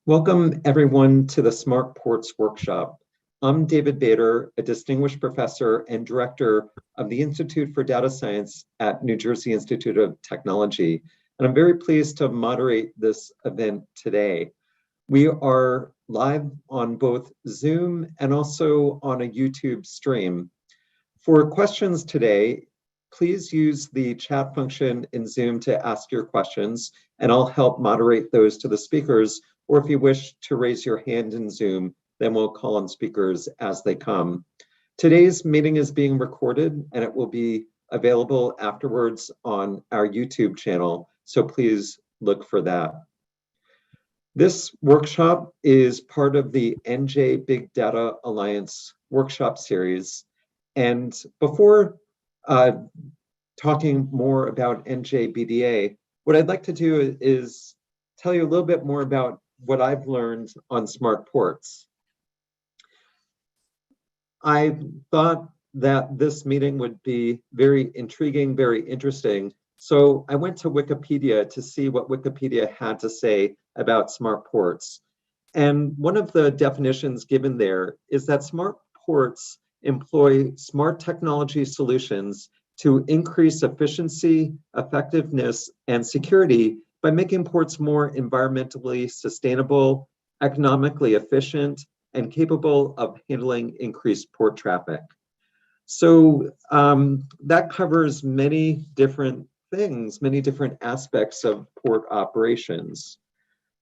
Welcome everyone to the Smart Ports Workshop. I'm David Bader, a distinguished professor and director of the Institute for Data Science at New Jersey Institute of Technology. And I'm very pleased to moderate this event today. We are live on both Zoom and also on a YouTube stream. For questions today, please use the chat function in Zoom to ask your questions, and I'll help moderate those to the speakers. Or if you wish to raise your hand in Zoom, then we'll call on speakers as they come. Today's meeting is being recorded and it will be available afterwards on our YouTube channel, so please look for that. This workshop is part of the NJ Big Data Alliance workshop series. And before talking more about NJBDA, what I'd like to do is tell you a little bit more about what I've learned on smart ports. I thought that this meeting would be very intriguing, very interesting. So I went to Wikipedia to see what Wikipedia had to say about smart ports. And one of the definitions given there is that smart ports employ smart technology solutions to increase efficiency, effectiveness, and security by making ports more environmentally sustainable, economically efficient, and capable of handling increased port traffic. So that covers many different things, many different aspects of port operations.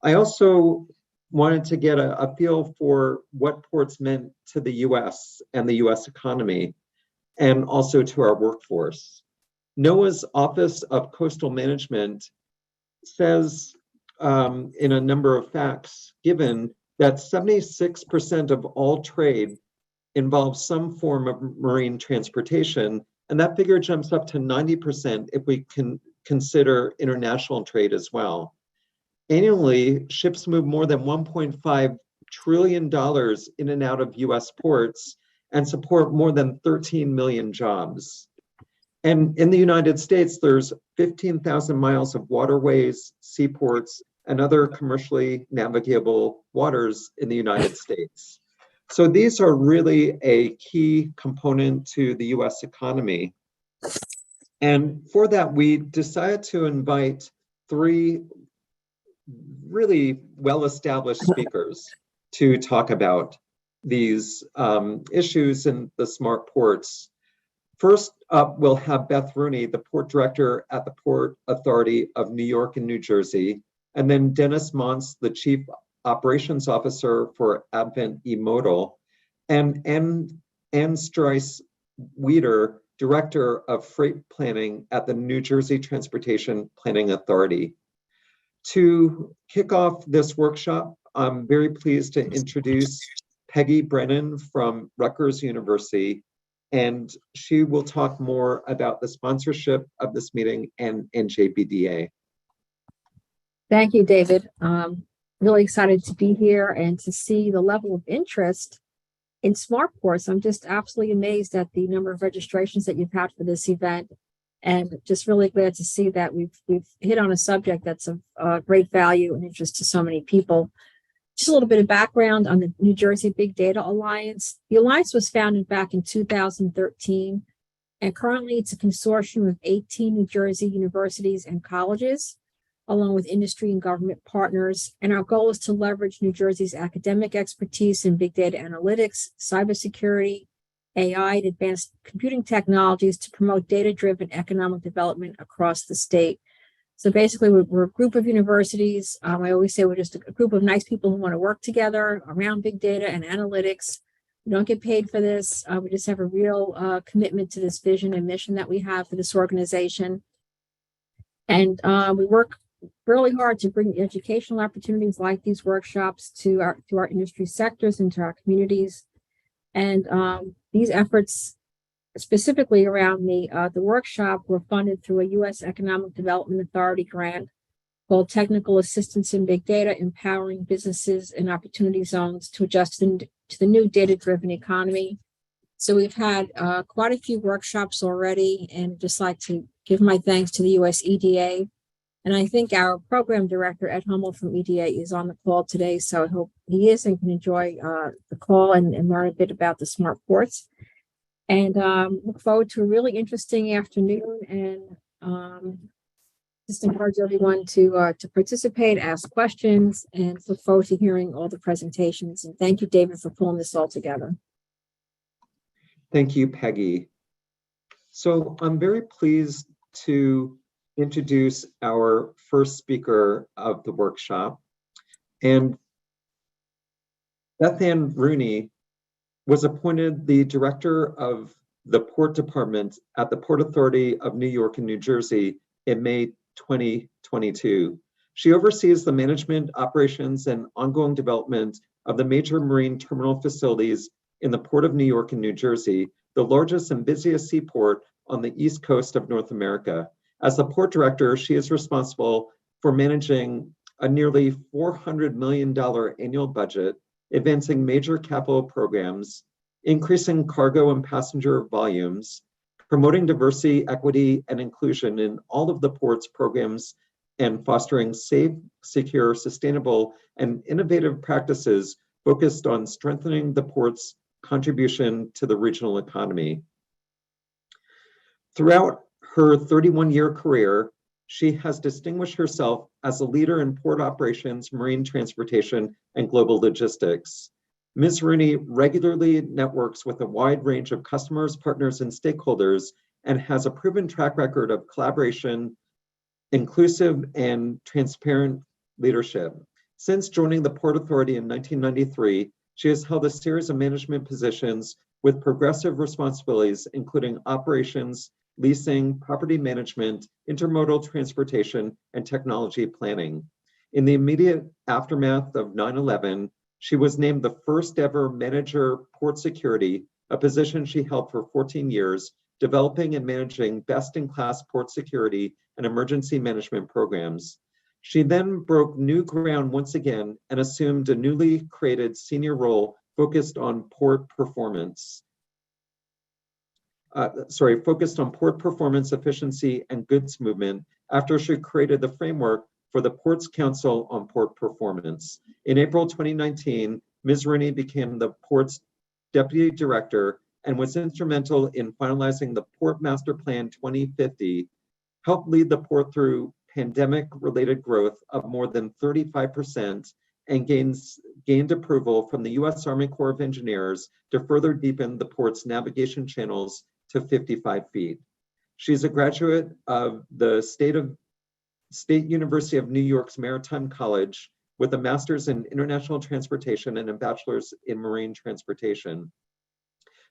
I also wanted to get a feel for what ports meant to the US and the US economy, and also to our workforce. NOAA's Office of Coastal Management says in a number of facts given that 76% of all trade involves some form of marine transportation, and that figure jumps up to 90% if we can consider international trade as well. Annually, ships move more than $1.5 trillion in and out of US ports and support more than 13 million jobs. And in the United States, there's 15,000 miles of waterways, seaports, and other commercially navigable waters in the United States. So these are really a key component to the US economy. And for that, we decided to invite three really well-established speakers to talk about these issues in the smart ports. First up, we'll have Beth Rooney, the port director at the Port Authority of New York and New Jersey, and then Dennis Montz, the chief operations officer for Advent eModal, and Ann Strice-Weeder, director of freight planning at the New Jersey Transportation Planning Authority. To kick off this workshop, I'm very pleased to introduce Peggy Brennan from Rutgers University, and she will talk more about the sponsorship of this meeting and NJBDA. Thank you, David. Really excited to be here and to see the level of interest in smart ports. I'm just absolutely amazed at the number of registrations that you've had for this event, and just really glad to see that we've hit on a subject that's of great value and interest to so many people. Just a little bit of background on the New Jersey Big Data Alliance. The Alliance was founded back in 2013, and currently it's a consortium of 18 New Jersey universities and colleges, along with industry and government partners. And our goal is to leverage New Jersey's academic expertise in big data analytics, cybersecurity, AI, and advanced computing technologies to promote data-driven economic development across the state. So basically, we're a group of universities. I always say we're just a group of nice people who want to work together around big data and analytics. We don't get paid for this. We just have a real commitment to this vision and mission that we have for this organization. And we work really hard to bring educational opportunities like these workshops to our industry sectors and to our communities. And these efforts, specifically around the workshop, were funded through a U.S. Economic Development Authority grant called Technical Assistance in Big Data, Empowering Businesses in Opportunity Zones to Adjust to the New Data-Driven Economy. So we've had quite a few workshops already, and just like to give my thanks to the US EDA And I think our program director, Ed Hummel from EDA, is on the call today. So I hope he is and can enjoy the call and learn a bit about the smart ports. And look forward to a really interesting afternoon. And just encourage everyone to participate, ask questions, and look forward to hearing all the presentations. And thank you, David, for pulling this all together. Thank you, Peggy. So I'm very pleased to introduce our first speaker of the workshop. And Beth Rooney was appointed the director of the Port Department at the Port Authority of New York and New Jersey in May 2022. She oversees the management, operations, and ongoing development of the major marine terminal facilities in the Port of New York and New Jersey, the largest and busiest seaport on the East Coast of North America. As the port director, she is responsible for managing a nearly $400 million annual budget, advancing major capital programs, increasing cargo and passenger volumes, promoting diversity, equity, and inclusion in all of the port's programs, and fostering safe, secure, sustainable, and innovative practices focused on strengthening the port's contribution to the regional economy. Throughout her 31-year career, she has distinguished herself as a leader in port operations, marine transportation, and global logistics. Ms. Rooney regularly networks with a wide range of customers, partners, and stakeholders, and has a proven track record of collaboration, inclusive, and transparent leadership. Since joining the Port Authority in 1993, she has held a series of management positions with progressive responsibilities, including operations, leasing, property management, intermodal transportation, and technology planning. In the immediate aftermath of 9/11, she was named the first ever manager port security, a position she held for 14 years, developing and managing best-in-class port security and emergency management programs. She then broke new ground once again and assumed a newly created senior role focused on port performance. Focused on port performance, efficiency, and goods movement after she created the framework for the Ports Council on Port Performance. In April 2019, Ms. Rooney became the Port's Deputy Director and was instrumental in finalizing the Port Master Plan 2050, helped lead the port through pandemic-related growth of more than 35%, and gained approval from the U.S. Army Corps of Engineers to further deepen the port's navigation channels to 55 feet. She's a graduate of the State University of New York's Maritime College with a master's in international transportation and a bachelor's in marine transportation.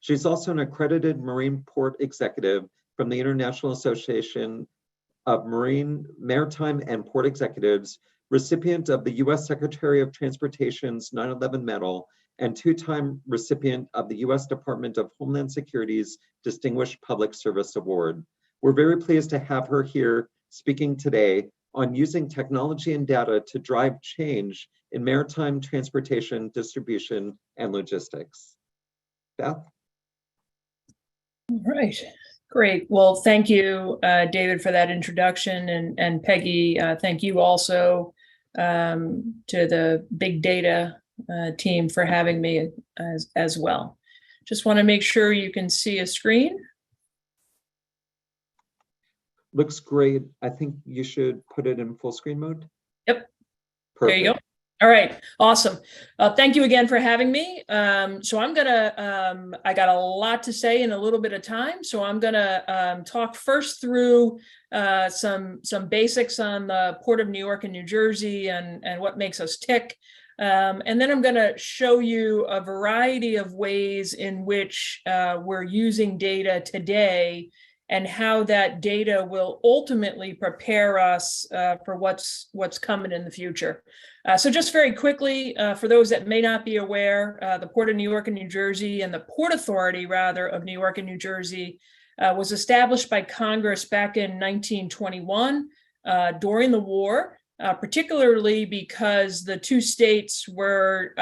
She's also an accredited marine port executive from the International Association of Maritime and Port Executives, recipient of the U.S. Secretary of Transportation's 9/11 Medal, and two-time recipient of the U.S. Department of Homeland Security's Distinguished Public Service Award. We're very pleased to have her here speaking today on using technology and data to drive change in maritime transportation, distribution, and logistics. Beth? All right, great. Well, thank you, David, for that introduction, and Peggy, thank you also to the Big Data team for having me as well. Just want to make sure you can see a screen. Looks great. I think you should put it in full screen mode. Yep. Perfect. There you go. All right, awesome. Thank you again for having me. So I'm gonna, I got a lot to say in a little bit of time. So I'm gonna talk first through some basics on the Port of New York and New Jersey and what makes us tick. And then I'm gonna show you a variety of ways in which we're using data today and how that data will ultimately prepare us for what's coming in the future. So just very quickly, for those that may not be aware, the Port of New York and New Jersey, and the Port Authority, rather, of New York and New Jersey was established by Congress back in 1921 during the war, particularly because the two states were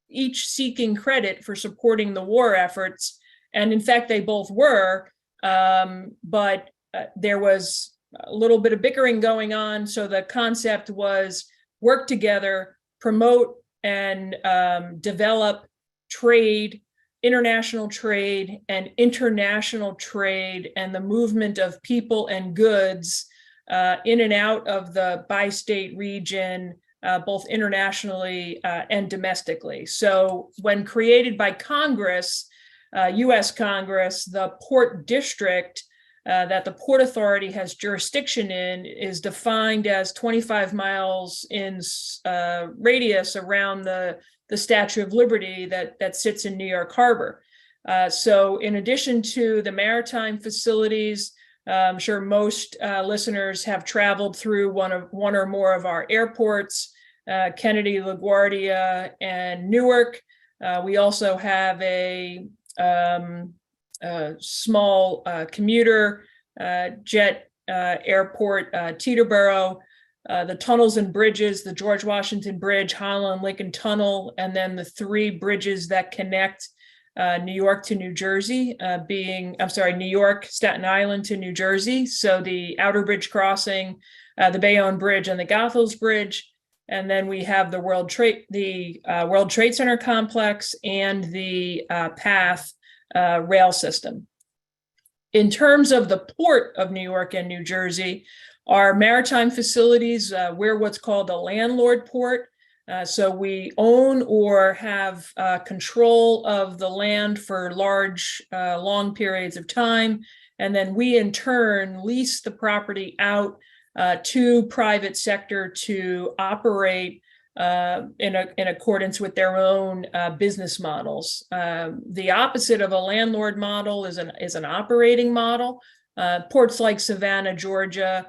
each seeking credit for supporting the war efforts. And in fact, they both were. But there was a little bit of bickering going on. So the concept was work together, promote and develop trade, international trade and international trade, and the movement of people and goods in and out of the bi-state region, both internationally and domestically. So when created by Congress, US Congress, the port district that the Port Authority has jurisdiction in is defined as 25 miles in radius around the Statue of Liberty that sits in New York Harbor. So in addition to the maritime facilities, I'm sure most listeners have traveled through one or more of our airports, Kennedy, LaGuardia, and Newark. We also have a small commuter jet airport, Teterboro, the tunnels and bridges, the George Washington Bridge, Holland Lincoln Tunnel, and then the 3 bridges that connect New York to New Jersey, New York, Staten Island to New Jersey. So the Outer Bridge Crossing, the Bayonne Bridge, and the Goethals Bridge. And then we have the World Trade Center complex and the PATH rail system. In terms of the Port of New York and New Jersey, our maritime facilities, we're what's called a landlord port. So we own or have control of the land for large, long periods of time. And then we in turn lease the property out to private sector to operate in accordance with their own business models. The opposite of a landlord model is an operating model. Ports like Savannah, Georgia,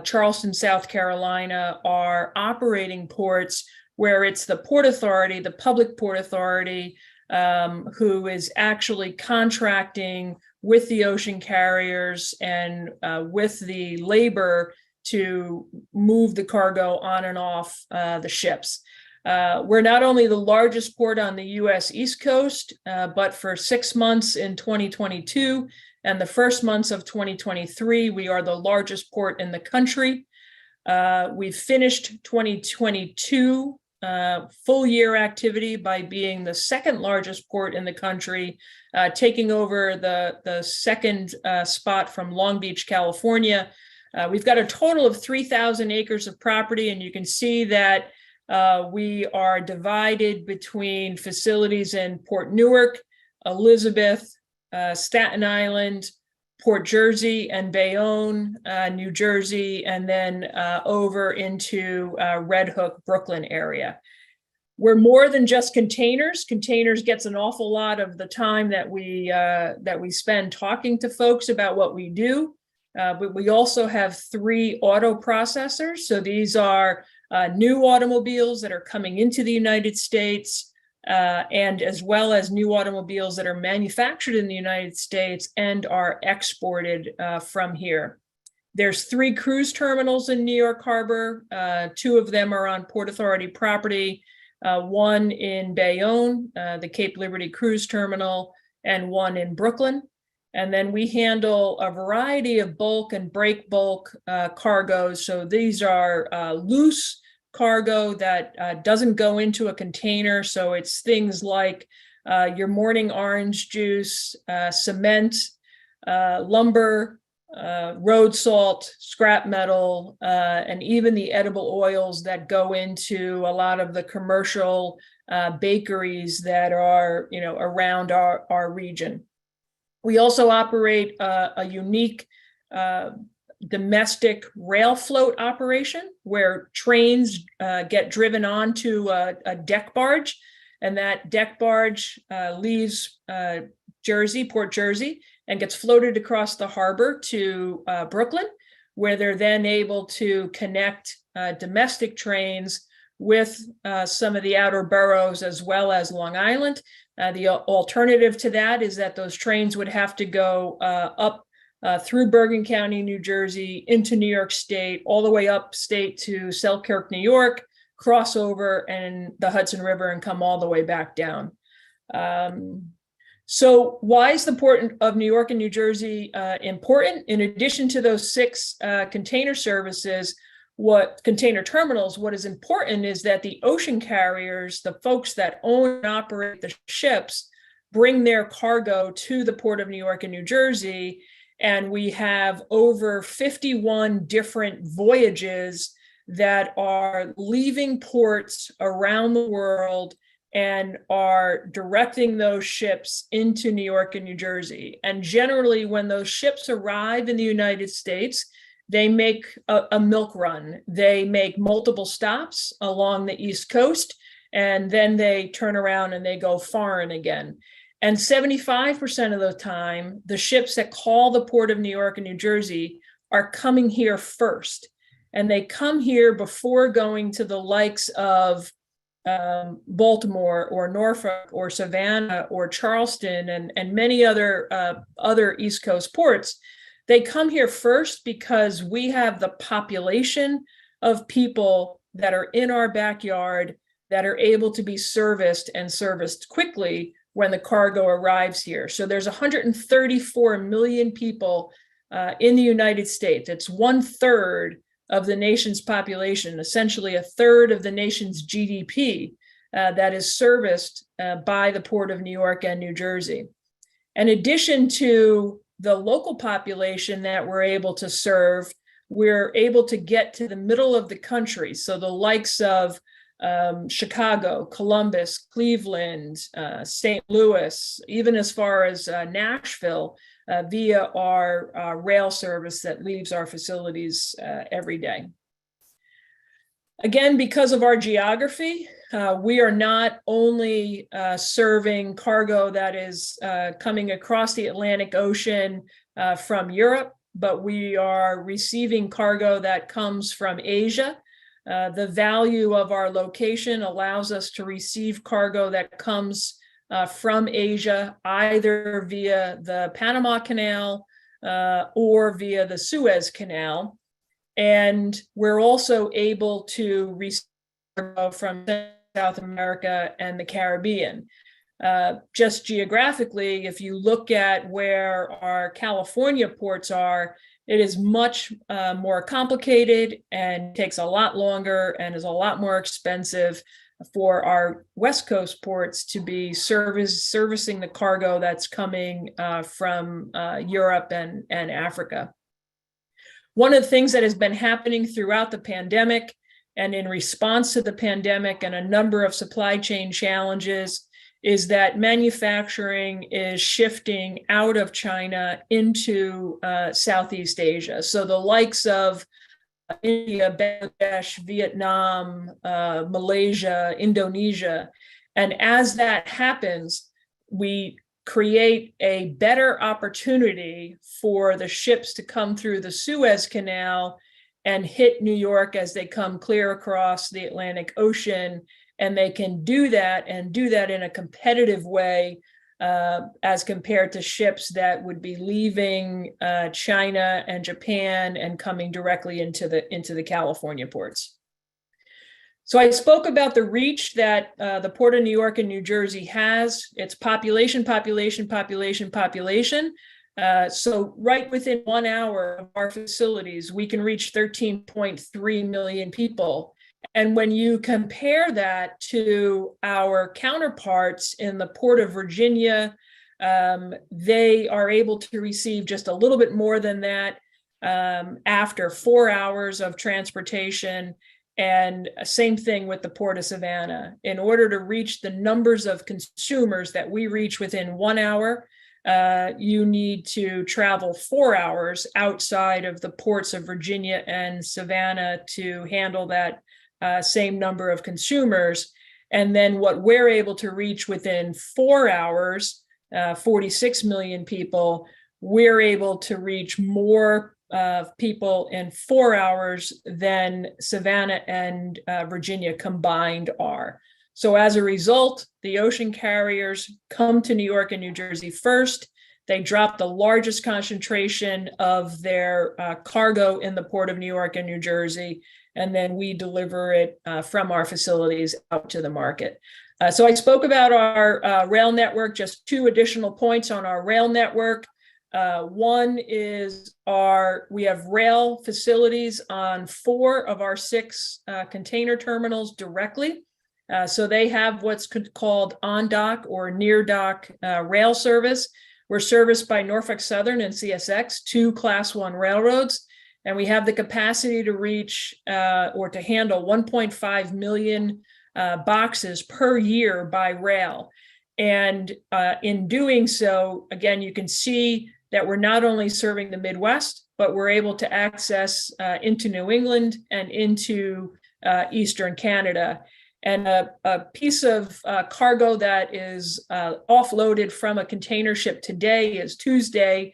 Charleston, South Carolina are operating ports where it's the Port Authority, the public Port Authority, who is actually contracting with the ocean carriers and with the labor to move the cargo on and off the ships. We're not only the largest port on the US East Coast, but for 6 months in 2022 and the first months of 2023, we are the largest port in the country. We've finished 2022 full year activity by being the second largest port in the country, taking over the second spot from Long Beach, California. We've got a total of 3,000 acres of property, and you can see that we are divided between facilities in Port Newark, Elizabeth, Staten Island, Port Jersey, and Bayonne, New Jersey, and then over into Red Hook, Brooklyn area. We're more than just containers. Containers gets an awful lot of the time that we spend talking to folks about what we do. But we also have 3 auto processors. So these are new automobiles that are coming into the United States, and as well as new automobiles that are manufactured in the United States and are exported from here. There's 3 cruise terminals in New York Harbor. 2 of them are on Port Authority property, one in Bayonne, the Cape Liberty Cruise Terminal, and one in Brooklyn. And then we handle a variety of bulk and break bulk cargoes. So these are loose cargo that doesn't go into a container. So it's things like your morning orange juice, cement, lumber, road salt, scrap metal, and even the edible oils that go into a lot of the commercial bakeries that are, around our region. We also operate a unique domestic rail float operation where trains get driven onto a deck barge, and that deck barge leaves Port Jersey, and gets floated across the harbor to Brooklyn, where they're then able to connect domestic trains with some of the outer boroughs as well as Long Island. The alternative to that is that those trains would have to go up through Bergen County, New Jersey, into New York State, all the way upstate to Selkirk, New York, cross over and the Hudson River and come all the way back down. So why is the port of New York and New Jersey important? In addition to those 6 container services, container terminals, what is important is that the ocean carriers, the folks that own and operate the ships, bring their cargo to the port of New York and New Jersey. And we have over 51 different voyages that are leaving ports around the world and are directing those ships into New York and New Jersey. And generally, when those ships arrive in the United States, they make a milk run. They make multiple stops along the East Coast, and then they turn around and they go foreign again. And 75% of the time, the ships that call the port of New York and New Jersey are coming here first. And they come here before going to the likes of Baltimore or Norfolk or Savannah or Charleston and many other East Coast ports. They come here first because we have the population of people that are in our backyard that are able to be serviced and serviced quickly when the cargo arrives here. So there's 134 million people in the United States. It's 1/3 of the nation's population, essentially 1/3 of the nation's GDP that is serviced by the Port of New York and New Jersey. In addition to the local population that we're able to serve, we're able to get to the middle of the country. So the likes of Chicago, Columbus, Cleveland, St. Louis, even as far as Nashville, via our rail service that leaves our facilities every day. Again, because of our geography, we are not only serving cargo that is coming across the Atlantic Ocean from Europe, but we are receiving cargo that comes from Asia. The value of our location allows us to receive cargo that comes from Asia, either via the Panama Canal or via the Suez Canal. And we're also able to receive cargo from South America and the Caribbean. Just geographically, if you look at where our California ports are, it is much more complicated and takes a lot longer and is a lot more expensive for our West Coast ports to be servicing the cargo that's coming from Europe and Africa. One of the things that has been happening throughout the pandemic and in response to the pandemic and a number of supply chain challenges is that manufacturing is shifting out of China into Southeast Asia. So the likes of India, Bangladesh, Vietnam, Malaysia, Indonesia. And as that happens, we create a better opportunity for the ships to come through the Suez Canal and hit New York as they come clear across the Atlantic Ocean. And they can do that in a competitive way as compared to ships that would be leaving China and Japan and coming directly into the California ports. So I spoke about the reach that the Port of New York and New Jersey has. It's population. So right within 1 hour of our facilities, we can reach 13.3 million people. And when you compare that to our counterparts in the Port of Virginia, they are able to receive just a little bit more than that after 4 hours of transportation. And same thing with the Port of Savannah. In order to reach the numbers of consumers that we reach within 1 hour, you need to travel 4 hours outside of the ports of Virginia and Savannah to handle that same number of consumers. And then what we're able to reach within 4 hours, 46 million people, we're able to reach more people in 4 hours than Savannah and Virginia combined are. So as a result, the ocean carriers come to New York and New Jersey first. They drop the largest concentration of their cargo in the Port of New York and New Jersey. and then we deliver it from our facilities out to the market. So I spoke about our rail network, just 2 additional points on our rail network. One is we have rail facilities on 4 of our 6 container terminals directly. So they have what's called on-dock or near-dock rail service. We're serviced by Norfolk Southern and CSX, 2 Class 1 railroads, and we have the capacity to reach or to handle 1.5 million boxes per year by rail. And in doing so, again, you can see that we're not only serving the Midwest, but we're able to access into New England and into Eastern Canada. And a piece of cargo that is offloaded from a container ship today is Tuesday,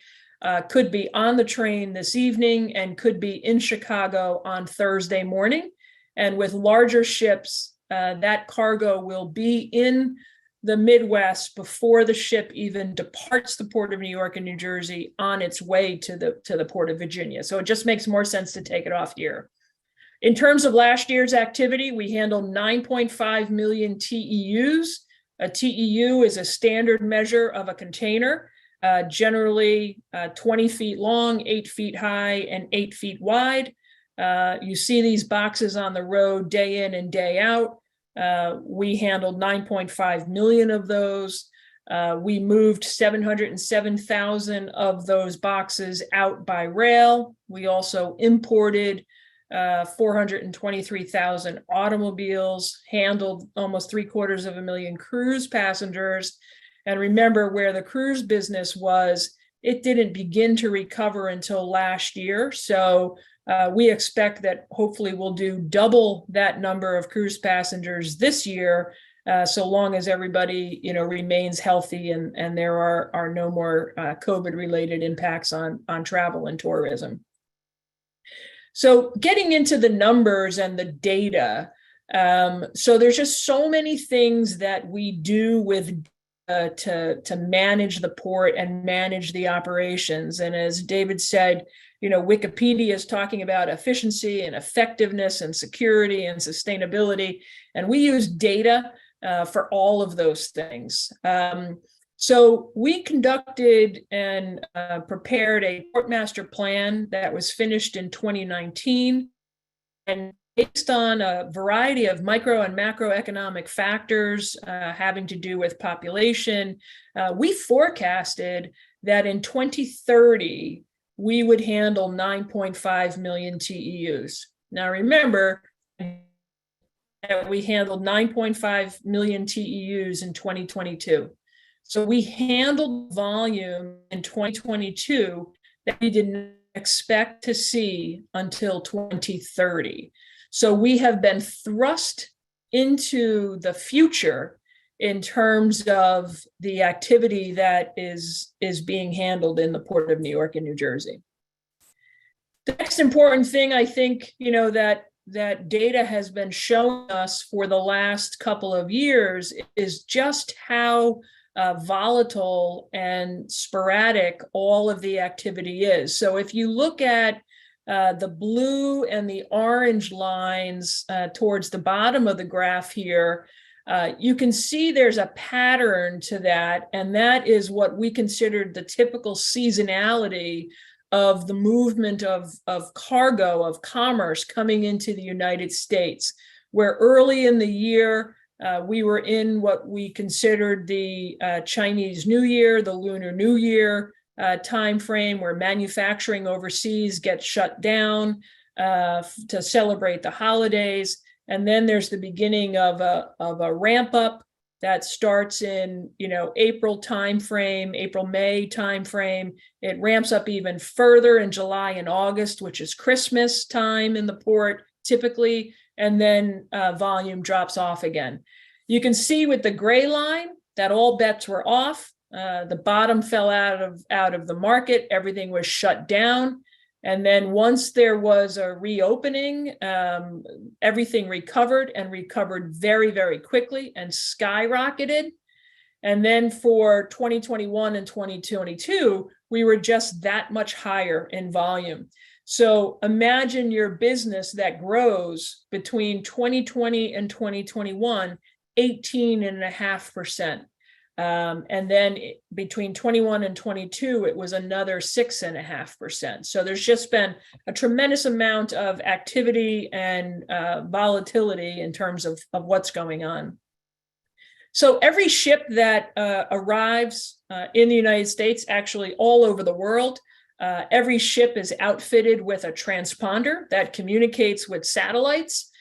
could be on the train this evening and could be in Chicago on Thursday morning. And with larger ships, that cargo will be in the Midwest before the ship even departs the Port of New York and New Jersey on its way to the Port of Virginia. So it just makes more sense to take it off here. In terms of last year's activity, we handled 9.5 million TEUs. A TEU is a standard measure of a container, generally 20 feet long, 8 feet high, and 8 feet wide. You see these boxes on the road day in and day out. We handled 9.5 million of those. We moved 707,000 of those boxes out by rail. We also imported 423,000 automobiles, handled almost 750,000 cruise passengers. And remember, where the cruise business was, it didn't begin to recover until last year. So we expect that hopefully we'll do double that number of cruise passengers this year, so long as everybody, remains healthy and there are no more COVID-related impacts on travel and tourism. So getting into the numbers and the data, so there's just so many things that we do with to manage the port and manage the operations. And as David said, Wikipedia is talking about efficiency and effectiveness and security and sustainability, and we use data for all of those things. So we conducted and prepared a port master plan that was finished in 2019, and based on a variety of micro and macroeconomic factors having to do with population, we forecasted that in 2030, we would handle 9.5 million TEUs. Now remember that we handled 9.5 million TEUs in 2022. So we handled volume in 2022 that we didn't expect to see until 2030. So we have been thrust into the future in terms of the activity that is being handled in the Port of New York and New Jersey. The next important thing, I think, that data has been showing us for the last couple of years is just how volatile and sporadic all of the activity is. So if you look at the blue and the orange lines towards the bottom of the graph here, you can see there's a pattern to that, and that is what we considered the typical seasonality of the movement of cargo, of commerce coming into the United States, where early in the year, we were in what we considered the Chinese New Year, the Lunar New Year timeframe, where manufacturing overseas gets shut down to celebrate the holidays. And then there's the beginning of a ramp up that starts in April timeframe, April-May timeframe. It ramps up even further in July and August, which is Christmas time in the port typically, and then volume drops off again. You can see with the gray line that all bets were off. The bottom fell out of the market. Everything was shut down. And then once there was a reopening, everything recovered very, very quickly and skyrocketed. And then for 2021 and 2022, we were just that much higher in volume. So imagine your business that grows between 2020 and 2021, 18.5%. And then between 21 and 22, it was another 6.5%. So there's just been a tremendous amount of activity and volatility in terms of what's going on. So every ship that arrives in the United States, actually all over the world, every ship is outfitted with a transponder that communicates with satellites.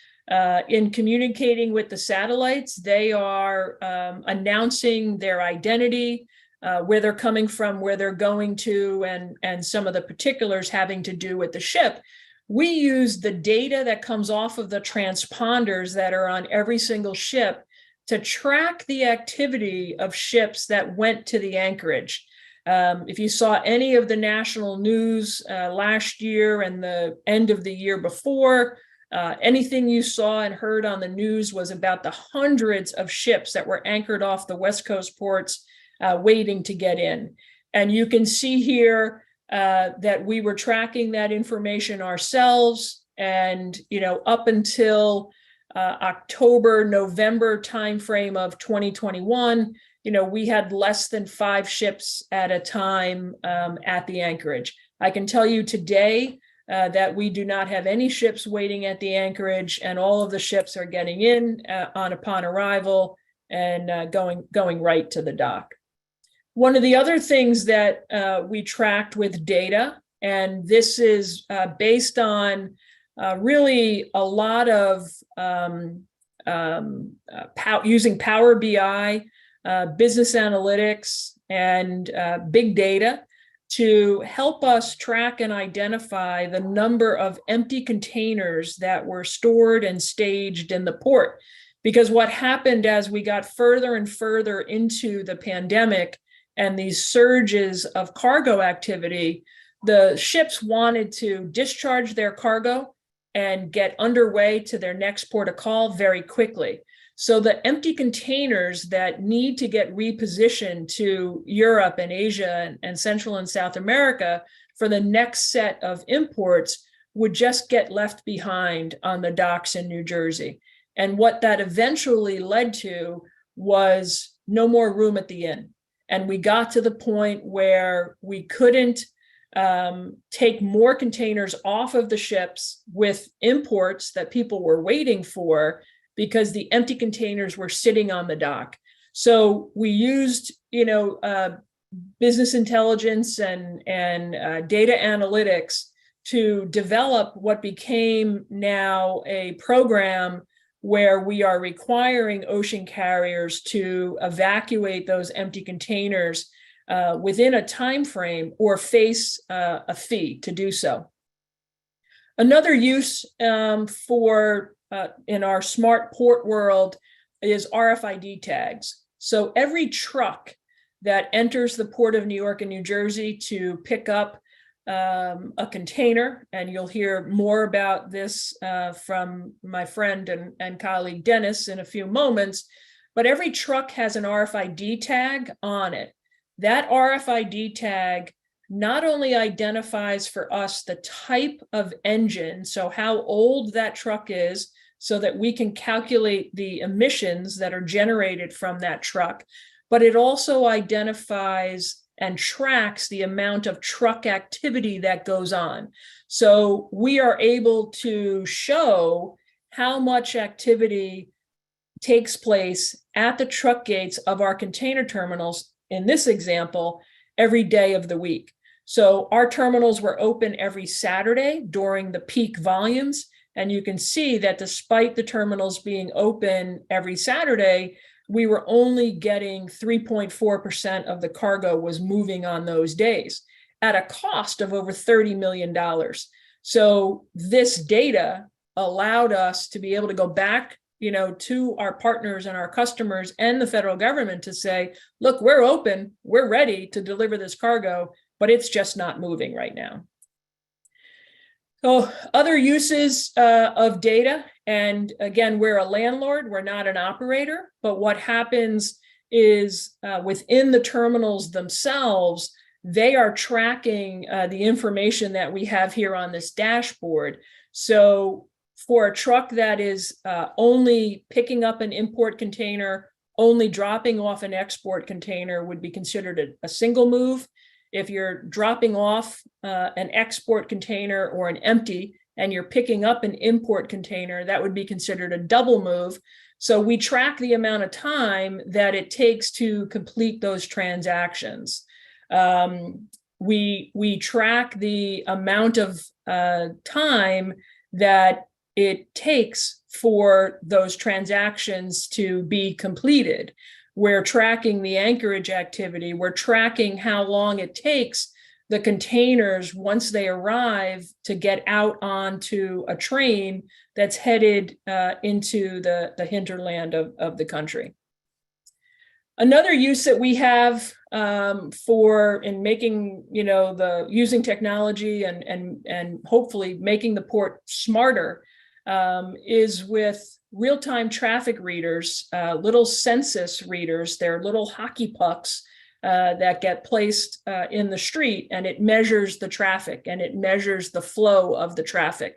In communicating with the satellites, they are announcing their identity, where they're coming from, where they're going to, and some of the particulars having to do with the ship. We use the data that comes off of the transponders that are on every single ship to track the activity of ships that went to the anchorage. If you saw any of the national news last year and the end of the year before, anything you saw and heard on the news was about the hundreds of ships that were anchored off the West Coast ports waiting to get in. And you can see here that we were tracking that information ourselves. And, up until October, November timeframe of 2021, we had less than 5 ships at a time at the anchorage. I can tell you today that we do not have any ships waiting at the anchorage, and all of the ships are getting in upon arrival and going right to the dock. One of the other things that we tracked with data, and this is based on really a lot of using Power BI, business analytics, and big data to help us track and identify the number of empty containers that were stored and staged in the port. Because what happened as we got further and further into the pandemic and these surges of cargo activity, the ships wanted to discharge their cargo and get underway to their next port of call very quickly. So the empty containers that need to get repositioned to Europe and Asia and Central and South America for the next set of imports would just get left behind on the docks in New Jersey. And what that eventually led to was no more room at the inn. And we got to the point where we couldn't take more containers off of the ships with imports that people were waiting for, because the empty containers were sitting on the dock. So we used, business intelligence and data analytics to develop what became now a program where we are requiring ocean carriers to evacuate those empty containers within a time frame or face a fee to do so. Another use for in our smart port world is RFID tags. So every truck that enters the Port of New York and New Jersey to pick up a container, and you'll hear more about this from my friend and colleague Dennis in a few moments, but every truck has an RFID tag on it. That RFID tag not only identifies for us the type of engine, so how old that truck is, so that we can calculate the emissions that are generated from that truck, but it also identifies and tracks the amount of truck activity that goes on. So we are able to show how much activity takes place at the truck gates of our container terminals, in this example, every day of the week. So our terminals were open every Saturday during the peak volumes. And you can see that despite the terminals being open every Saturday, we were only getting 3.4% of the cargo was moving on those days at a cost of over $30 million. So this data allowed us to be able to go back, to our partners and our customers and the federal government to say, look, we're open, we're ready to deliver this cargo, but it's just not moving right now. So other uses of data, and again, we're a landlord, we're not an operator, but what happens is within the terminals themselves, they are tracking the information that we have here on this dashboard. So for a truck that is only picking up an import container, only dropping off an export container would be considered a single move. If you're dropping off an export container or an empty, and you're picking up an import container, that would be considered a double move. So we track the amount of time that it takes to complete those transactions. We track the amount of time that it takes for those transactions to be completed. We're tracking the anchorage activity. We're tracking how long it takes the containers, once they arrive, to get out onto a train that's headed into the hinterland of the country. Another use that we have in making, using technology and hopefully making the port smarter is with real-time traffic readers, little census readers. They're little hockey pucks that get placed in the street, and it measures the traffic and it measures the flow of the traffic.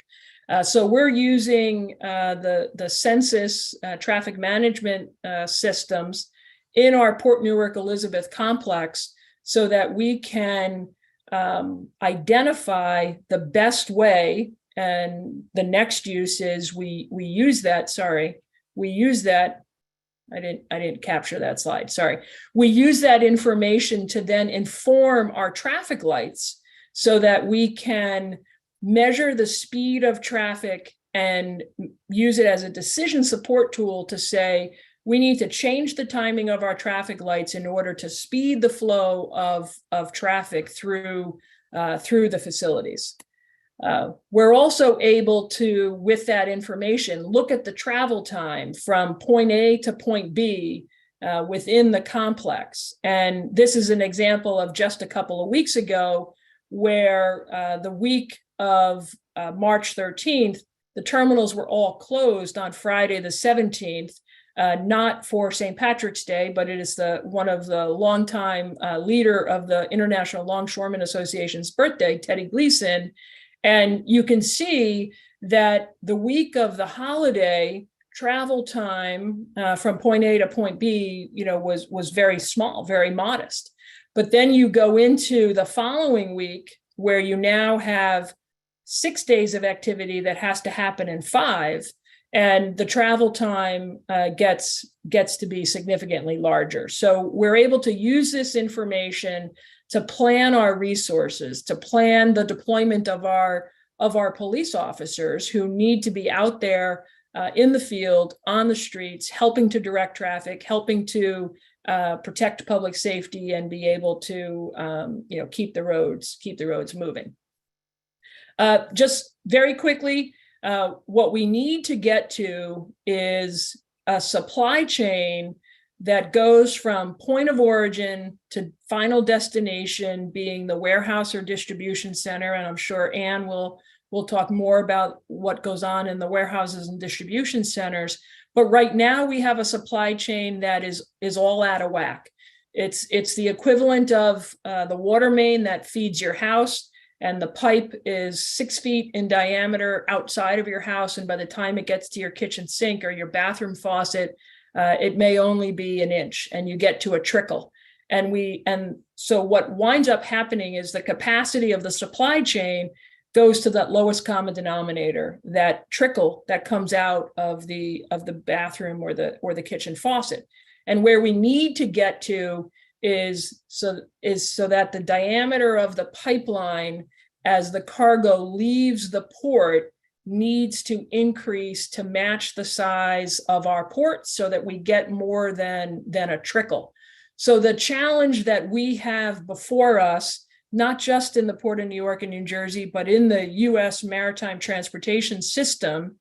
So we're using the census traffic management systems in our Port Newark Elizabeth complex so that we can identify the best way. And the next use is we use that. I didn't capture that slide. Sorry. We use that information to then inform our traffic lights so that we can measure the speed of traffic and use it as a decision support tool to say, we need to change the timing of our traffic lights in order to speed the flow of traffic through the facilities. We're also able to, with that information, look at the travel time from point A to point B within the complex. And this is an example of just a couple of weeks ago where the week of March 13th, the terminals were all closed on Friday the 17th, not for St. Patrick's Day, but it is one of the longtime leader of the International Longshoremen Association's birthday, Teddy Gleason. And you can see that the week of the holiday, travel time from point A to point B, was very small, very modest. But then you go into the following week where you now have 6 days of activity that has to happen in 5, and the travel time gets to be significantly larger. So we're able to use this information to plan our resources, to plan the deployment of our police officers who need to be out there in the field, on the streets, helping to direct traffic, helping to protect public safety, and be able to keep the roads moving. Just very quickly, what we need to get to is a supply chain that goes from point of origin to final destination being the warehouse or distribution center. And I'm sure Ann will talk more about what goes on in the warehouses and distribution centers. But right now we have a supply chain that is all out of whack. It's the equivalent of the water main that feeds your house, and the pipe is 6 feet in diameter outside of your house. And by the time it gets to your kitchen sink or your bathroom faucet, it may only be an inch, and you get to a trickle. And so what winds up happening is the capacity of the supply chain goes to that lowest common denominator, that trickle that comes out of the bathroom or the kitchen faucet. And where we need to get to is so that the diameter of the pipeline as the cargo leaves the port needs to increase to match the size of our port so that we get more than a trickle. So the challenge that we have before us, not just in the Port of New York and New Jersey, but in the US maritime transportation system,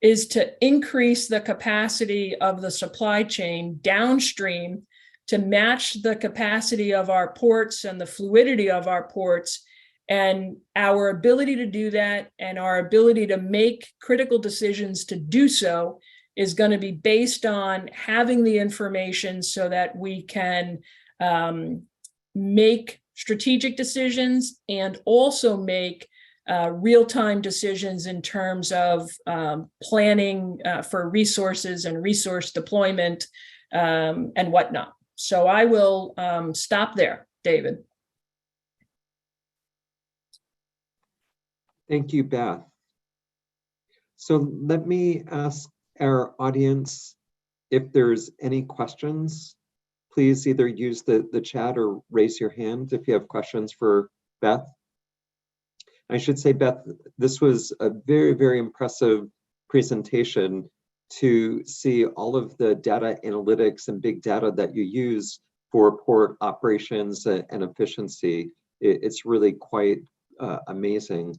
is to increase the capacity of the supply chain downstream to match the capacity of our ports and the fluidity of our ports. And our ability to do that and our ability to make critical decisions to do so is going to be based on having the information so that we can make strategic decisions and also make real-time decisions in terms of planning for resources and resource deployment and whatnot. So I will stop there, David. Thank you, Beth. So let me ask our audience if there's any questions. Please either use the chat or raise your hand if you have questions for Beth. I should say, Beth, this was a very, very impressive presentation to see all of the data analytics and big data that you use for port operations and efficiency. It's really quite amazing.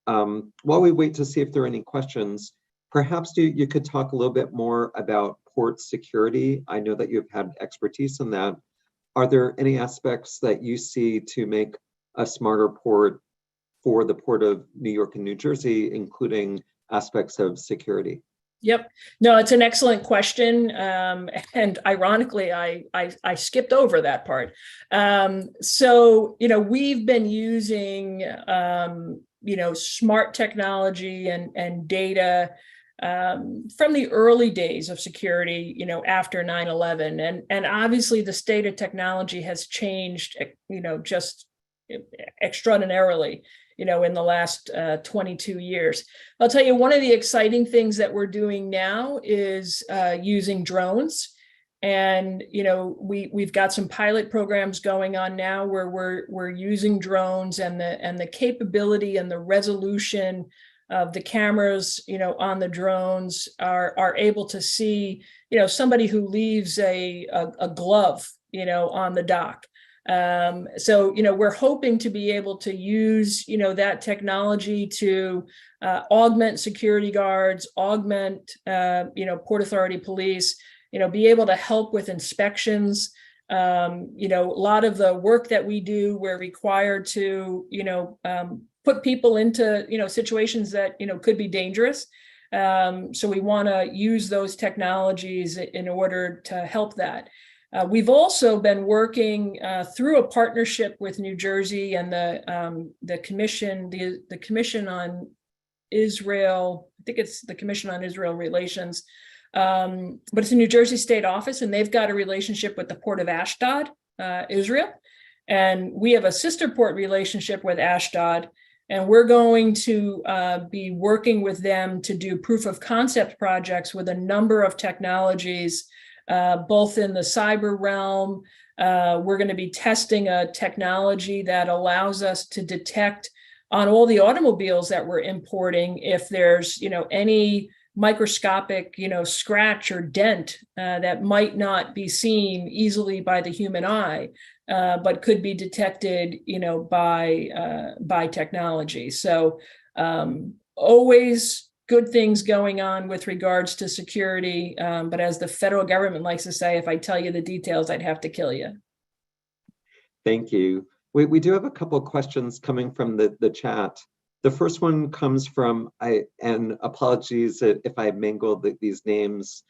While we wait to see if there are any questions, perhaps you could talk a little bit more about port security. I know that you've had expertise in that. Are there any aspects that you see to make a smarter port for the Port of New York and New Jersey, including aspects of security? Yep. No, it's an excellent question. And ironically, I skipped over that part. So, we've been using, smart technology and data from the early days of security, after 9/11. And obviously the state of technology has changed, just extraordinarily, in the last 22 years. I'll tell you, one of the exciting things that we're doing now is using drones. And, we've got some pilot programs going on now where we're using drones, and the capability and the resolution of the cameras, on the drones are able to see, somebody who leaves a glove, on the dock. So, we're hoping to be able to use, that technology to augment security guards, augment, Port Authority police, be able to help with inspections. A lot of the work that we do, we're required to, put people into, situations that, could be dangerous. So we want to use those technologies in order to help that. We've also been working through a partnership with New Jersey and the commission, the Commission on Israel. I think it's the Commission on Israel Relations, but it's a New Jersey state office, and they've got a relationship with the Port of Ashdod, Israel, and we have a sister port relationship with Ashdod, and we're going to be working with them to do proof of concept projects with a number of technologies. Both in the cyber realm, we're going to be testing a technology that allows us to detect on all the automobiles that we're importing if there's, any microscopic, scratch or dent that might not be seen easily by the human eye, but could be detected, by technology. So always good things going on with regards to security. But as the federal government likes to say, if I tell you the details, I'd have to kill you. Thank you. We do have a couple of questions coming from the chat. The first one comes from, and apologies if I mangled these names,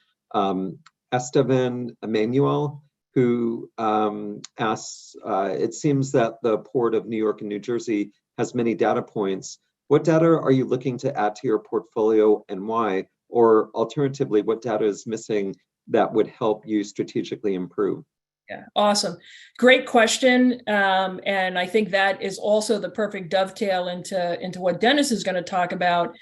Esteban Emmanuel, who asks, it seems that the Port of New York and New Jersey has many data points. What data are you looking to add to your portfolio and why? Or alternatively, what data is missing that would help you strategically improve? Yeah, awesome. Great question. And I think that is also the perfect dovetail into what Dennis is going to talk about.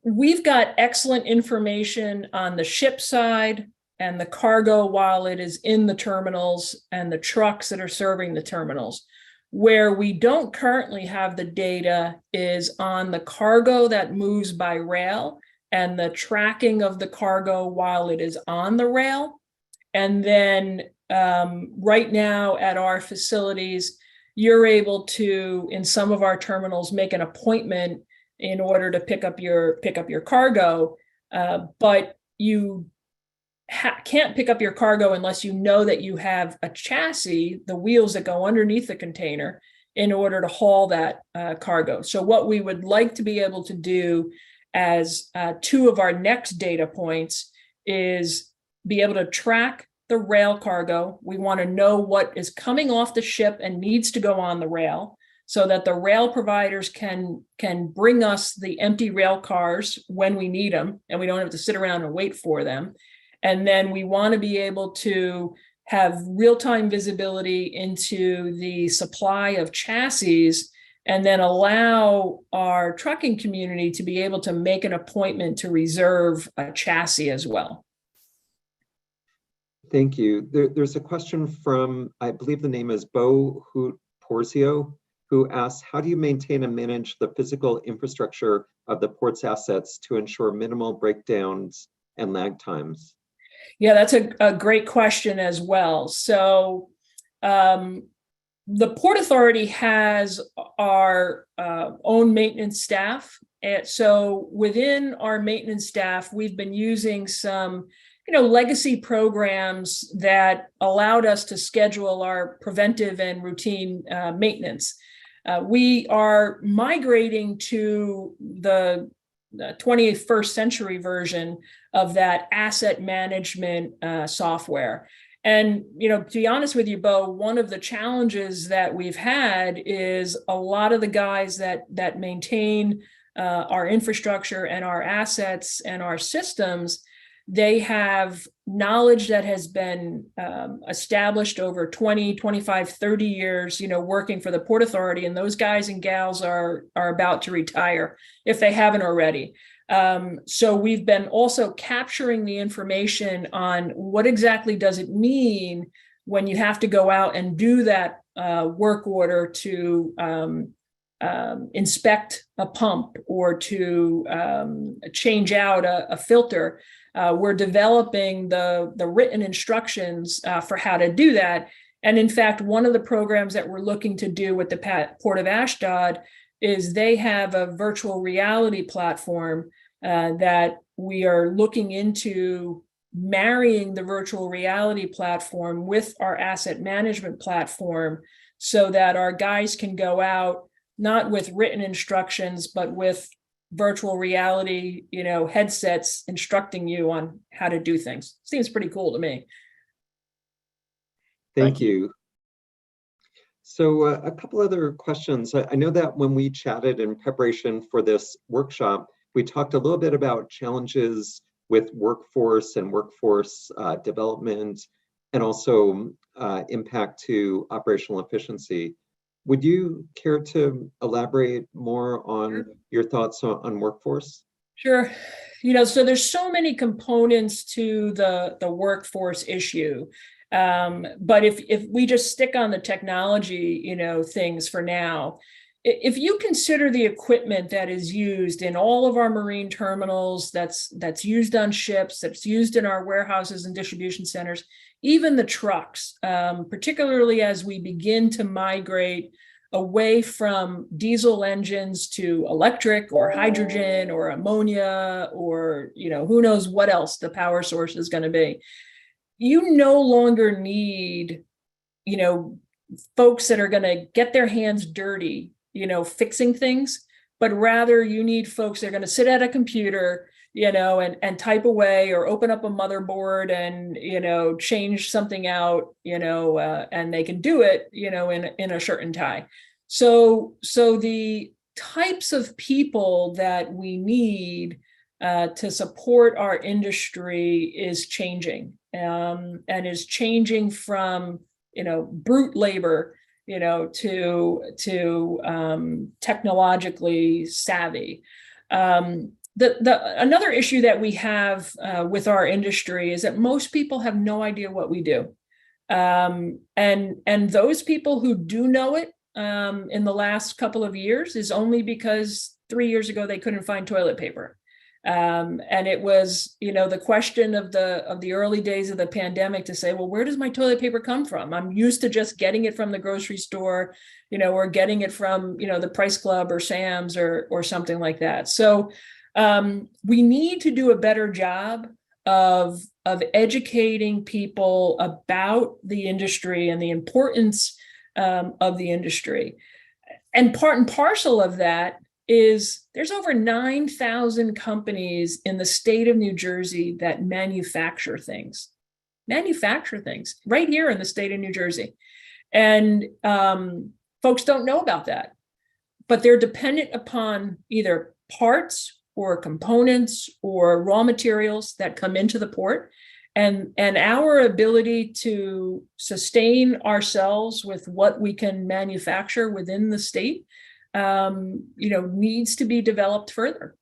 We've got excellent information on the ship side and the cargo while it is in the terminals and the trucks that are serving the terminals. Where we don't currently have the data is on the cargo that moves by rail and the tracking of the cargo while it is on the rail. And then right now at our facilities, you're able to, in some of our terminals, make an appointment in order to pick up your cargo, but you can't pick up your cargo unless you know that you have a chassis, the wheels that go underneath the container, in order to haul that cargo. So what we would like to be able to do as two of our next data points is be able to track the rail cargo. We want to know what is coming off the ship and needs to go on the rail, so that the rail providers can bring us the empty rail cars when we need them, and we don't have to sit around and wait for them. And then we want to be able to have real-time visibility into the supply of chassis, and then allow our trucking community to be able to make an appointment to reserve a chassis as well. Thank you. There's a question from, I believe the name is Bo Porzio, who asks, how do you maintain and manage the physical infrastructure of the port's assets to ensure minimal breakdowns and lag times? Yeah, that's a great question as well. So the Port Authority has our own maintenance staff. And so within our maintenance staff, we've been using some legacy programs that allowed us to schedule our preventive and routine maintenance. We are migrating to the 21st century version of that asset management software. And, to be honest with you, Bo, one of the challenges that we've had is a lot of the guys that maintain our infrastructure and our assets and our systems, they have knowledge that has been established over 20, 25, 30 years, working for the Port Authority. And those guys and gals are about to retire if they haven't already. So we've been also capturing the information on what exactly does it mean when you have to go out and do that work order to inspect a pump or to change out a filter. We're developing the written instructions for how to do that. And in fact, one of the programs that we're looking to do with the Port of Ashdod is they have a virtual reality platform that we are looking into marrying the virtual reality platform with our asset management platform, so that our guys can go out not with written instructions, but with virtual reality, headsets instructing you on how to do things. Seems pretty cool to me. Thank you. So a couple other questions. I know that when we chatted in preparation for this workshop, we talked a little bit about challenges with workforce and workforce development, and also impact to operational efficiency. Would you care to elaborate more on your thoughts on workforce? Sure. So there's so many components to the workforce issue. But if we just stick on the technology, things for now, if you consider the equipment that is used in all of our marine terminals, that's used on ships, that's used in our warehouses and distribution centers, even the trucks, particularly as we begin to migrate away from diesel engines to electric or hydrogen or ammonia, or who knows what else the power source is going to be. You no longer need folks that are going to get their hands dirty fixing things, but rather you need folks that are going to sit at a computer and type away, or open up a motherboard and change something out, and they can do it in a shirt and tie. So the types of people that we need to support our industry is changing, and is changing from brute labor to technologically savvy. Another issue that we have with our industry is that most people have no idea what we do. And those people who do know it in the last couple of years is only because 3 years ago they couldn't find toilet paper. And it was, the question of the early days of the pandemic to say, well, where does my toilet paper come from? I'm used to just getting it from the grocery store, or getting it from, the Price Club or Sam's or something like that. So we need to do a better job of educating people about the industry and the importance of the industry. And part and parcel of that is there's over 9,000 companies in the state of New Jersey that manufacture things. manufacture things right here in the state of New Jersey. And folks don't know about that, but they're dependent upon either parts or components or raw materials that come into the port. And our ability to sustain ourselves with what we can manufacture within the state, needs to be developed further.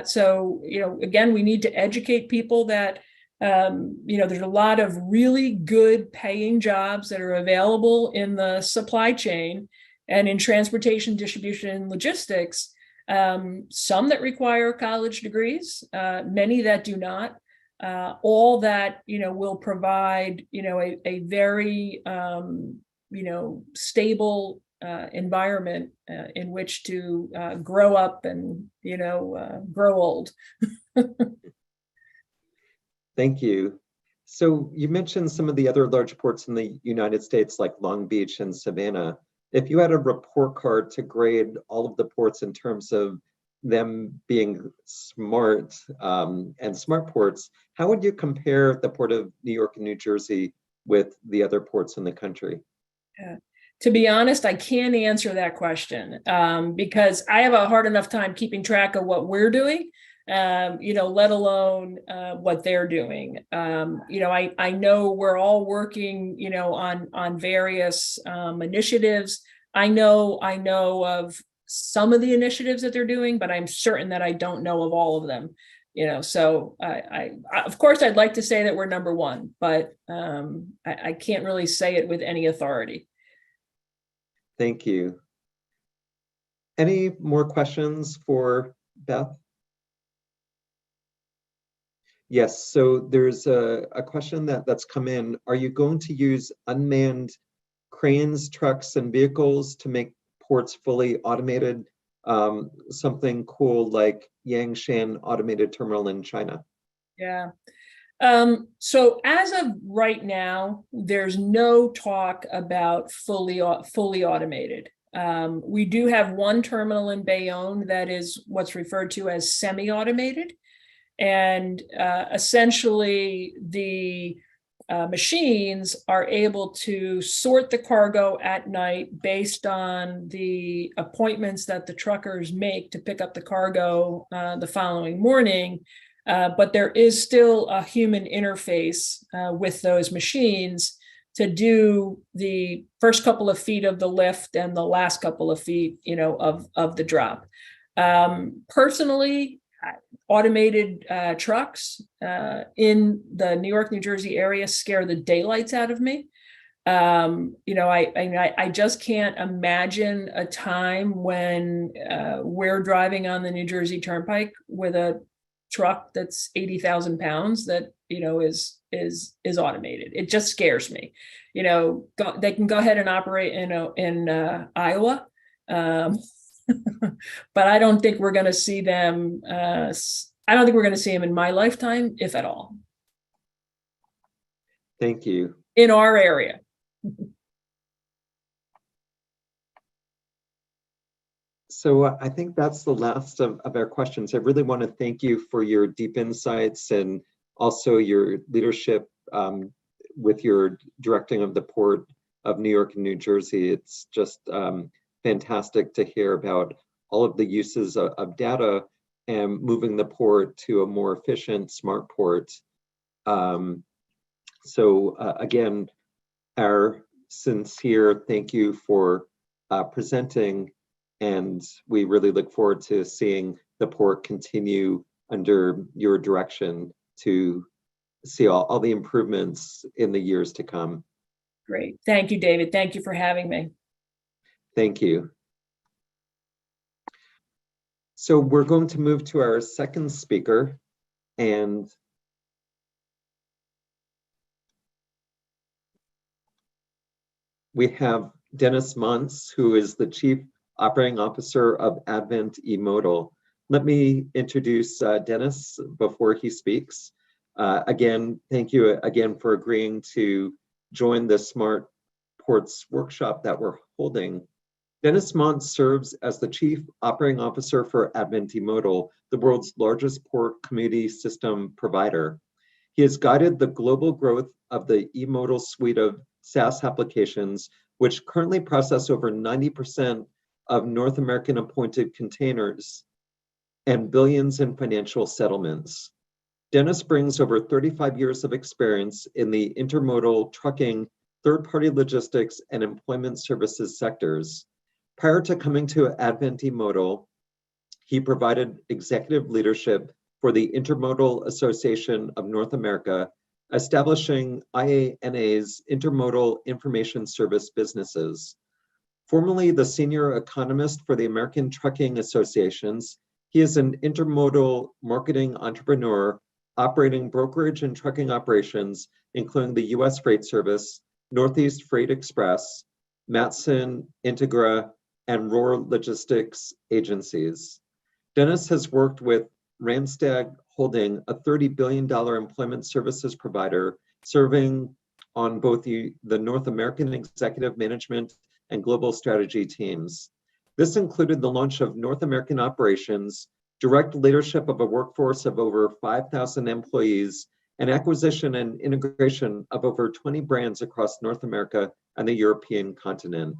So, again, we need to educate people that, there's a lot of really good paying jobs that are available in the supply chain and in transportation, distribution, and logistics, some that require college degrees, many that do not. All that will provide a very stable environment in which to grow up and grow old. Thank you. So you mentioned some of the other large ports in the United States, like Long Beach and Savannah. If you had a report card to grade all of the ports in terms of them being smart and smart ports, how would you compare the Port of New York and New Jersey with the other ports in the country? To be honest, I can't answer that question because I have a hard enough time keeping track of what we're doing, let alone what they're doing. I know we're all working, on various initiatives. I know of some of the initiatives that they're doing, but I'm certain that I don't know of all of them. So I of course I'd like to say that we're number one, but I can't really say it with any authority. Thank you. Any more questions for Beth? Yes, so there's a question that's come in. Are you going to use unmanned cranes, trucks, and vehicles to make ports fully automated? Something cool like Yangshan Automated Terminal in China? Yeah. So as of right now, there's no talk about fully automated. We do have one terminal in Bayonne that is what's referred to as semi-automated. And essentially the machines are able to sort the cargo at night based on the appointments that the truckers make to pick up the cargo the following morning. But there is still a human interface with those machines to do the first couple of feet of the lift and the last couple of feet, of the drop. Personally, automated trucks in the New York, New Jersey area scare the daylights out of me. I just can't imagine a time when we're driving on the New Jersey Turnpike with a truck that's 80,000 pounds that is automated. It just scares me. They can go ahead and operate in Iowa, but I don't think we're going to see them. I don't think we're going to see them in my lifetime, if at all. Thank you. In our area. So I think that's the last of our questions. I really want to thank you for your deep insights and also your leadership with your directing of the Port of New York and New Jersey. It's just fantastic to hear about all of the uses of data and moving the port to a more efficient, smart port. Again, our sincere thank you for presenting, and we really look forward to seeing the port continue under your direction to see all the improvements in the years to come. Great. Thank you, David. Thank you for having me. Thank you. So we're going to move to our second speaker, and we have Dennis Montz, who is the Chief Operating Officer of Advent eModal. Let me introduce Dennis before he speaks. Again, thank you again for agreeing to join the Smart Ports workshop that we're holding. Dennis Montz serves as the Chief Operating Officer for Advent eModal, the world's largest port community system provider. He has guided the global growth of the eModal suite of SaaS applications, which currently process over 90% of North American appointed containers and billions in financial settlements. Dennis brings over 35 years of experience in the intermodal, trucking, third-party logistics, and employment services sectors. Prior to coming to Advent eModal, he provided executive leadership for the Intermodal Association of North America, establishing IANA's intermodal information service businesses. Formerly the senior economist for the American Trucking Associations, he is an intermodal marketing entrepreneur operating brokerage and trucking operations, including the U.S. Freight Service, Northeast Freight Express, Matson, Integra, and Roar Logistics agencies. Dennis has worked with Randstad Holding, a $30 billion employment services provider, serving on both the North American executive management and global strategy teams. This included the launch of North American operations, direct leadership of a workforce of over 5,000 employees, and acquisition and integration of over 20 brands across North America and the European continent.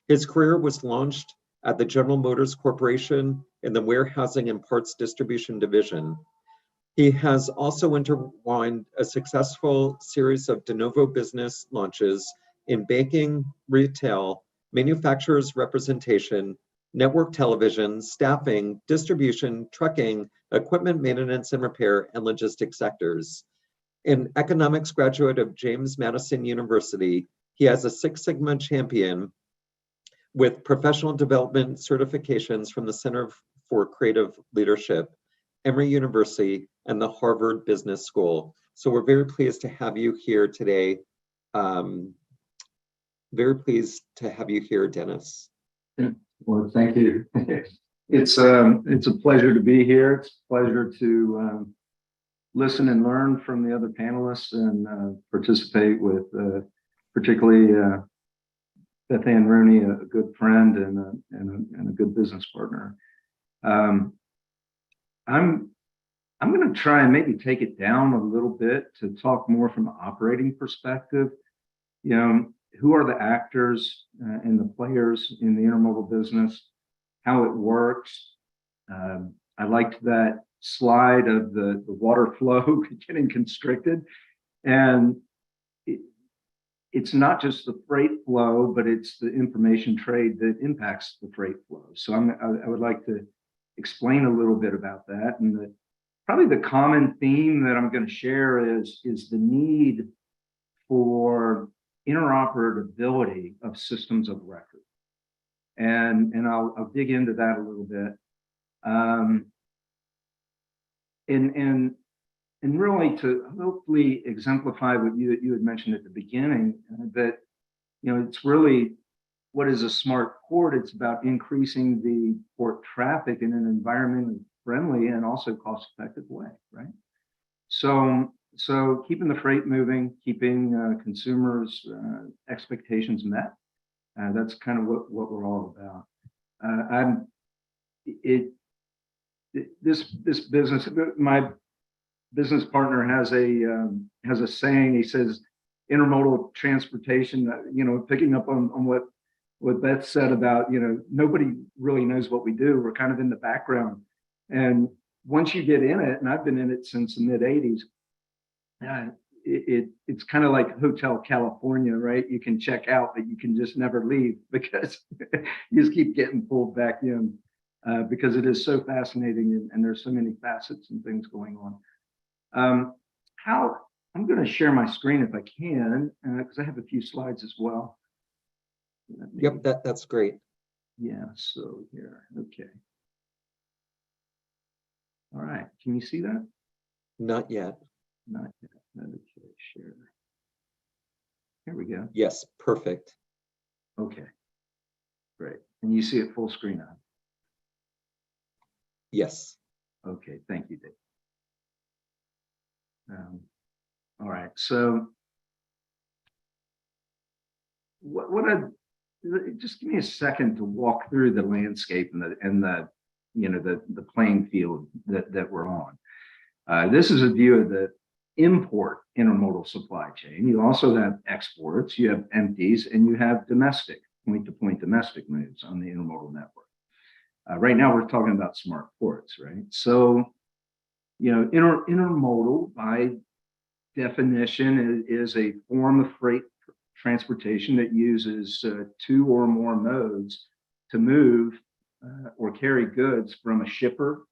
His career was launched at the General Motors Corporation in the warehousing and parts distribution division. He has also intertwined a successful series of de novo business launches in banking, retail, manufacturers representation, network television, staffing, distribution, trucking, equipment maintenance and repair, and logistics sectors. An economics graduate of James Madison University, he has a Six Sigma champion with professional development certifications from the Center for Creative Leadership, Emory University, and the Harvard Business School. So we're very pleased to have you here today. Very pleased to have you here, Dennis. Well, thank you. It's a pleasure to be here. It's a pleasure to listen and learn from the other panelists and participate with particularly Beth Rooney, a good friend and a good business partner. I'm going to try and maybe take it down a little bit to talk more from an operating perspective. You know, who are the actors and the players in the intermodal business, how it works. I liked that slide of the water flow getting constricted. And it's not just the freight flow, but it's the information trade that impacts the freight flow. So I would like to explain a little bit about that. And probably the common theme that I'm going to share is the need for interoperability of systems of record. And I'll dig into that a little bit. And really to hopefully exemplify what you had mentioned at the beginning, that, you know, it's really what is a smart port. It's about increasing the port traffic in an environmentally friendly and also cost-effective way, right? So keeping the freight moving, keeping consumers' expectations met. That's kind of what we're all about. This business, my business partner has a saying. He says, intermodal transportation. You know, picking up on what Beth said about, you know, nobody really knows what we do. We're kind of in the background, and once you get in it, and I've been in it since the mid '80s. It's kind of like Hotel California, right? You can check out, but you can just never leave because you just keep getting pulled back in because it is so fascinating and there's so many facets and things going on. I'm going to share my screen if I can because I have a few slides as well. Yep, that's great. Yeah, so here, okay. All right, can you see that? Not yet. Not yet. Okay, share. Here we go. Yes, perfect. Okay, great. And you see it full screen on? Yes. Okay, thank you, Dave. All right, so just give me a second to walk through the landscape and the you know the playing field that we're on. This is a view of import intermodal supply chain. You also have exports, you have empties, and you have domestic, point-to-point domestic moves on the intermodal network. Right now, we're talking about smart ports, right? So, intermodal by definition is a form of freight transportation that uses two or more modes to move or carry goods from a shipper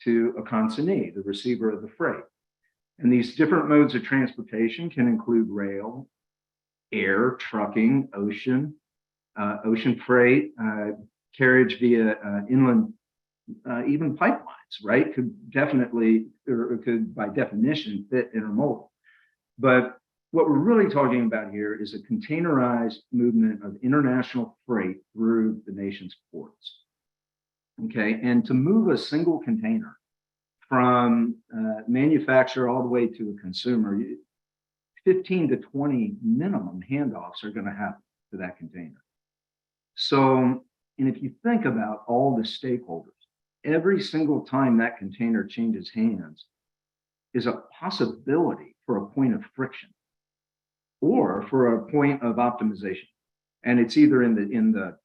to a consignee, the receiver of the freight. And these different modes of transportation can include rail, air, trucking, ocean freight, carriage via inland, even pipelines, right? Could definitely, or could by definition fit intermodal. But what we're really talking about here is a containerized movement of international freight through the nation's ports. Okay, and to move a single container from manufacturer all the way to a consumer, 15 to 20 minimum handoffs are going to happen to that container. So, and if you think about all the stakeholders, every single time that container changes hands is a possibility for a point of friction or for a point of optimization. And it's either in the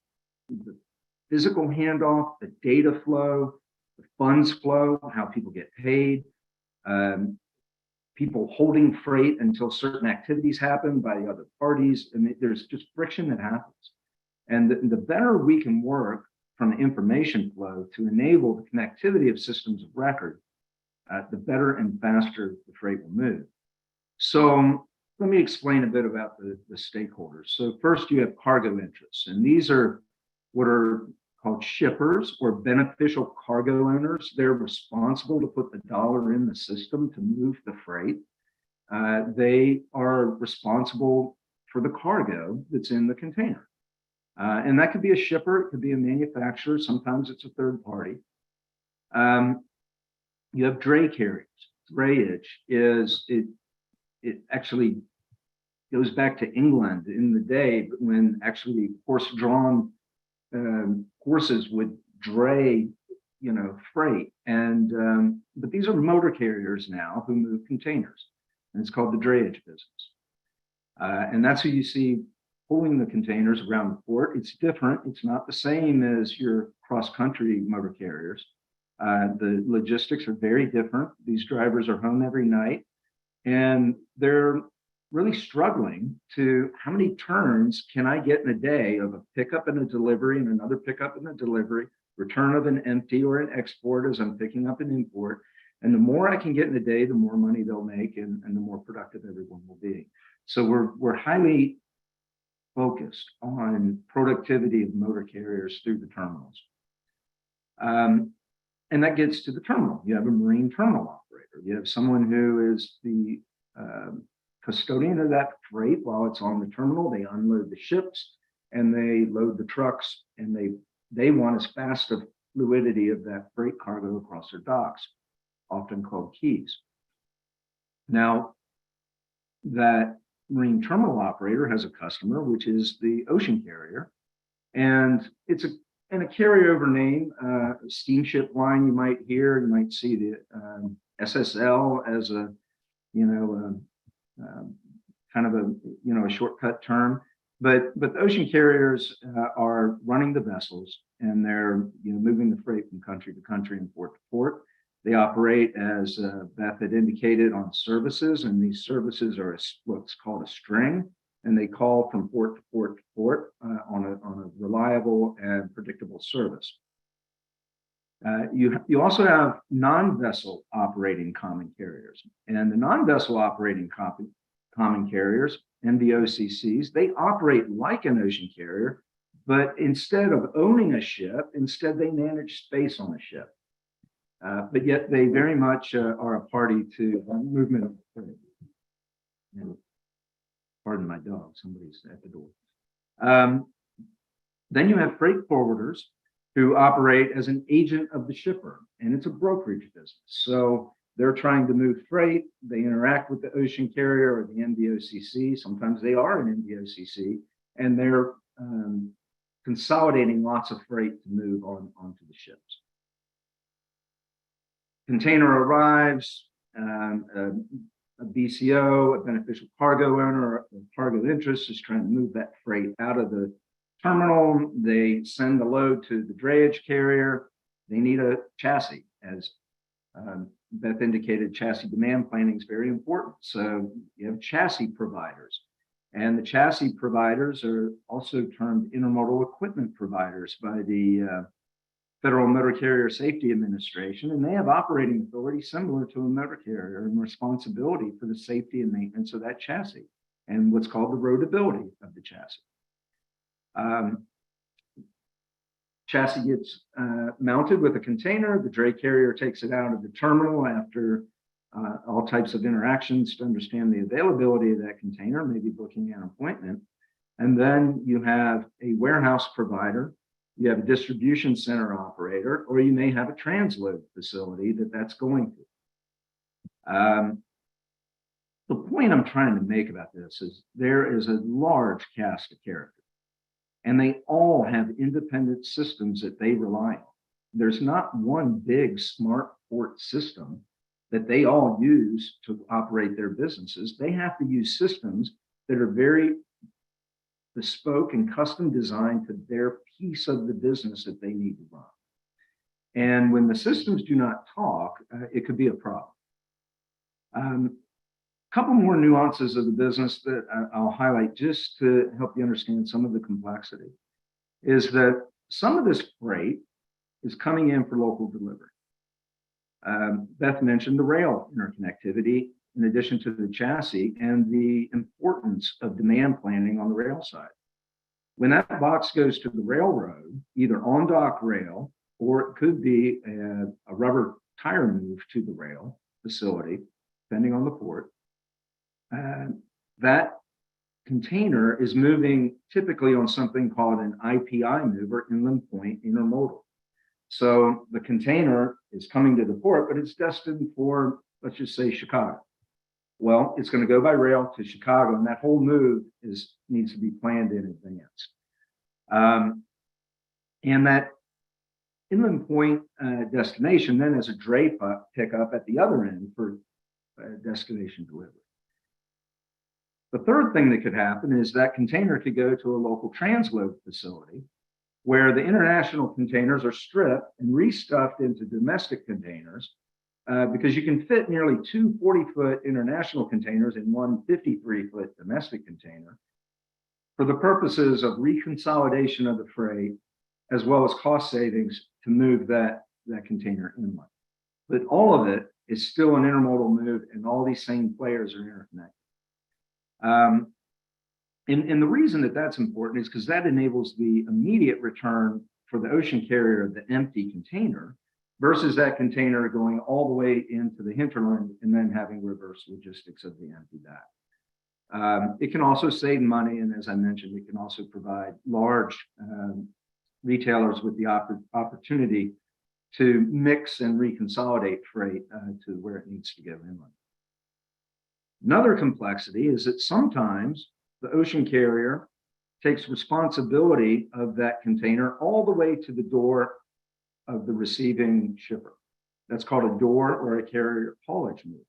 physical handoff, the data flow, the funds flow, how people get paid, people holding freight until certain activities happen by other parties. And there's just friction that happens. And the better we can work from the information flow to enable the connectivity of systems of record, the better and faster the freight will move. So let me explain a bit about the stakeholders. So first you have cargo interests, and these are what are called shippers or beneficial cargo owners. They're responsible to put the dollar in the system to move the freight. They are responsible for the cargo that's in the container. And that could be a shipper, it could be a manufacturer, sometimes it's a third party. You have dray carriers. Drayage is, it actually goes back to England in the day when actually horse-drawn horses would dray, freight. And but these are motor carriers now who move containers, and it's called the drayage business. And that's who you see pulling the containers around the port. It's different. It's not the same as your cross-country motor carriers. The logistics are very different. These drivers are home every night, and they're really struggling to how many turns can I get in a day of a pickup and a delivery and another pickup and a delivery, return of an empty or an export as I'm picking up an import. And the more I can get in a day, the more money they'll make and the more productive everyone will be. So we're highly focused on productivity of motor carriers through the terminals. And that gets to the terminal. You have a marine terminal operator. You have someone who is the custodian of that freight while it's on the terminal. They unload the ships and they load the trucks, and they want as fast a fluidity of that freight cargo across their docks, often called quays. Now, that marine terminal operator has a customer, which is the ocean carrier, and it's a carryover name, steamship line you might hear. You might see the SSL as a kind of a shortcut term, but the ocean carriers are running the vessels, and they're moving the freight from country to country and port to port. They operate, as Beth had indicated, on services, and these services are what's called a string, and they call from port to port to port on a reliable and predictable service. You also have non-vessel operating common carriers, and the non-vessel operating common carriers, NVOCCs, they operate like an ocean carrier, but instead of owning a ship, instead they manage space on a ship. But yet they very much are a party to movement of freight. And pardon my dog, somebody's at the door. Then you have freight forwarders who operate as an agent of the shipper, and it's a brokerage business. So they're trying to move freight. They interact with the ocean carrier or the NVOCC. Sometimes they are an NVOCC, and they're consolidating lots of freight to move onto the ships. Container arrives, a a BCO, a beneficial cargo owner, or cargo interest is trying to move that freight out of the terminal. They send the load to the drayage carrier. They need a chassis. As Beth indicated, chassis demand planning is very important. So you have chassis providers. And the chassis providers are also termed intermodal equipment providers by the Federal Motor Carrier Safety Administration, and they have operating authority similar to a motor carrier and responsibility for the safety and maintenance of that chassis and what's called the roadability of the chassis. Chassis gets mounted with a container. The dray carrier takes it out of the terminal after all types of interactions to understand the availability of that container, maybe booking an appointment. And then you have a warehouse provider, you have a distribution center operator, or you may have a transload facility that's going to. The point I'm trying to make about this is there is a large cast of characters, and they all have independent systems that they rely on. There's not one big smart port system that they all use to operate their businesses. They have to use systems that are very bespoke and custom designed to their piece of the business that they need to run. And when the systems do not talk, it could be a problem. Couple more nuances of the business that I'll highlight just to help you understand some of the complexity is that some of this freight is coming in for local delivery. Beth mentioned the rail interconnectivity in addition to the chassis and the importance of demand planning on the rail side. When that box goes to the railroad, either on dock rail, or it could be a rubber tire move to the rail facility, depending on the port, that container is moving typically on something called an IPI move, or inland point intermodal. So the container is coming to the port, but it's destined for, let's just say, Chicago. Well, it's going to go by rail to Chicago, and that whole move needs to be planned in advance. And that inland point destination then has a dray pickup at the other end for destination delivery. The third thing that could happen is that container could go to a local transload facility where the international containers are stripped and restuffed into domestic containers because you can fit nearly two 40-foot international containers in one 53-foot domestic container for the purposes of reconsolidation of the freight, as well as cost savings to move that container inland. But all of it is still an intermodal move, and all these same players are interconnected. And the reason that that's important is because that enables the immediate return for the ocean carrier of the empty container versus that container going all the way into the hinterland and then having reverse logistics of the empty bag. It can also save money, and as I mentioned, it can also provide large retailers with the opportunity to mix and reconsolidate freight to where it needs to go inland. Another complexity is that sometimes the ocean carrier takes responsibility of that container all the way to the door of the receiving shipper. That's called a door or a carrier haulage move.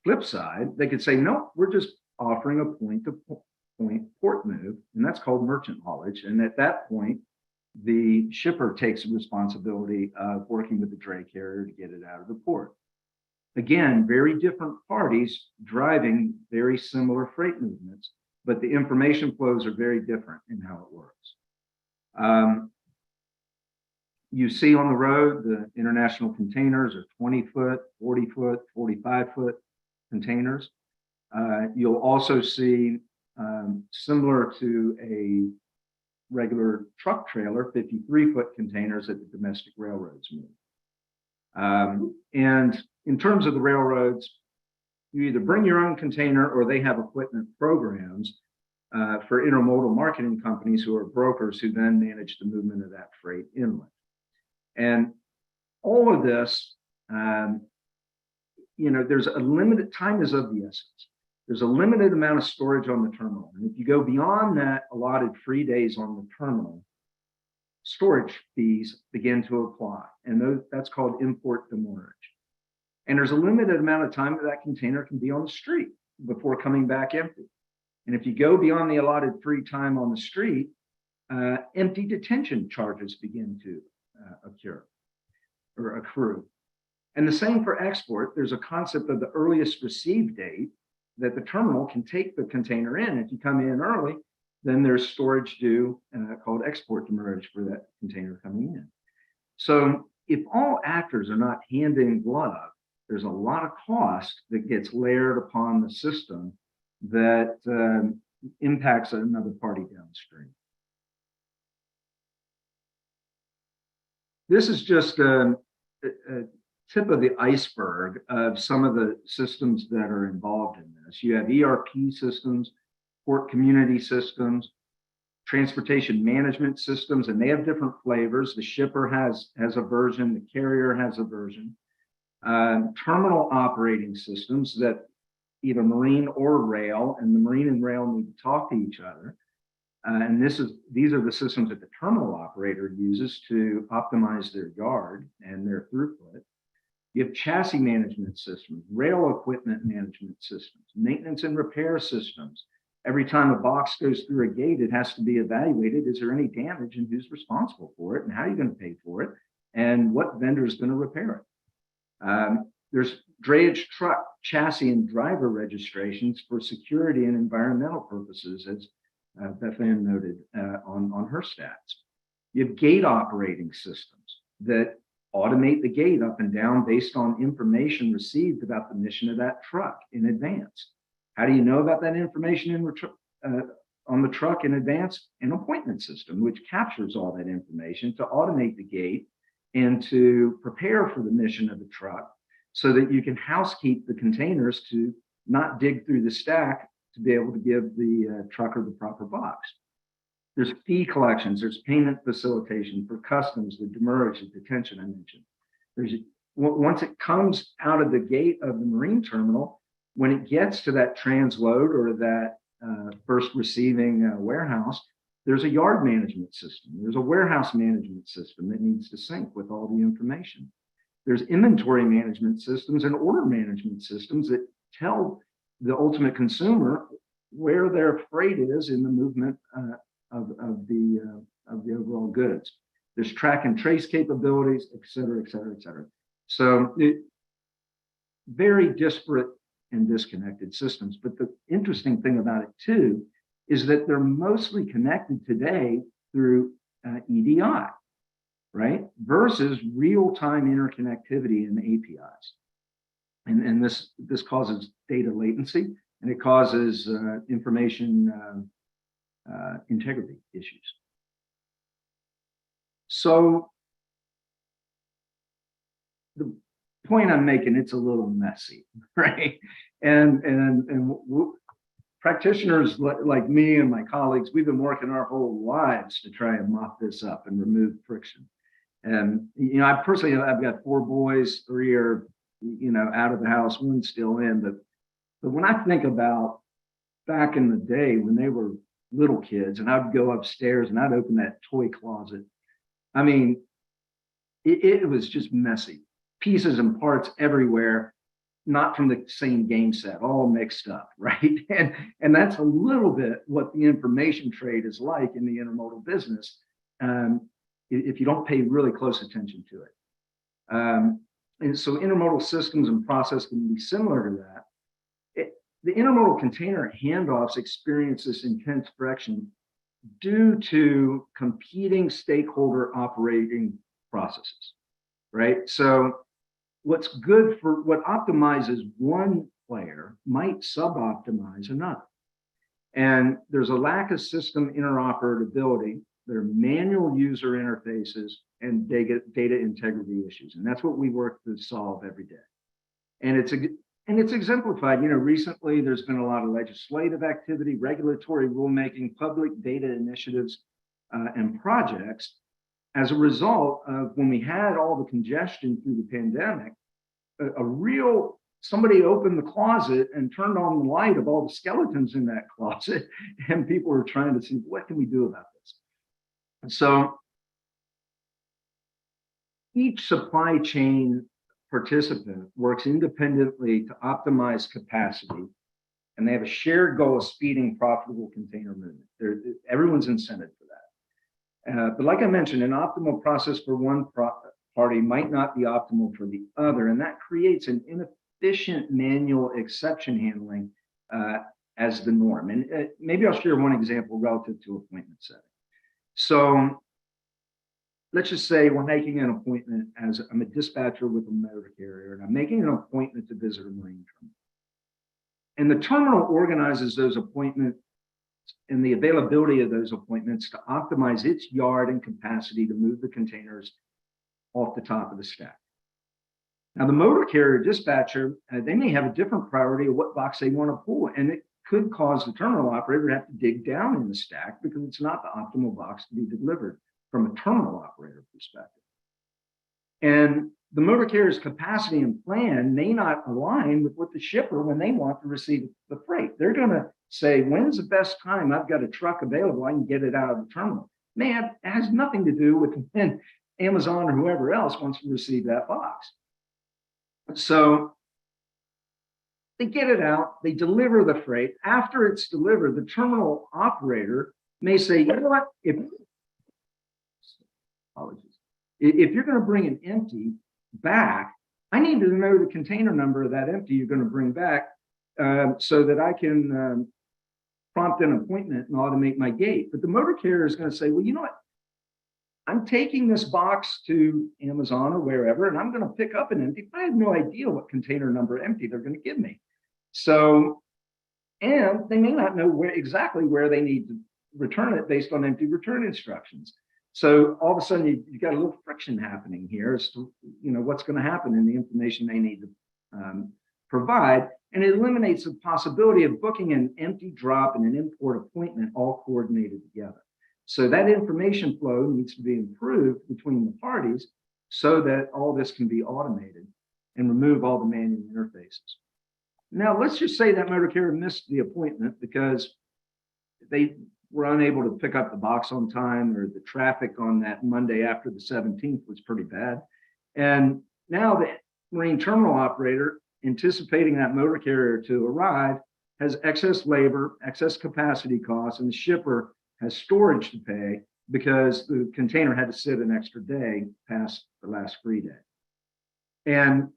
Flip side, they could say, no, we're just offering a point-to-point port move, and that's called merchant haulage. And at that point, the shipper takes responsibility of working with the dray carrier to get it out of the port. Again, very different parties driving very similar freight movements, but the information flows are very different in how it works. You see on the road, the international containers are 20-foot, 40-foot, 45-foot containers. You'll also see, similar to a regular truck trailer, 53-foot containers that the domestic railroads move. And in terms of the railroads, you either bring your own container or they have equipment programs for intermodal marketing companies who are brokers who then manage the movement of that freight inland. And all of this, there's a limited, time is of the essence. There's a limited amount of storage on the terminal. And if you go beyond that allotted free days on the terminal, storage fees begin to apply. And that's called import demurrage. And there's a limited amount of time that container can be on the street before coming back empty. And if you go beyond the allotted free time on the street, empty detention charges begin to accrue. And the same for export. There's a concept of the earliest receive date that the terminal can take the container in. If you come in early, then there's storage due called export demurrage for that container coming in. So if all actors are not hand in glove, there's a lot of cost that gets layered upon the system that impacts another party downstream. This is just a tip of the iceberg of some of the systems that are involved in this. You have ERP systems, port community systems, transportation management systems, and they have different flavors. The shipper has a version, the carrier has a version. Terminal operating systems that either marine or rail, and the marine and rail need to talk to each other. And these are the systems that the terminal operator uses to optimize their yard and their throughput. You have chassis management systems, rail equipment management systems, maintenance and repair systems. Every time a box goes through a gate, it has to be evaluated. Is there any damage and who's responsible for it and how are you going to pay for it and what vendor is going to repair it? There's drayage truck, chassis, and driver registrations for security and environmental purposes, as Beth Ann noted on her stats. You have gate operating systems that automate the gate up and down based on information received about the mission of that truck in advance. How do you know about that information on the truck in advance? An appointment system, which captures all that information to automate the gate and to prepare for the mission of the truck so that you can housekeep the containers to not dig through the stack to be able to give the trucker the proper box. There's fee collections, there's payment facilitation for customs, the demurrage, the detention I mentioned. Once it comes out of the gate of the marine terminal, when it gets to that transload or that first receiving warehouse, there's a yard management system. There's a warehouse management system that needs to sync with all the information. There's inventory management systems and order management systems that tell the ultimate consumer where their freight is in the movement of the overall goods. There's track and trace capabilities, et cetera, et cetera, et cetera. So very disparate and disconnected systems. But the interesting thing about it too is that they're mostly connected today through EDI, right? Versus real-time interconnectivity in APIs. And this causes data latency and it causes information integrity issues. So the point I'm making, it's a little messy, right? And practitioners like me and my colleagues, we've been working our whole lives to try and mop this up and remove friction. And, you know, I personally, I've got 4 boys, 3 are, you know, out of the house, 1's still in. But when I think about back in the day when they were little kids and I'd go upstairs and I'd open that toy closet, I mean, it was just messy. Pieces and parts everywhere, not from the same game set, all mixed up, right? And that's a little bit what the information trade is like in the intermodal business, if you don't pay really close attention to it. And so intermodal systems and process can be similar to that. The intermodal container handoffs experience this intense friction due to competing stakeholder operating processes, right? So what optimizes one player might sub-optimize another. And there's a lack of system interoperability. There are manual user interfaces and data integrity issues. And that's what we work to solve every day. And it's exemplified, you know, recently there's been a lot of legislative activity, regulatory rulemaking, public data initiatives, and projects. As a result of when we had all the congestion through the pandemic, somebody opened the closet and turned on the light of all the skeletons in that closet, and people were trying to see, what can we do about this? And so each supply chain participant works independently to optimize capacity, and they have a shared goal of speeding profitable container movement. Everyone's incented for that. But like I mentioned, an optimal process for one party might not be optimal for the other, and that creates an inefficient manual exception handling as the norm. And maybe I'll share one example relative to appointment setting. So let's just say we're making an appointment as I'm a dispatcher with a motor carrier, and I'm making an appointment to visit a marine terminal. And the terminal organizes those appointments and the availability of those appointments to optimize its yard and capacity to move the containers off the top of the stack. Now, the motor carrier dispatcher, they may have a different priority of what box they want to pull, and it could cause the terminal operator to have to dig down in the stack because it's not the optimal box to be delivered from a terminal operator perspective. And the motor carrier's capacity and plan may not align with what the shipper when they want to receive the freight. They're going to say, when's the best time I've got a truck available, I can get it out of the terminal. Man, it has nothing to do with when Amazon or whoever else wants to receive that box. So they get it out, they deliver the freight. After it's delivered, the terminal operator may say, you know what, if you're going to bring an empty back, I need to know the container number of that empty you're going to bring back so that I can prompt an appointment and automate my gate. But the motor carrier is going to say, well, you know what? I'm taking this box to Amazon or wherever, and I'm going to pick up an empty. I have no idea what container number empty they're going to give me. So, and they may not know exactly where they need to return it based on empty return instructions. So all of a sudden you've got a little friction happening here as to, you know, what's going to happen in the information they need to provide. And it eliminates the possibility of booking an empty drop and an import appointment all coordinated together. So that information flow needs to be improved between the parties so that all this can be automated and remove all the manual interfaces. Now, let's just say that motor carrier missed the appointment because they were unable to pick up the box on time, or the traffic on that Monday after the 17th was pretty bad. And now the marine terminal operator, anticipating that motor carrier to arrive, has excess labor, excess capacity costs, and the shipper has storage to pay because the container had to sit an extra day past the last free day. And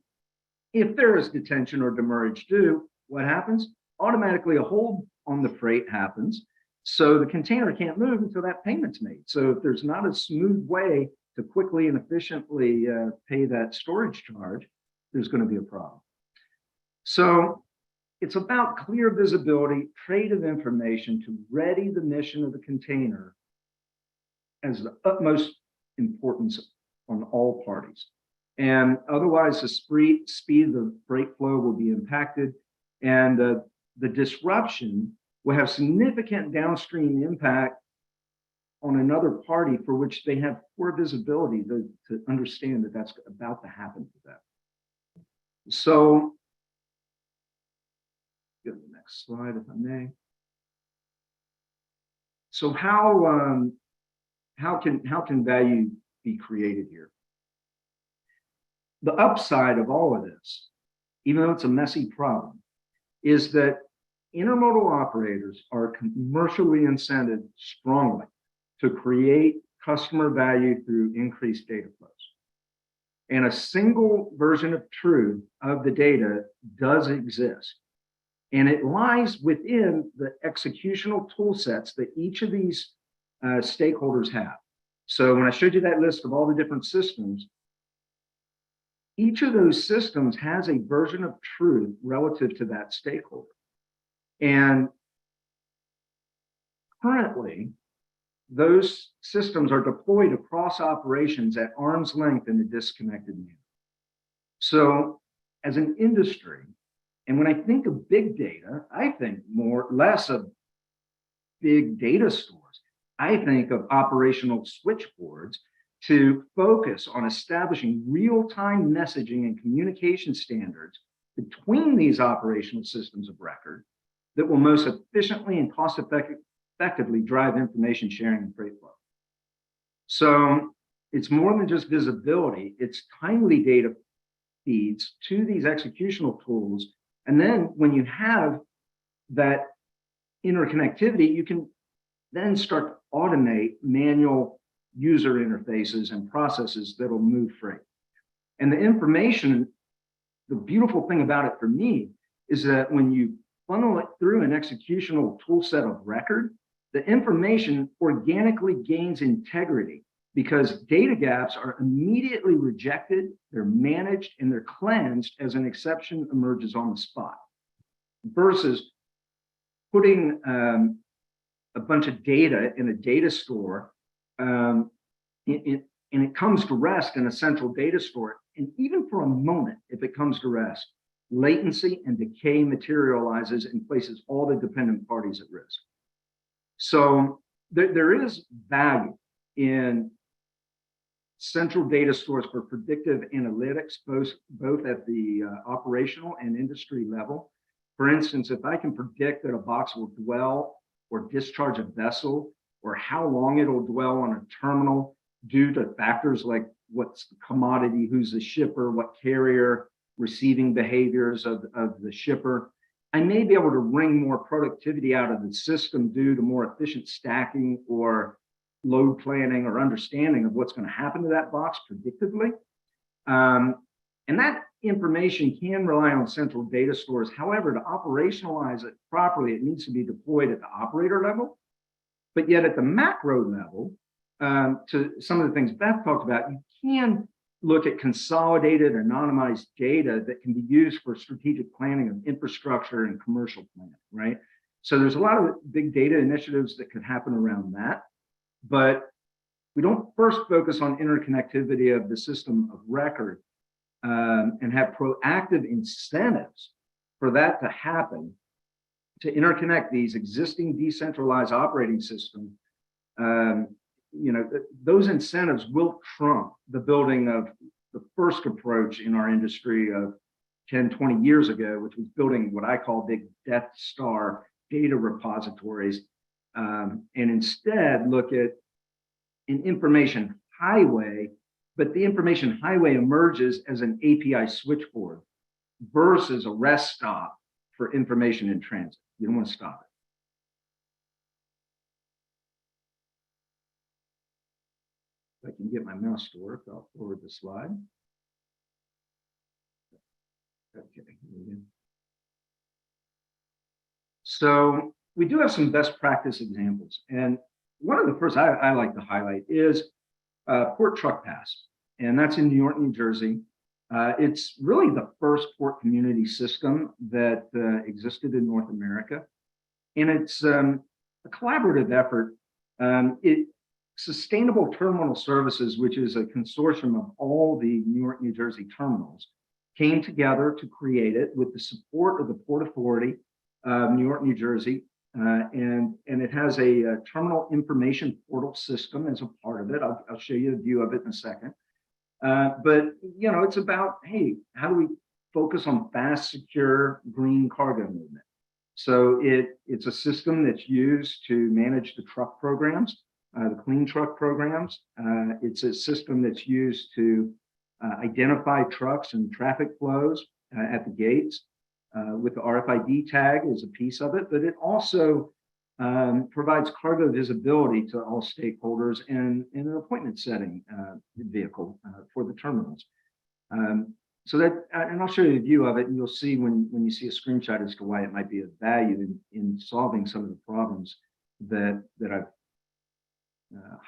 if there is detention or demurrage due, what happens? Automatically a hold on the freight happens. So the container can't move until that payment's made. So if there's not a smooth way to quickly and efficiently pay that storage charge, there's going to be a problem. So it's about clear visibility, trade of information to ready the mission of the container as the utmost importance on all parties. And otherwise, the speed of the freight flow will be impacted, and the disruption will have significant downstream impact on another party for which they have poor visibility to understand that that's about to happen to them. So, go to the next slide if I may. So how can value be created here? The upside of all of this, even though it's a messy problem, is that intermodal operators are commercially incented strongly to create customer value through increased data flows. And a single version of truth of the data does exist. And it lies within the executional tool sets that each of these stakeholders have. So when I showed you that list of all the different systems, each of those systems has a version of truth relative to that stakeholder. And currently, those systems are deployed across operations at arm's length in a disconnected manner. So as an industry, and when I think of big data, I think less of big data stores. I think of operational switchboards to focus on establishing real-time messaging and communication standards between these operational systems of record that will most efficiently and cost-effectively drive information sharing and freight flow. So it's more than just visibility, it's timely data feeds to these executional tools. And then when you have that interconnectivity, you can then start to automate manual user interfaces and processes that'll move freight. And the information, the beautiful thing about it for me is that when you funnel it through an executional tool set of record, the information organically gains integrity because data gaps are immediately rejected, they're managed, and they're cleansed as an exception emerges on the spot. Versus putting a bunch of data in a data store, and it comes to rest in a central data store. And even for a moment, if it comes to rest, latency and decay materializes and places all the dependent parties at risk. So there is value in central data stores for predictive analytics, both at the operational and industry level. For instance, if I can predict that a box will dwell or discharge a vessel, or how long it'll dwell on a terminal due to factors like what's the commodity, who's the shipper, what carrier, receiving behaviors of the shipper, I may be able to wring more productivity out of the system due to more efficient stacking or load planning or understanding of what's going to happen to that box predictively. And that information can rely on central data stores. However, to operationalize it properly, it needs to be deployed at the operator level. But yet at the macro level, to some of the things Beth talked about, you can look at consolidated, anonymized data that can be used for strategic planning of infrastructure and commercial planning, right? So there's a lot of big data initiatives that could happen around that. But we don't first focus on interconnectivity of the system of record and have proactive incentives for that to happen, to interconnect these existing decentralized operating systems. Those incentives will trump the building of the first approach in our industry of 10, 20 years ago, which was building what I call big Death Star data repositories, and instead look at an information highway, but the information highway emerges as an API switchboard versus a rest stop for information in transit. You don't want to stop it. If I can get my mouse to work, I'll forward the slide. Okay. So we do have some best practice examples. And one of the first I like to highlight is Port Truck Pass. And that's in New York, New Jersey. It's really the first port community system that existed in North America. And it's a collaborative effort. Sustainable Terminal Services, which is a consortium of all the New York, New Jersey terminals, came together to create it with the support of the Port Authority of New York, New Jersey. And it has a terminal information portal system as a part of it. I'll show you a view of it in a second. But, it's about, hey, how do we focus on fast, secure, green cargo movement? So it's a system that's used to manage the truck programs, the clean truck programs. It's a system that's used to identify trucks and traffic flows at the gates. With the RFID tag is a piece of it, but it also provides cargo visibility to all stakeholders in an appointment setting vehicle for the terminals. So that, and I'll show you a view of it, and you'll see when you see a screenshot as to why it might be of value in solving some of the problems that I've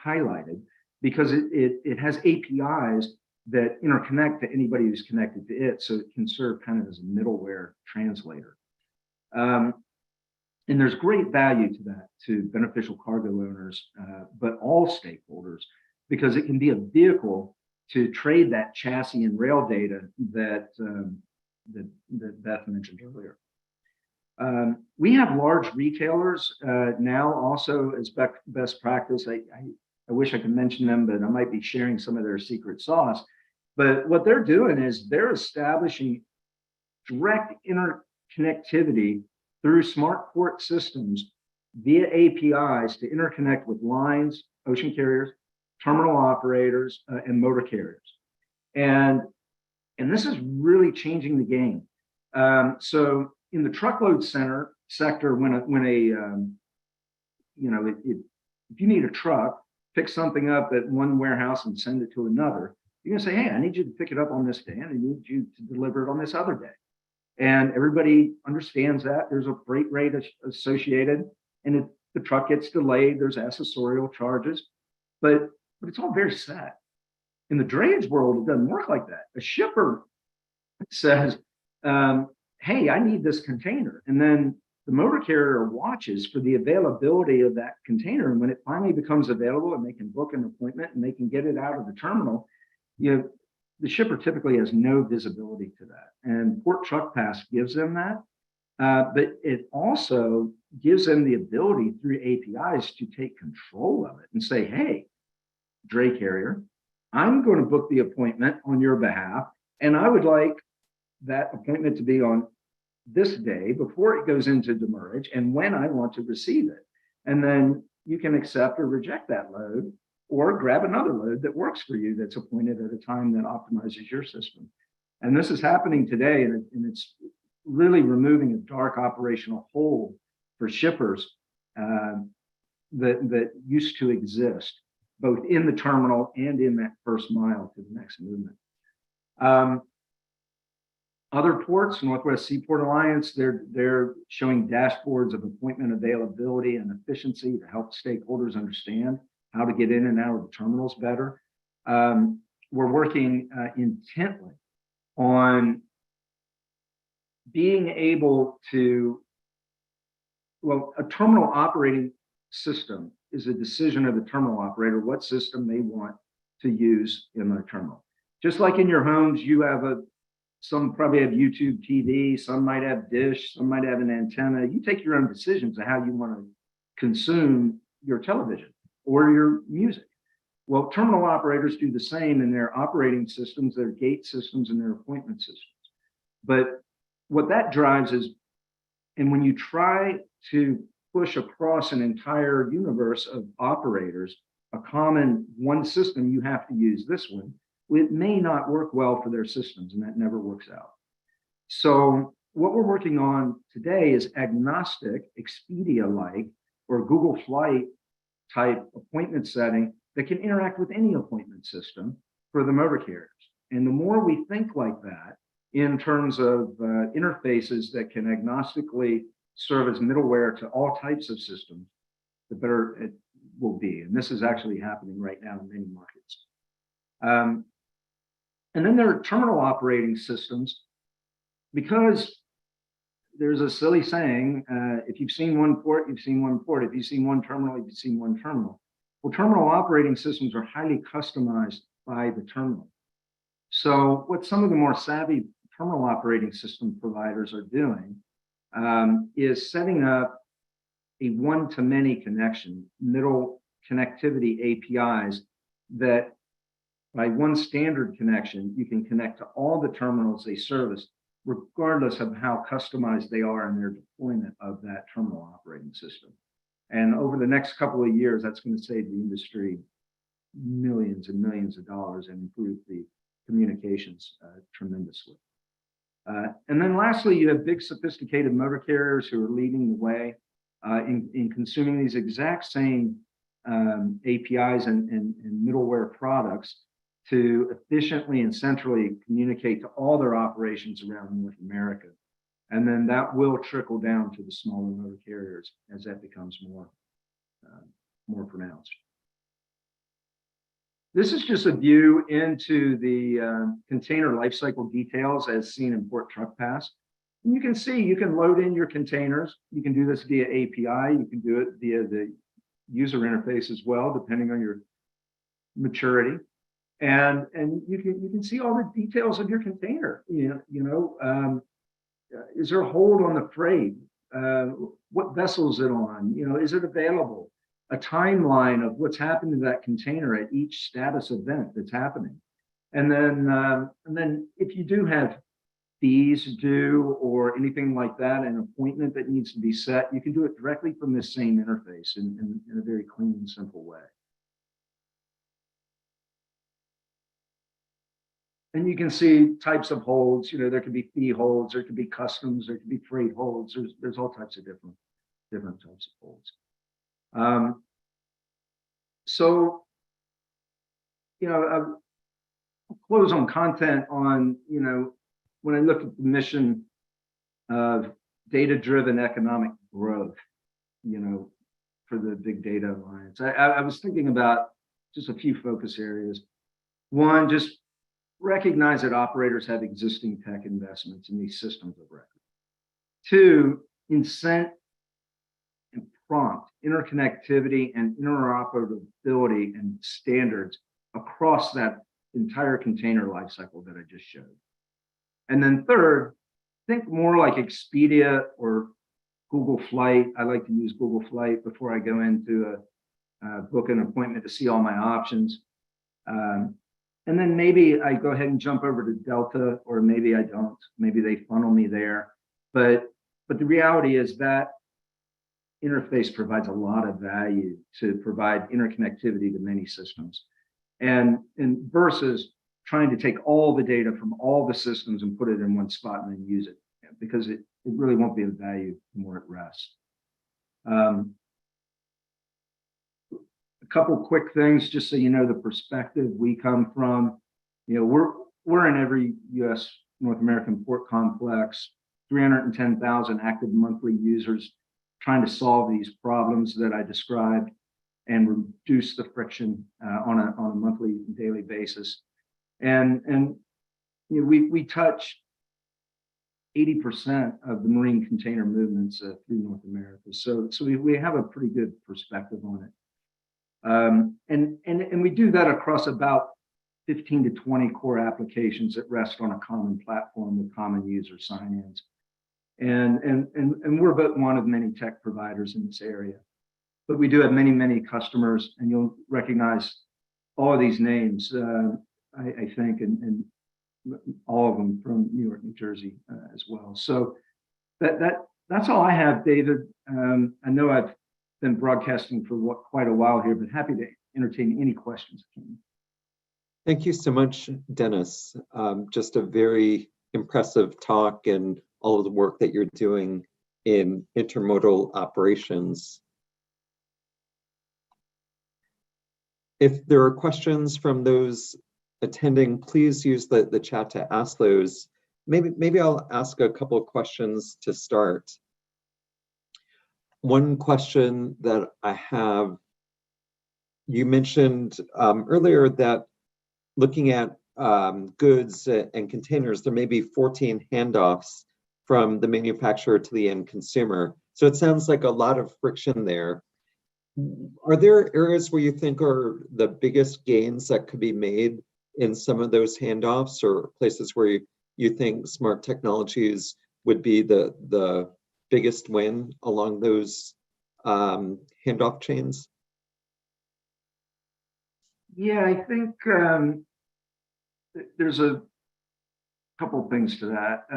highlighted, because it has APIs that interconnect to anybody who's connected to it, so it can serve kind of as a middleware translator. And there's great value to that, to beneficial cargo owners, but all stakeholders, because it can be a vehicle to trade that chassis and rail data that Beth mentioned earlier. We have large retailers now also as best practice. I wish I could mention them, but I might be sharing some of their secret sauce. But what they're doing is they're establishing direct interconnectivity through smart port systems via APIs to interconnect with lines, ocean carriers, terminal operators, and motor carriers. And And this is really changing the game. So in the truckload sector, if you need a truck, pick something up at one warehouse and send it to another, you're going to say, hey, I need you to pick it up on this day, and I need you to deliver it on this other day. And everybody understands that. There's a freight rate associated, and if the truck gets delayed, there's accessorial charges, but it's all very set. In the drayage world, it doesn't work like that. A shipper says, hey, I need this container. And then the motor carrier watches for the availability of that container. And when it finally becomes available and they can book an appointment and they can get it out of the terminal, the shipper typically has no visibility to that. And Port Truck Pass gives them that. But it also gives them the ability through APIs to take control of it and say, hey, dray carrier, I'm going to book the appointment on your behalf, and I would like that appointment to be on this day before it goes into demurrage and when I want to receive it. And then you can accept or reject that load or grab another load that works for you that's appointed at a time that optimizes your system. And this is happening today, and it's really removing a dark operational hole for shippers that used to exist, both in the terminal and in that first mile to the next movement. Other ports, Northwest Seaport Alliance, they're showing dashboards of appointment availability and efficiency to help stakeholders understand how to get in and out of the terminals better. We're working intently on being able to, a terminal operating system is a decision of the terminal operator what system they want to use in their terminal. Just like in your homes, you have some probably have YouTube TV, some might have dish, some might have an antenna. You take your own decisions of how you want to consume your television or your music. Well, terminal operators do the same in their operating systems, their gate systems, and their appointment systems. But what that drives is, and when you try to push across an entire universe of operators, a common one system, you have to use this one. It may not work well for their systems, and that never works out. So what we're working on today is agnostic, Expedia-like, or Google Flight type appointment setting that can interact with any appointment system for the motor carriers. And the more we think like that in terms of interfaces that can agnostically serve as middleware to all types of systems, the better it will be. And this is actually happening right now in many markets. And then there are terminal operating systems, because there's a silly saying, if you've seen one port, you've seen one port. If you've seen one terminal, you've seen one terminal. Well, terminal operating systems are highly customized by the terminal. So what some of the more savvy terminal operating system providers are doing is setting up a one-to-many connection, middle connectivity APIs that by one standard connection, you can connect to all the terminals they service, regardless of how customized they are in their deployment of that terminal operating system. And over the next couple of years, that's going to save the industry millions and millions of dollars and improve the communications tremendously. And then lastly, you have big sophisticated motor carriers who are leading the way in consuming these exact same APIs and middleware products to efficiently and centrally communicate to all their operations around North America. And then that will trickle down to the smaller motor carriers as that becomes more pronounced. This is just a view into the container lifecycle details as seen in Port Truck Pass. And you can see, you can load in your containers. You can do this via API. You can do it via the user interface as well, depending on your maturity. And you can see all the details of your container. Is there a hold on the freight? What vessel is it on? Is it available? A timeline of what's happened to that container at each status event that's happening. And then if you do have fees due or anything like that, an appointment that needs to be set, you can do it directly from this same interface in a very clean and simple way. and you can see types of holds. There could be fee holds, there could be customs, there could be freight holds. There's all types of different types of holds. So, I'll close on content on, when I look at the mission of data-driven economic growth, for the Big Data Alliance, I was thinking about just a few focus areas. One, just recognize that operators have existing tech investments in these systems of record. Two, incent and prompt interconnectivity and interoperability and standards across that entire container lifecycle that I just showed. And then third, think more like Expedia or Google Flight. I like to use Google Flight before I go into book an appointment to see all my options. And then maybe I go ahead and jump over to Delta, or maybe I don't. Maybe they funnel me there. But the reality is that interface provides a lot of value to provide interconnectivity to many systems. And versus trying to take all the data from all the systems and put it in one spot and then use it, because it really won't be of value more at rest. A couple quick things, just so you know the perspective we come from. We're in every U.S. North American port complex, 310,000 active monthly users trying to solve these problems that I described and reduce the friction on a monthly and daily basis. And we touch 80% of the marine container movements through North America. So we have a pretty good perspective on it. And we do that across about 15 to 20 core applications that rest on a common platform with common user sign-ins. And we're but one of many tech providers in this area. But we do have many, many customers, and you'll recognize all of these names, I think, and all of them from New York, New Jersey as well. So that's all I have, David. I know I've been broadcasting for quite a while here, but happy to entertain any questions. Thank you so much, Dennis. Just a very impressive talk and all of the work that you're doing in intermodal operations. If there are questions from those attending, please use the chat to ask those. Maybe I'll ask a couple of questions to start. One question that I have, you mentioned earlier that looking at goods and containers, there may be 14 handoffs from the manufacturer to the end consumer. So it sounds like a lot of friction there. Are there areas where you think are the biggest gains that could be made in some of those handoffs, or places where you think smart technologies would be the biggest win along those handoff chains? Yeah, I think there's a couple of things to that.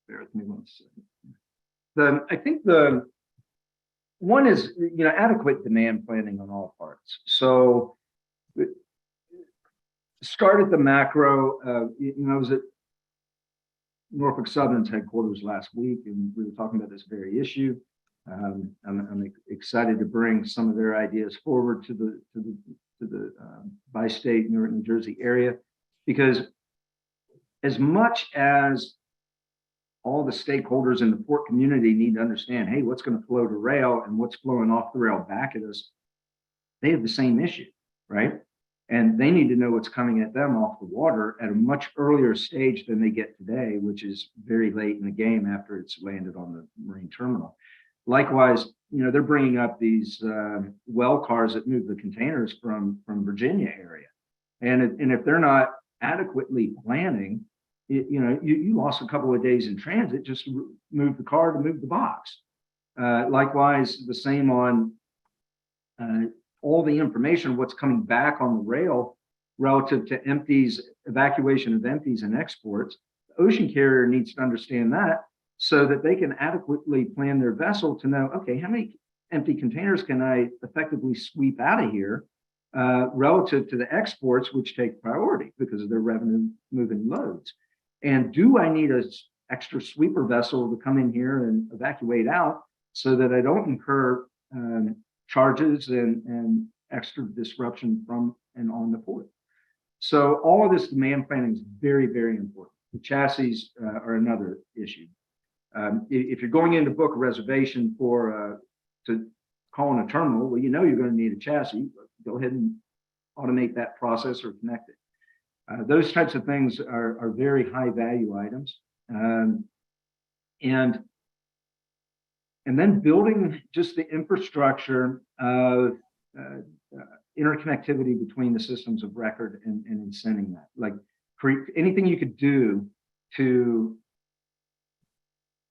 Bear with me one second. I think the one is, adequate demand planning on all parts. So start at the macro. I was at Norfolk Southern's headquarters last week, and we were talking about this very issue. I'm excited to bring some of their ideas forward to the bi-state New York, New Jersey area, because as much as all the stakeholders in the port community need to understand, hey, what's going to flow to rail and what's flowing off the rail back at us, they have the same issue, right? And they need to know what's coming at them off the water at a much earlier stage than they get today, which is very late in the game after it's landed on the marine terminal. Likewise, they're bringing up these well cars that move the containers from Virginia area. And if they're not adequately planning, you lost a couple of days in transit just to move the car to move the box. Likewise, the same on all the information, what's coming back on the rail relative to empties, evacuation of empties and exports. The ocean carrier needs to understand that so that they can adequately plan their vessel to know, okay, how many empty containers can I effectively sweep out of here relative to the exports, which take priority because of their revenue moving loads. And do I need an extra sweeper vessel to come in here and evacuate out so that I don't incur charges and extra disruption from and on the port? So all of this demand planning is very, very important. The chassis are another issue. If you're going in to book a reservation for to call in a terminal, well, you know you're going to need a chassis. Go ahead and automate that process or connect it. Those types of things are very high value items. And then building just the infrastructure of interconnectivity between the systems of record and incenting that. Like anything you could do to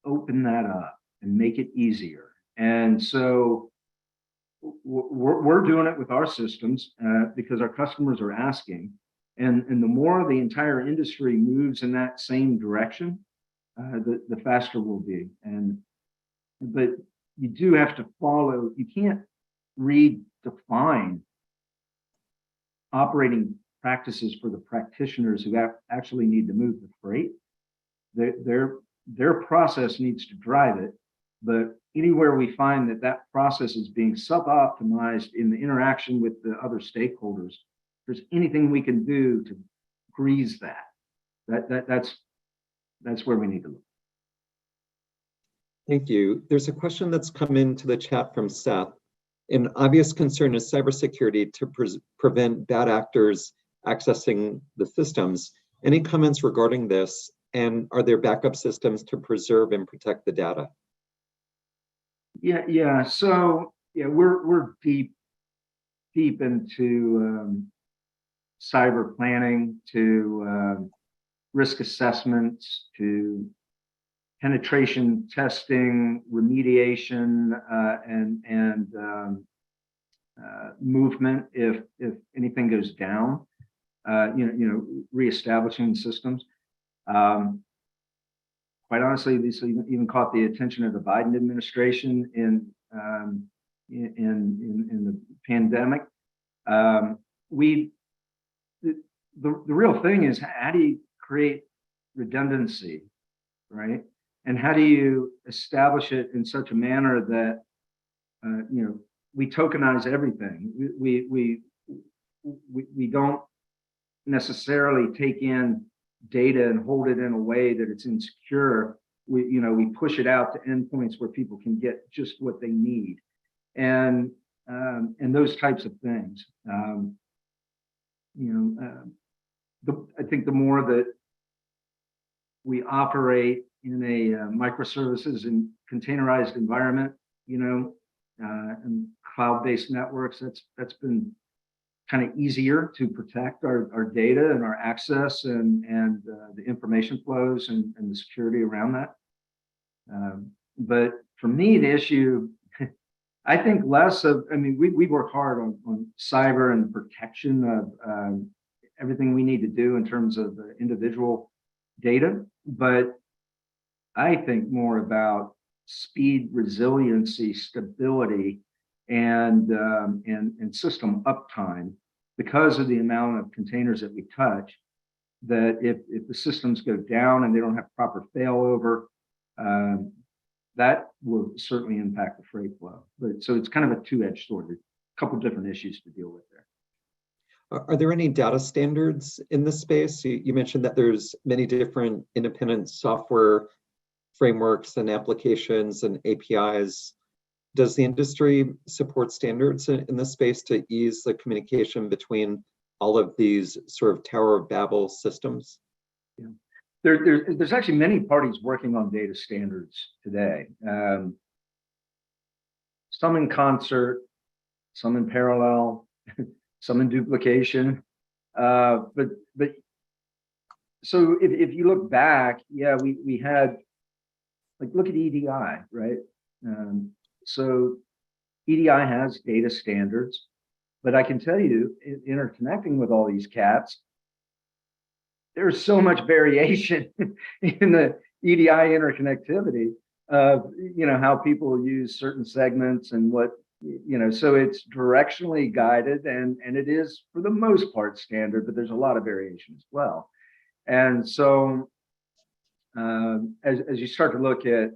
open that up and make it easier. And so we're doing it with our systems because our customers are asking. And the more the entire industry moves in that same direction, the faster we'll be. But you do have to follow, you can't redefine operating practices for the practitioners who actually need to move the freight. Their process needs to drive it, but anywhere we find that process is being sub-optimized in the interaction with the other stakeholders, if there's anything we can do to grease that's where we need to look. Thank you. There's a question that's come into the chat from Seth. An obvious concern is cybersecurity to prevent bad actors accessing the systems. Any comments regarding this? And are there backup systems to preserve and protect the data? Yeah. So we're deep into cyber planning, to risk assessments, to penetration testing, remediation, and movement if anything goes down. Reestablishing systems. Quite honestly, this even caught the attention of the Biden administration in the pandemic. The real thing is, how do you create redundancy, right? And how do you establish it in such a manner that we tokenize everything? We don't necessarily take in data and hold it in a way that it's insecure. We push it out to endpoints where people can get just what they need, and those types of things. I think the more that we operate in a microservices and containerized environment, and cloud-based networks, that's been kind of easier to protect our data and our access and the information flows and the security around that. But for me, the issue, I think less of, we work hard on cyber and protection of everything we need to do in terms of the individual data, but I think more about speed, resiliency, stability, and system uptime, because of the amount of containers that we touch, that if the systems go down and they don't have proper failover, that will certainly impact the freight flow. But so it's kind of a two-edged sword. There's a couple of different issues to deal with there. Are there any data standards in this space? You mentioned that there's many different independent software frameworks and applications and APIs. Does the industry support standards in this space to ease the communication between all of these sort of Tower of Babel systems? Yeah. There's actually many parties working on data standards today. Some in concert, some in parallel, some in duplication. But so if you look back, we had, like, look at EDI, right? So EDI has data standards, but I can tell you, interconnecting with all these cats, there's so much variation in the EDI interconnectivity of how people use certain segments and what So it's directionally guided, and it is for the most part standard, but there's a lot of variation as well. And so as you start to look at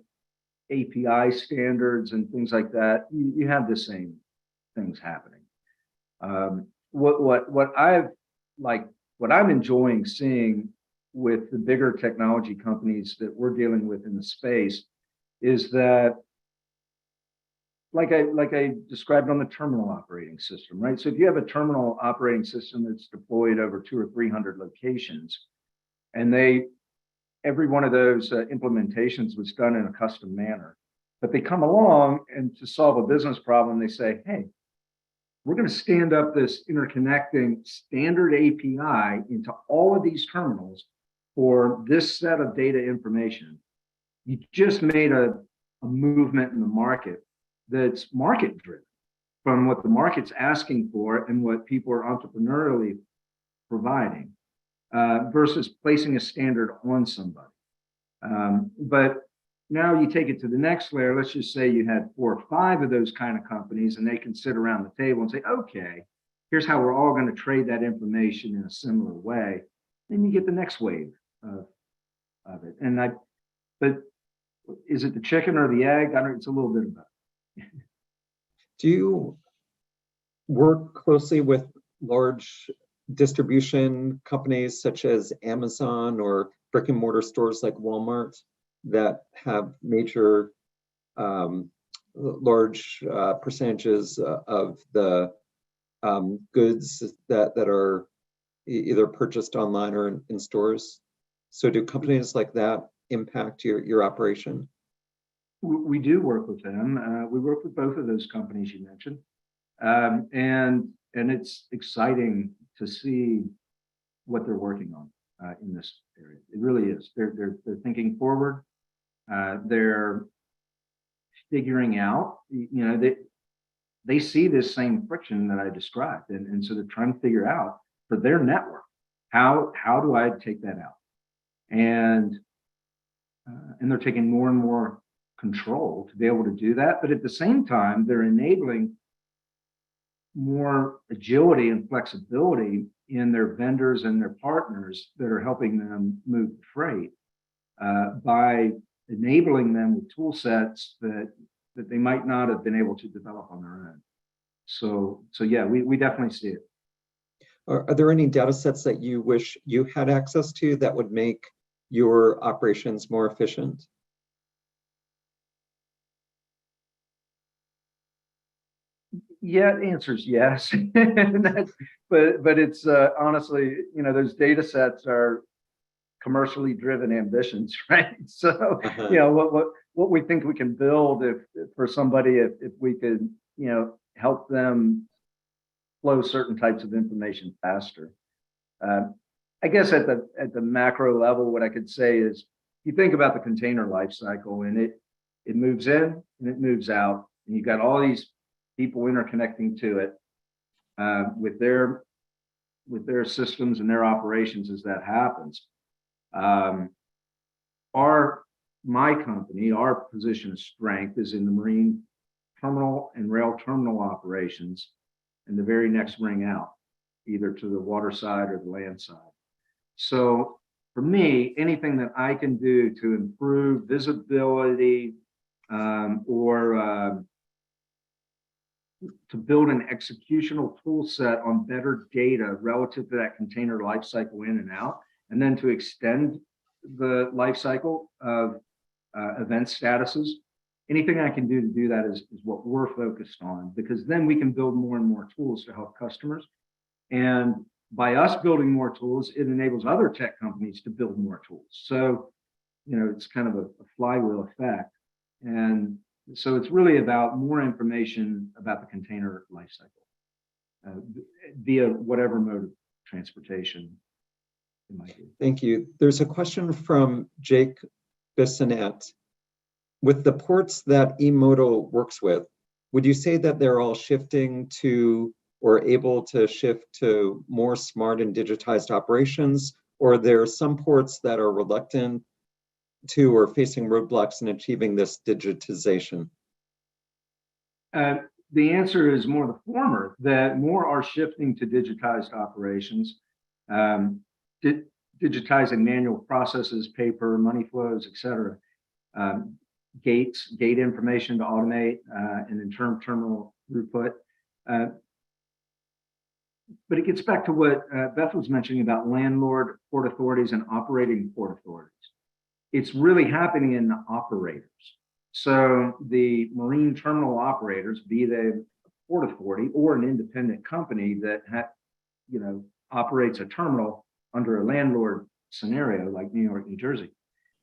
API standards and things like that, you have the same things happening. What I'm enjoying seeing with the bigger technology companies that we're dealing with in the space is that, like I described on the terminal operating system, right? So if you have a terminal operating system that's deployed over 200 or 300 locations, and every one of those implementations was done in a custom manner, but they come along and to solve a business problem, they say, hey, we're going to stand up this interconnecting standard API into all of these terminals for this set of data information. You just made a movement in the market that's market driven from what the market's asking for and what people are entrepreneurially providing versus placing a standard on somebody. But now you take it to the next layer. Let's just say you had 4 or 5 of those kind of companies, and they can sit around the table and say, okay, here's how we're all going to trade that information in a similar way. Then you get the next wave of it. But is it the chicken or the egg? I don't know. It's a little bit of both. Do you work closely with large distribution companies such as Amazon or brick and mortar stores like Walmart that have major large percentages of the goods that are either purchased online or in stores? So do companies like that impact your operation? We do work with them. We work with both of those companies you mentioned. And it's exciting to see what they're working on in this area. It really is. They're thinking forward. They're figuring out, they see this same friction that I described. And so they're trying to figure out for their network, how do I take that out? And they're taking more and more control to be able to do that. But at the same time, they're enabling more agility and flexibility in their vendors and their partners that are helping them move the freight by enabling them with tool sets that they might not have been able to develop on their own. So yeah, we definitely see it. Are there any data sets that you wish you had access to that would make your operations more efficient? Yeah, the answer is yes. but it's honestly, those data sets are commercially driven ambitions, right? So, what we think we can build if we could, help them flow certain types of information faster. I guess at the macro level, what I could say is, you think about the container life cycle, and it moves in and it moves out, and you've got all these people interconnecting to it with their systems and their operations as that happens. My company, our position of strength is in the marine terminal and rail terminal operations, and the very next ring out, either to the water side or the land side. So for me, anything that I can do to improve visibility or to build an executional tool set on better data relative to that container life cycle in and out, and then to extend the life cycle of event statuses, anything I can do to do that is what we're focused on, because then we can build more and more tools to help customers. And by us building more tools, it enables other tech companies to build more tools. So, it's kind of a flywheel effect. And so it's really about more information about the container life cycle via whatever mode of transportation it might be. Thank you. There's a question from Jake Bissonette. With the ports that eModal works with, would you say that they're all shifting to or able to shift to more smart and digitized operations, or there are some ports that are reluctant to or facing roadblocks in achieving this digitization? the answer is more the former, that more are shifting to digitized operations, digitizing manual processes, paper, money flows, et cetera. Gate information to automate and internal terminal throughput. But it gets back to what Beth was mentioning about landlord port authorities and operating port authorities. It's really happening in the operators. So the marine terminal operators, be they a port authority or an independent company that operates a terminal under a landlord scenario like New York, New Jersey.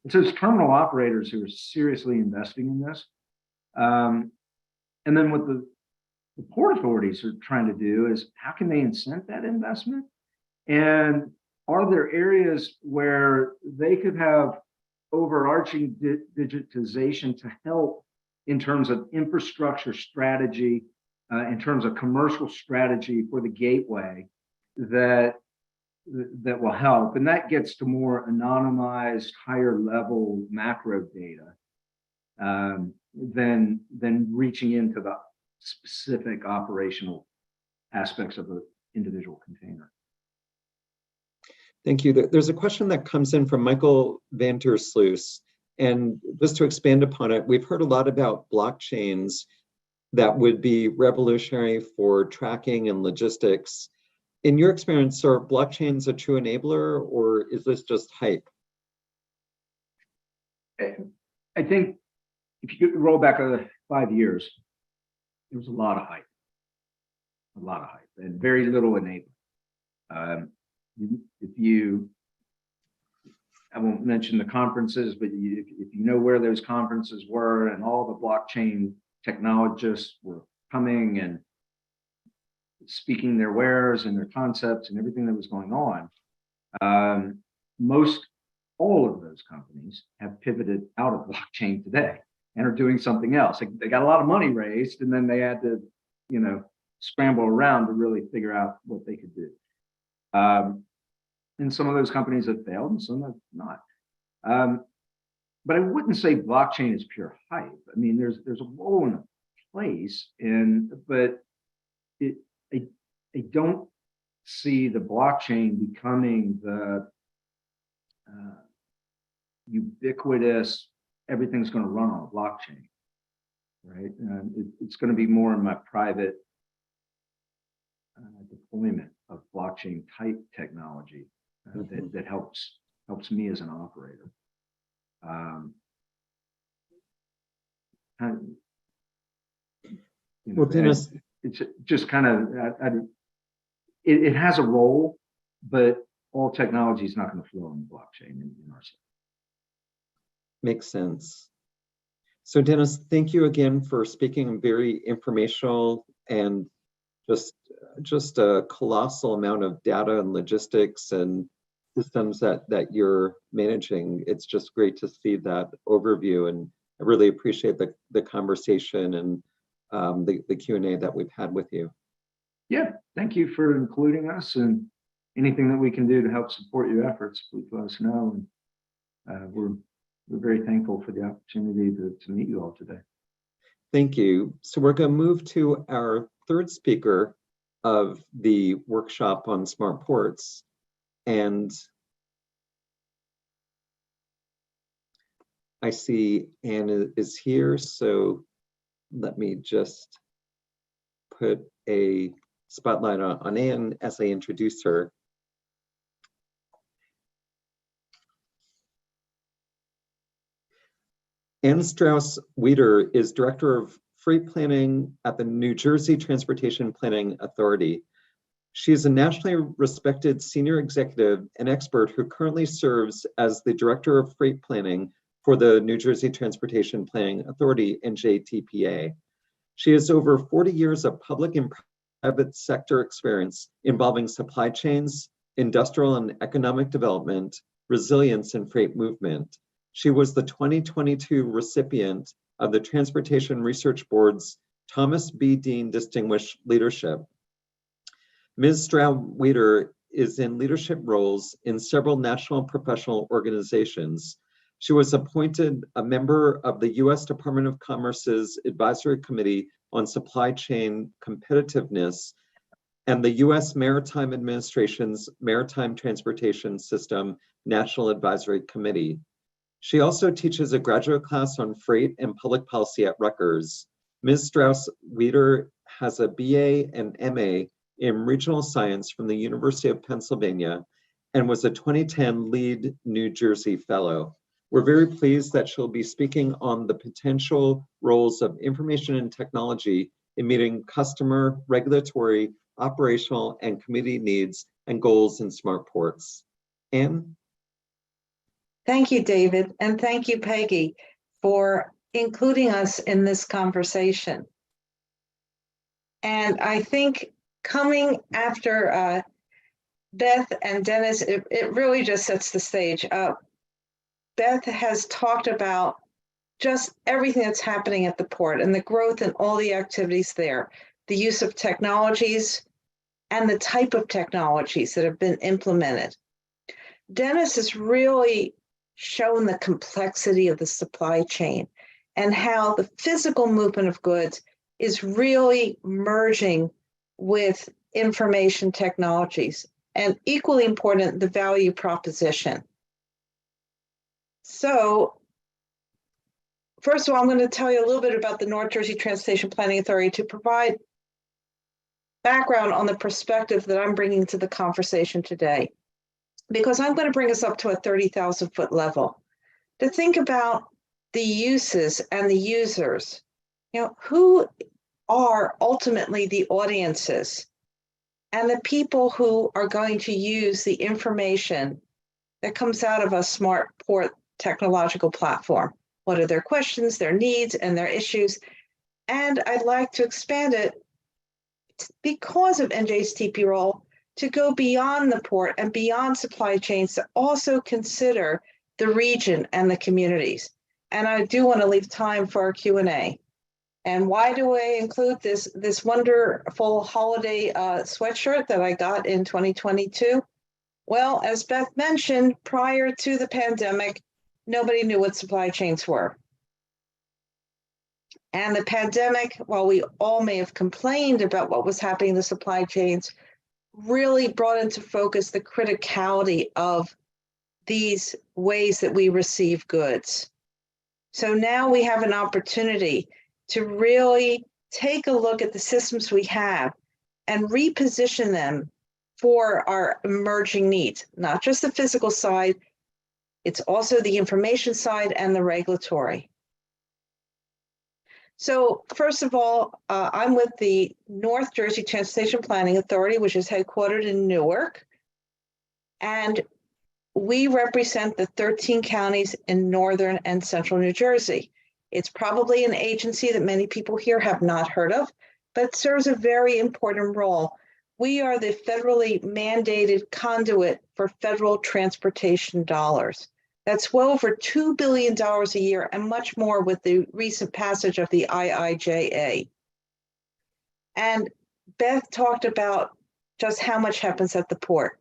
And so it's terminal operators who are seriously investing in this. And then what the port authorities are trying to do is how can they incent that investment? And are there areas where they could have overarching digitization to help in terms of infrastructure strategy, in terms of commercial strategy for the gateway that will help? And that gets to more anonymized, higher level macro data than reaching into the specific operational aspects of an individual container. Thank you. There's a question that comes in from Michael Vantersloos. And just to expand upon it, we've heard a lot about blockchains that would be revolutionary for tracking and logistics. In your experience, are blockchains a true enabler, or is this just hype? I think if you roll back 5 years, there was a lot of hype, and very little enabling. I won't mention the conferences, but if you know where those conferences were and all the blockchain technologists were coming and speaking their wares and their concepts and everything that was going on, all of those companies have pivoted out of blockchain today and are doing something else. They got a lot of money raised, and then they had to, scramble around to really figure out what they could do. And some of those companies have failed and some have not. But I wouldn't say blockchain is pure hype. I mean, there's a role and a place, but I don't see the blockchain becoming the ubiquitous, everything's going to run on a blockchain, right? It's going to be more in my private deployment of blockchain type technology that helps me as an operator. Well, Dennis, it's just kind of it has a role, but all technology is not going to flow on the blockchain in our sector. Makes sense. So Dennis, thank you again for speaking. Very informational and just a colossal amount of data and logistics and systems that you're managing. It's just great to see that overview, and I really appreciate the conversation and the Q&A that we've had with you. Yeah, thank you for including us, and anything that we can do to help support your efforts, please let us know. And we're very thankful for the opportunity to meet you all today. Thank you. So we're going to move to our third speaker of the workshop on smart ports. And I see Anne is here, so let me just put a spotlight on Anne as I introduce her. Anne Strauss-Wieder is Director of Freight Planning at the New Jersey Transportation Planning Authority. She is a nationally respected senior executive and expert who currently serves as the Director of Freight Planning for the New Jersey Transportation Planning Authority, NJTPA. She has over 40 years of public and private sector experience involving supply chains, industrial and economic development, resilience, and freight movement. She was the 2022 recipient of the Transportation Research Board's Thomas B. Dean Distinguished Leadership. Ms. Strauss-Wieder is in leadership roles in several national professional organizations. She was appointed a member of the U.S. Department of Commerce's Advisory Committee on Supply Chain Competitiveness and the U.S. Maritime Administration's Maritime Transportation System National Advisory Committee. She also teaches a graduate class on freight and public policy at Rutgers. Ms. Strauss-Weeder has a BA and MA in Regional Science from the University of Pennsylvania and was a 2010 Lead New Jersey Fellow. We're very pleased that she'll be speaking on the potential roles of information and technology in meeting customer, regulatory, operational, and community needs and goals in smart ports. Anne? Thank you, David, and thank you, Peggy, for including us in this conversation. And I think coming after Beth and Dennis, it really just sets the stage. Beth has talked about just everything that's happening at the port and the growth and all the activities there, the use of technologies and the type of technologies that have been implemented. Dennis has really shown the complexity of the supply chain and how the physical movement of goods is really merging with information technologies, and equally important, the value proposition. So, first of all, I'm going to tell you a little bit about the North Jersey Transportation Planning Authority to provide background on the perspective that I'm bringing to the conversation today, because I'm going to bring us up to a 30,000-foot level to think about the uses and the users. You know, who are ultimately the audiences and the people who are going to use the information that comes out of a smart port technological platform. What are their questions, their needs, and their issues? And I'd like to expand it because of NJ's TP role to go beyond the port and beyond supply chains to also consider the region and the communities. And I do want to leave time for our Q&A. And why do I include this wonderful holiday sweatshirt that I got in 2022? Well, as Beth mentioned, prior to the pandemic, nobody knew what supply chains were. And the pandemic, while we all may have complained about what was happening in the supply chains, really brought into focus the criticality of these ways that we receive goods. So now we have an opportunity to really take a look at the systems we have and reposition them for our emerging needs, not just the physical side, it's also the information side and the regulatory. So first of all, I'm with the North Jersey Transportation Planning Authority, which is headquartered in Newark. And we represent the 13 counties in northern and central New Jersey. It's probably an agency that many people here have not heard of, but it serves a very important role. We are the federally mandated conduit for federal transportation dollars. That's well over $2 billion a year and much more with the recent passage of the IIJA. And Beth talked about just how much happens at the port.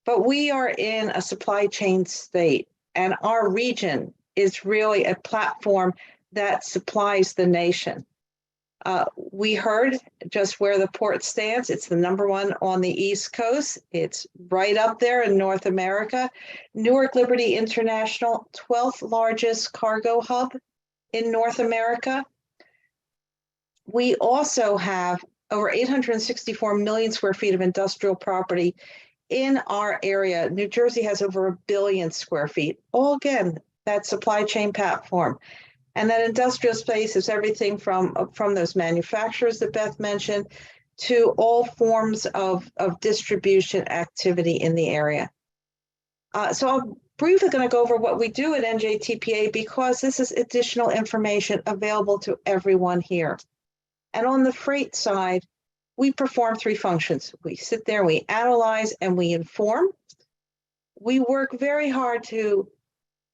But we are in a supply chain state, and our region is really a platform that supplies the nation. We heard just where the port stands. It's the #1 on the East Coast. It's right up there in North America. Newark Liberty International, 12th largest cargo hub in North America. We also have over 864 million square feet of industrial property in our area. New Jersey has over 1 billion square feet. All again, that supply chain platform. And that industrial space is everything from those manufacturers that Beth mentioned to all forms of distribution activity in the area. So I'm briefly going to go over what we do at NJTPA because this is additional information available to everyone here. And on the freight side, we perform 3 functions. We sit there, we analyze, and we inform. We work very hard to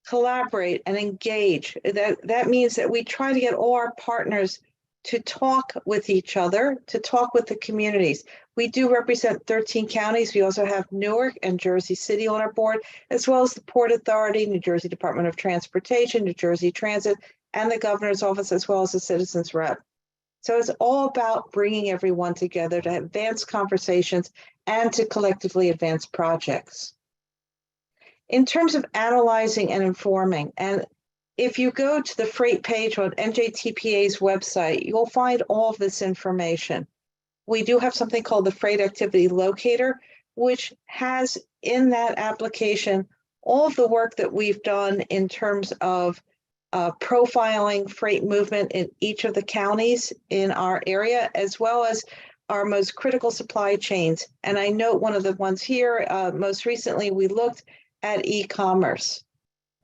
collaborate and engage. That means that we try to get all our partners to talk with each other, to talk with the communities. We do represent 13 counties. We also have Newark and Jersey City on our board, as well as the Port Authority, New Jersey Department of Transportation, New Jersey Transit, and the Governor's Office, as well as the Citizens Rep. So it's all about bringing everyone together to advance conversations and to collectively advance projects. In terms of analyzing and informing, and if you go to the freight page on NJTPA's website, you'll find all of this information. We do have something called the Freight Activity Locator, which has in that application all of the work that we've done in terms of profiling freight movement in each of the counties in our area, as well as our most critical supply chains. And I note one of the ones here, most recently, we looked at e-commerce.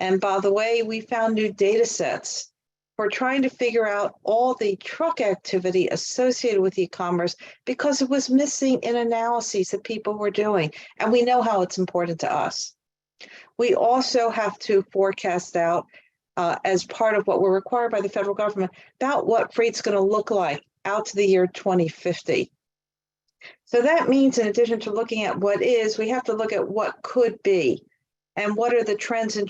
And by the way, we found new data sets for trying to figure out all the truck activity associated with e-commerce because it was missing in analyses that people were doing. And we know how it's important to us. We also have to forecast out as part of what we're required by the federal government about what freight's going to look like out to the year 2050. So that means in addition to looking at what is, we have to look at what could be and what are the trends and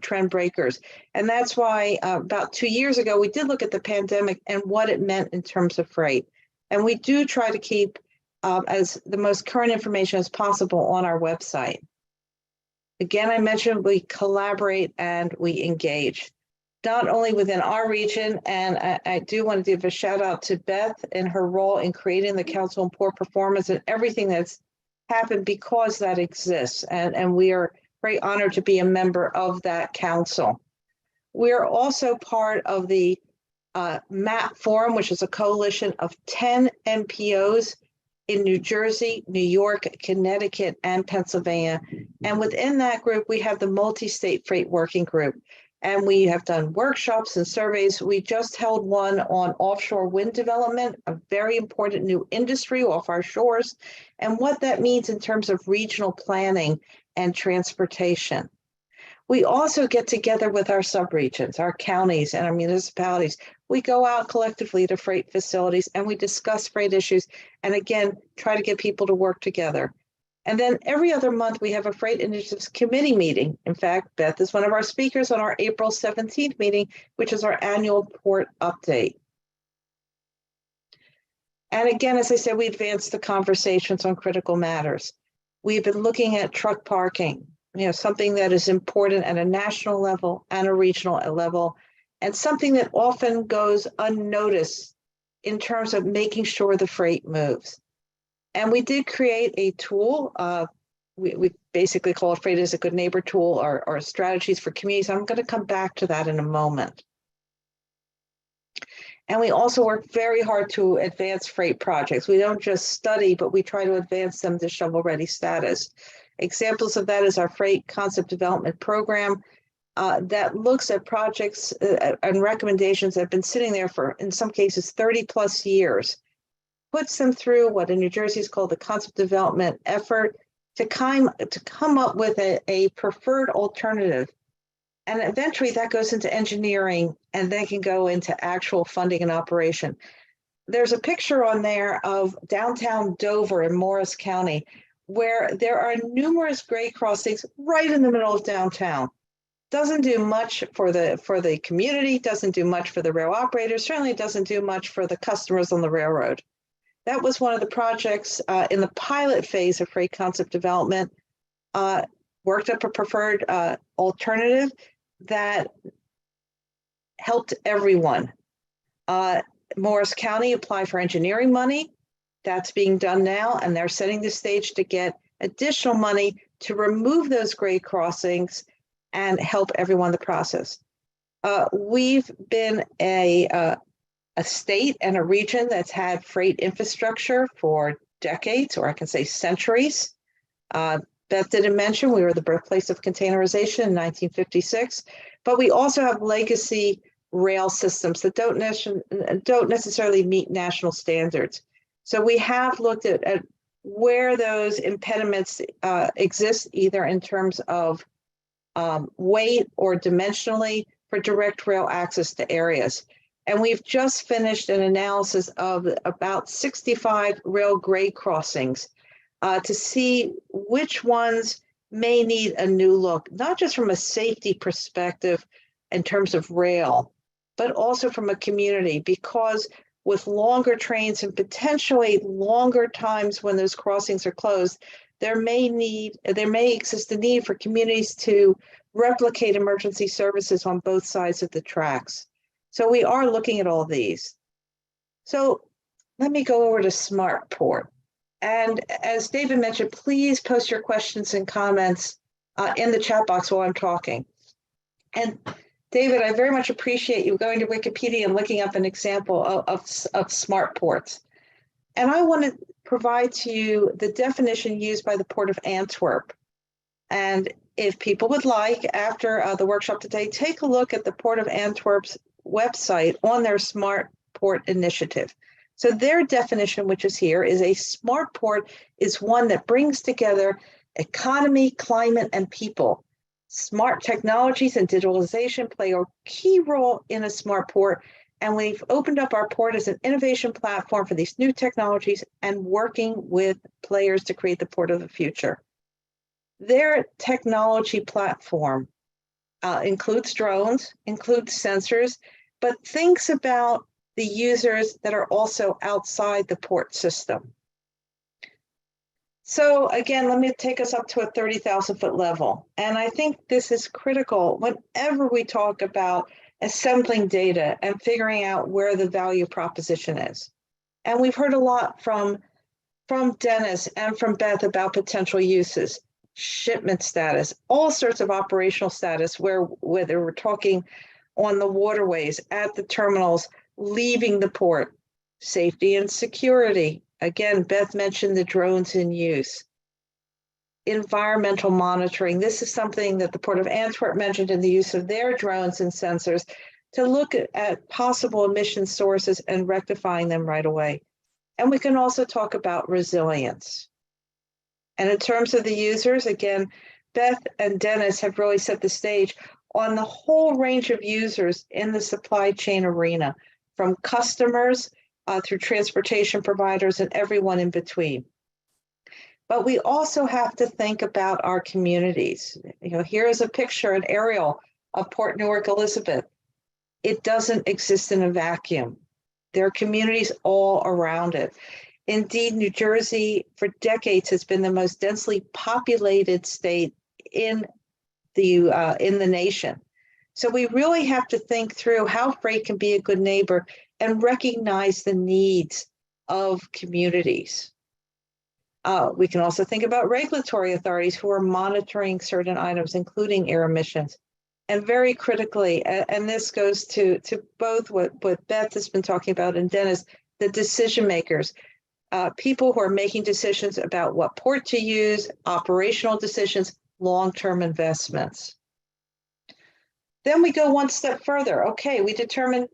trend breakers. And that's why about 2 years ago, we did look at the pandemic and what it meant in terms of freight. And we do try to keep as the most current information as possible on our website. Again, I mentioned we collaborate and we engage, not only within our region, and I do want to give a shout out to Beth and her role in creating the Council on Port Performance and everything that's happened because that exists. And we are very honored to be a member of that council. We're also part of the MAP Forum, which is a coalition of 10 MPOs in New Jersey, New York, Connecticut, and Pennsylvania. And within that group, we have the Multi-State Freight Working Group. And we have done workshops and surveys. We just held one on offshore wind development, a very important new industry off our shores, and what that means in terms of regional planning and transportation. We also get together with our subregions, our counties, and our municipalities. We go out collectively to freight facilities and we discuss freight issues and again, try to get people to work together. And then every other month we have a Freight Initiatives Committee meeting. In fact, Beth is one of our speakers on our April 17th meeting, which is our annual port update. And again, as I said, we advance the conversations on critical matters. We've been looking at truck parking, something that is important at a national level and a regional level, and something that often goes unnoticed in terms of making sure the freight moves. And we did create a tool. We basically call it Freight as a Good Neighbor tool or strategies for communities. I'm going to come back to that in a moment. And we also work very hard to advance freight projects. We don't just study, but we try to advance them to shovel-ready status. Examples of that is our Freight Concept Development Program that looks at projects and recommendations that have been sitting there for, in some cases, 30 plus years, puts them through what in New Jersey is called the concept development effort to come up with a preferred alternative. And eventually that goes into engineering and then can go into actual funding and operation. There's a picture on there of downtown Dover in Morris County, where there are numerous grade crossings right in the middle of downtown. Doesn't do much for the community, doesn't do much for the rail operators, certainly doesn't do much for the customers on the railroad. That was one of the projects in the pilot phase of freight concept development, worked up a preferred alternative that helped everyone. Morris County applied for engineering money. That's being done now, and they're setting the stage to get additional money to remove those grade crossings and help everyone in the process. We've been a state and a region that's had freight infrastructure for decades, or I can say centuries. Beth didn't mention we were the birthplace of containerization in 1956, but we also have legacy rail systems that don't necessarily meet national standards. So we have looked at where those impediments exist, either in terms of weight or dimensionally for direct rail access to areas. And we've just finished an analysis of about 65 rail grade crossings to see which ones may need a new look, not just from a safety perspective in terms of rail, but also from a community, because with longer trains and potentially longer times when those crossings are closed, there may exist a need for communities to replicate emergency services on both sides of the tracks. So we are looking at all these. So let me go over to SmartPort. And as David mentioned, please post your questions and comments in the chat box while I'm talking. And David, I very much appreciate you going to Wikipedia and looking up an example of SmartPorts. And I want to provide to you the definition used by the Port of Antwerp. And if people would like, after the workshop today, take a look at the Port of Antwerp's website on their Smart Port initiative. So their definition, which is here, is a smart port is one that brings together economy, climate, and people. Smart technologies and digitalization play a key role in a smart port, and we've opened up our port as an innovation platform for these new technologies and working with players to create the port of the future. Their technology platform includes drones, includes sensors, but thinks about the users that are also outside the port system. So again, let me take us up to a 30,000 foot level. And I think this is critical whenever we talk about assembling data and figuring out where the value proposition is. And we've heard a lot from Dennis and from Beth about potential uses, shipment status, all sorts of operational status, whether we're talking on the waterways, at the terminals, leaving the port, safety and security. Again, Beth mentioned the drones in use. Environmental monitoring. This is something that the Port of Antwerp mentioned in the use of their drones and sensors to look at possible emission sources and rectifying them right away. And we can also talk about resilience. And in terms of the users, again, Beth and Dennis have really set the stage on the whole range of users in the supply chain arena, from customers through transportation providers and everyone in between. But we also have to think about our communities. Here is a picture, an aerial of Port Newark Elizabeth. It doesn't exist in a vacuum. There are communities all around it. Indeed, New Jersey for decades has been the most densely populated state in the nation. So we really have to think through how freight can be a good neighbor and recognize the needs of communities. We can also think about regulatory authorities who are monitoring certain items, including air emissions. And very critically, and this goes to both what Beth has been talking about and Dennis, the decision makers, people who are making decisions about what port to use, operational decisions, long-term investments. Then we go one step further. Okay, we determine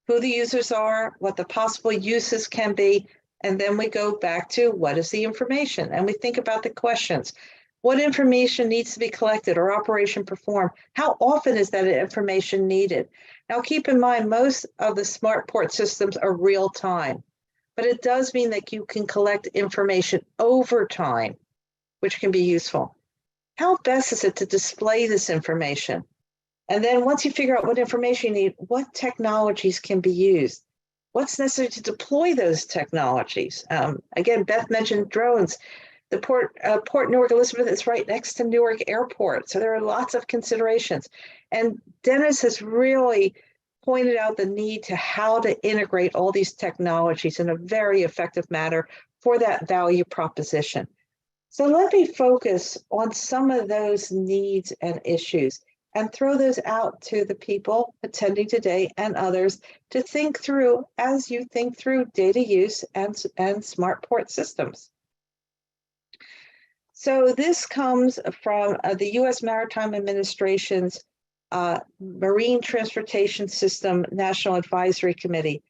who the users are, what the possible uses can be, and then we go back to what is the information? And we think about the questions. What information needs to be collected or operation performed? How often is that information needed? Now keep in mind, most of the smart port systems are real time, but it does mean that you can collect information over time, which can be useful. How best is it to display this information? And then once you figure out what information you need, what technologies can be used? What's necessary to deploy those technologies? Again, Beth mentioned drones. The Port Newark Elizabeth is right next to Newark Airport. So there are lots of considerations. And Dennis has really pointed out the need to how to integrate all these technologies in a very effective manner for that value proposition. So let me focus on some of those needs and issues and throw those out to the people attending today and others to think through as you think through data use and smart port systems. So this comes from the U.S. Maritime Administration's Marine Transportation System National Advisory Committee.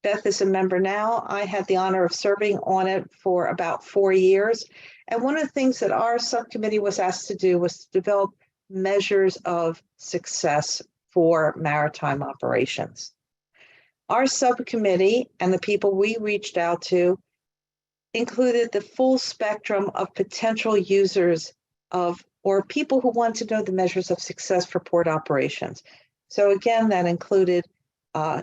Beth is a member now. I had the honor of serving on it for about 4 years. And one of the things that our subcommittee was asked to do was to develop measures of success for maritime operations. Our subcommittee and the people we reached out to included the full spectrum of potential users or people who want to know the measures of success for port operations. So again, that included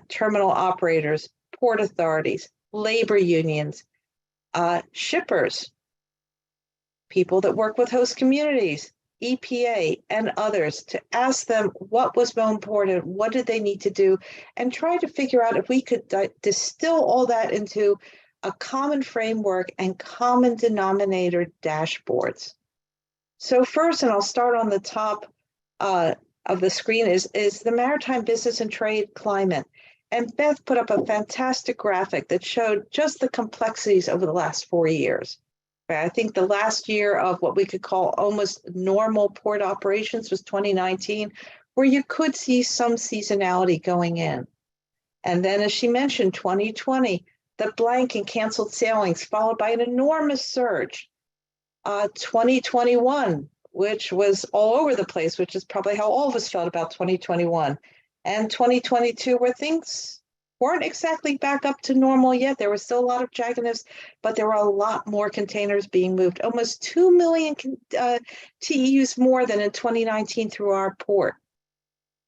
terminal operators, port authorities, labor unions, shippers, people that work with host communities, EPA, and others, to ask them what was more important, what did they need to do, and try to figure out if we could distill all that into a common framework and common denominator dashboards. So first, and I'll start on the top of the screen, is the maritime business and trade climate. And Beth put up a fantastic graphic that showed just the complexities over the last 4 years. I think the last year of what we could call almost normal port operations was 2019, where you could see some seasonality going in. And then, as she mentioned, 2020, the blank and canceled sailings, followed by an enormous surge. 2021, which was all over the place, which is probably how all of us felt about 2021. And 2022, where things weren't exactly back up to normal yet. There was still a lot of jaggedness, but there were a lot more containers being moved, almost 2 million TEUs more than in 2019 through our port.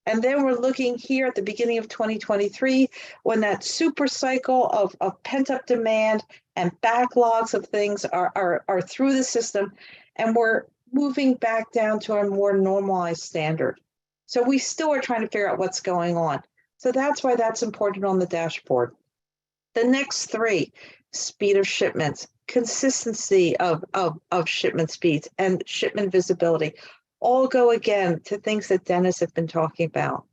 And then we're looking here at the beginning of 2023, when that super cycle of pent-up demand and backlogs of things are through the system, and we're moving back down to a more normalized standard. So we still are trying to figure out what's going on. So that's why that's important on the dashboard. The next three: speed of shipments, consistency of shipment speeds, and shipment visibility, all go again to things that Dennis has been talking about.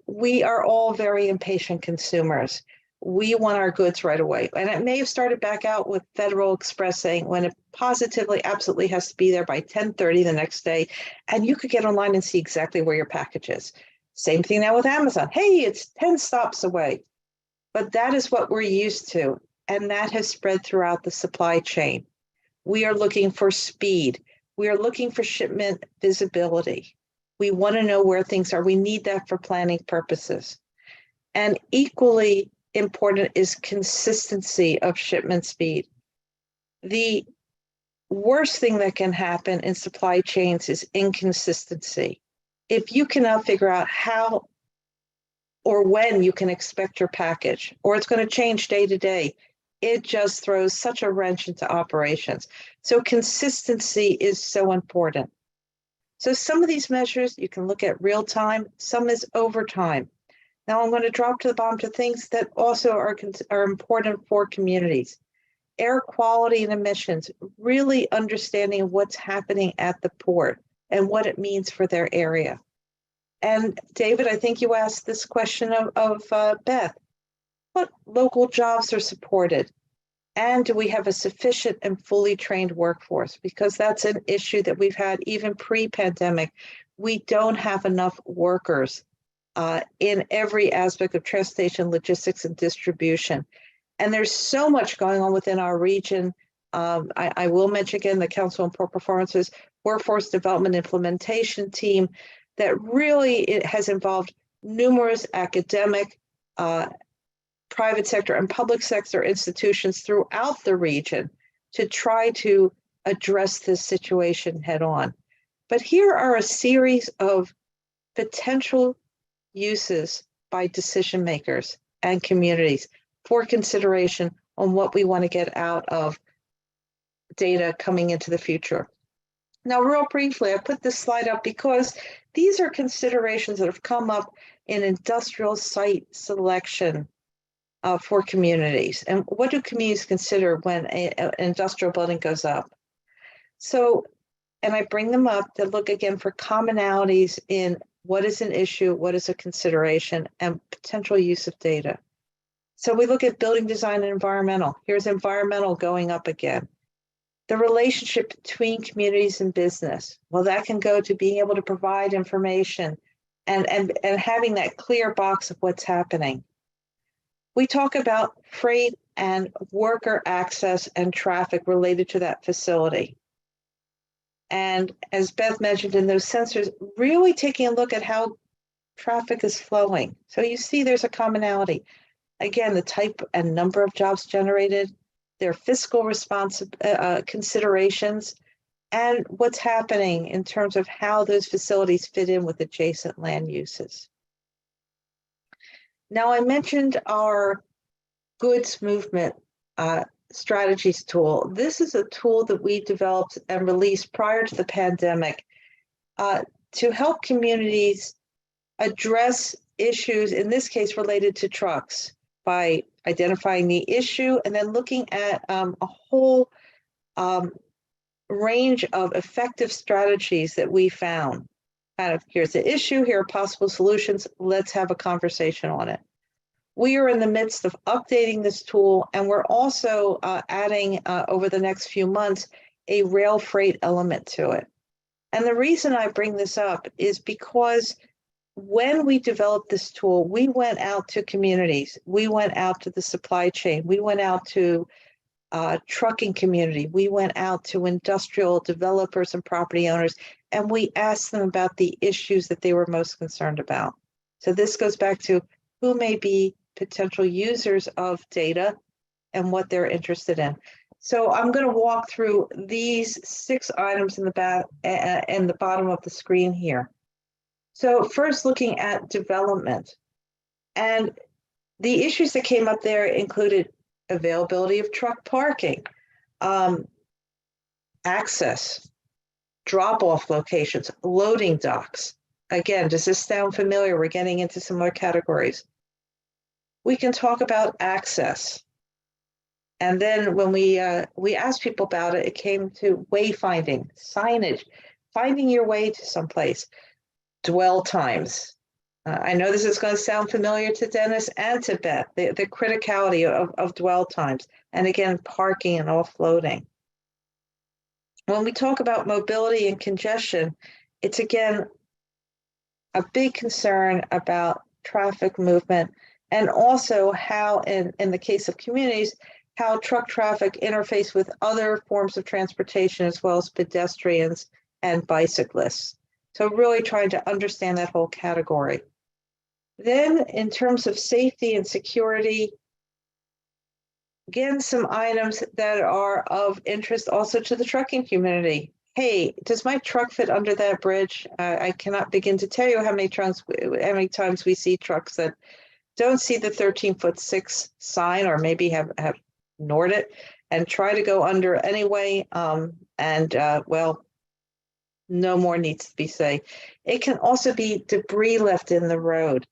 We are all very impatient consumers. We want our goods right away. And it may have started back out with Federal Express saying when it positively, absolutely has to be there by 10:30 the next day, and you could get online and see exactly where your package is. Same thing now with Amazon. Hey, it's 10 stops away. But that is what we're used to, and that has spread throughout the supply chain. We are looking for speed. We are looking for shipment visibility. We want to know where things are. We need that for planning purposes. And equally important is consistency of shipment speed. The worst thing that can happen in supply chains is inconsistency. If you cannot figure out how or when you can expect your package, or it's going to change day to day, it just throws such a wrench into operations. So consistency is so important. So some of these measures you can look at real time, some is over time. Now I'm going to drop to the bottom to things that also are important for communities. Air quality and emissions, really understanding what's happening at the port and what it means for their area. And David, I think you asked this question of Beth. What local jobs are supported? And do we have a sufficient and fully trained workforce? Because that's an issue that we've had even pre-pandemic. We don't have enough workers in every aspect of transportation, logistics, and distribution. And there's so much going on within our region. I will mention again the Council on Port Performance's Workforce Development Implementation Team that really it has involved numerous academic, private sector, and public sector institutions throughout the region to try to address this situation head on. But here are a series of potential uses by decision makers and communities for consideration on what we want to get out of data coming into the future. Now, real briefly, I put this slide up because these are considerations that have come up in industrial site selection for communities. And what do communities consider when an industrial building goes up? So, and I bring them up to look again for commonalities in what is an issue, what is a consideration, and potential use of data. So we look at building design and environmental. Here's environmental going up again. The relationship between communities and business. Well, that can go to being able to provide information and having that clear box of what's happening. We talk about freight and worker access and traffic related to that facility. And as Beth mentioned in those sensors, really taking a look at how traffic is flowing. So you see there's a commonality. Again, the type and number of jobs generated, their fiscal considerations, and what's happening in terms of how those facilities fit in with adjacent land uses. Now, I mentioned our goods movement strategies tool. This is a tool that we developed and released prior to the pandemic to help communities address issues, in this case related to trucks, by identifying the issue and then looking at a whole range of effective strategies that we found. Kind of, here's the issue, here are possible solutions, let's have a conversation on it. We are in the midst of updating this tool, and we're also adding over the next few months a rail freight element to it. And the reason I bring this up is because when we developed this tool, we went out to communities, we went out to the supply chain, we went out to trucking community, we went out to industrial developers and property owners, and we asked them about the issues that they were most concerned about. So this goes back to who may be potential users of data and what they're interested in. So I'm going to walk through these 6 items in the bottom of the screen here. So first, looking at development, and the issues that came up there included availability of truck parking, access, drop-off locations, loading docks. Again, does this sound familiar? We're getting into similar categories. We can talk about access. And then when we asked people about it, it came to wayfinding, signage, finding your way to someplace, dwell times. I know this is going to sound familiar to Dennis and to Beth, the criticality of dwell times, and again, parking and offloading. When we talk about mobility and congestion, it's again a big concern about traffic movement, and also how, in the case of communities, how truck traffic interface with other forms of transportation, as well as pedestrians and bicyclists. So really trying to understand that whole category. Then in terms of safety and security, again, some items that are of interest also to the trucking community. Hey, does my truck fit under that bridge? I cannot begin to tell you how many times we see trucks that don't see the 13'6" sign, or maybe have ignored it and try to go under anyway. Well, no more needs to be said. It can also be debris left in the road.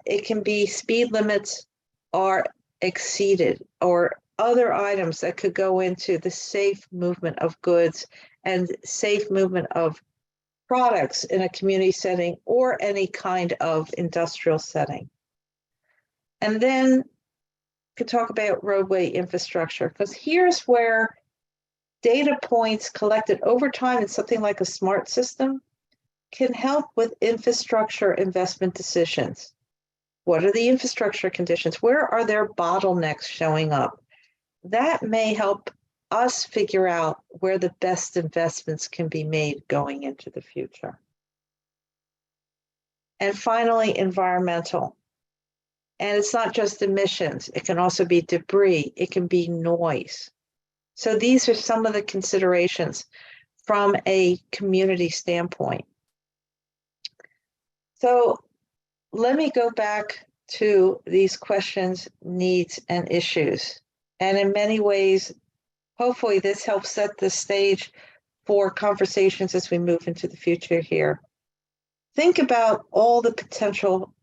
It can be speed limits are exceeded, or other items that could go into the safe movement of goods and safe movement of products in a community setting or any kind of industrial setting. And then we could talk about roadway infrastructure, because here's where data points collected over time in something like a smart system can help with infrastructure investment decisions. What are the infrastructure conditions? Where are there bottlenecks showing up? That may help us figure out where the best investments can be made going into the future. And finally, environmental. And it's not just emissions, it can also be debris, it can be noise. So these are some of the considerations from a community standpoint. So let me go back to these questions, needs, and issues. And in many ways, hopefully this helps set the stage for conversations as we move into the future here. Think about all the potential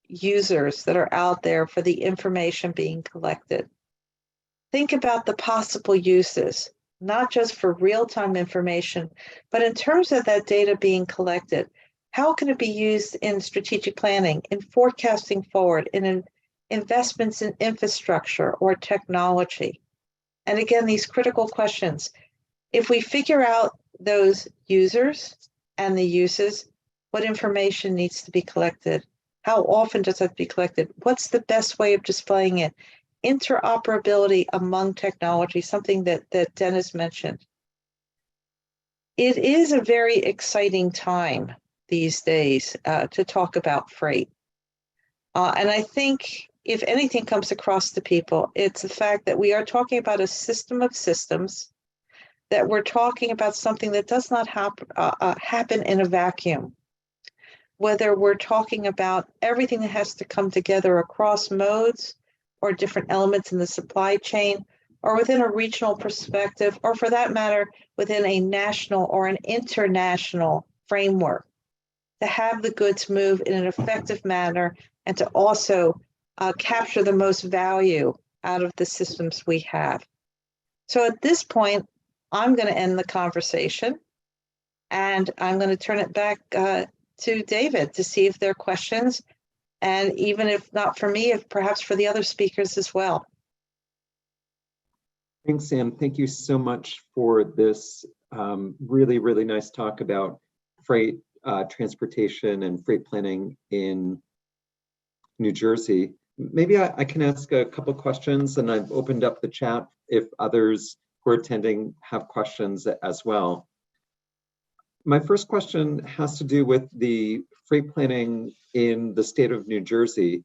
users that are out there for the information being collected. Think about the possible uses, not just for real-time information, but in terms of that data being collected. How can it be used in strategic planning, in forecasting forward, in investments in infrastructure or technology? And again, these critical questions. If we figure out those users and the uses, what information needs to be collected? How often does that be collected? What's the best way of displaying it? Interoperability among technology, something that Dennis mentioned. It is a very exciting time these days to talk about freight. And I think if anything comes across to people, it's the fact that we are talking about a system of systems, that we're talking about something that does not happen in a vacuum. whether we're talking about everything that has to come together across modes or different elements in the supply chain, or within a regional perspective, or for that matter, within a national or an international framework, to have the goods move in an effective manner and to also capture the most value out of the systems we have. So at this point, I'm going to end the conversation, and I'm going to turn it back to David to see if there are questions, and even if not for me, if perhaps for the other speakers as well. Thanks, Sam. Thank you so much for this really, really nice talk about freight transportation and freight planning in New Jersey. Maybe I can ask a couple questions, and I've opened up the chat if others who are attending have questions as well. My first question has to do with the freight planning in the state of New Jersey.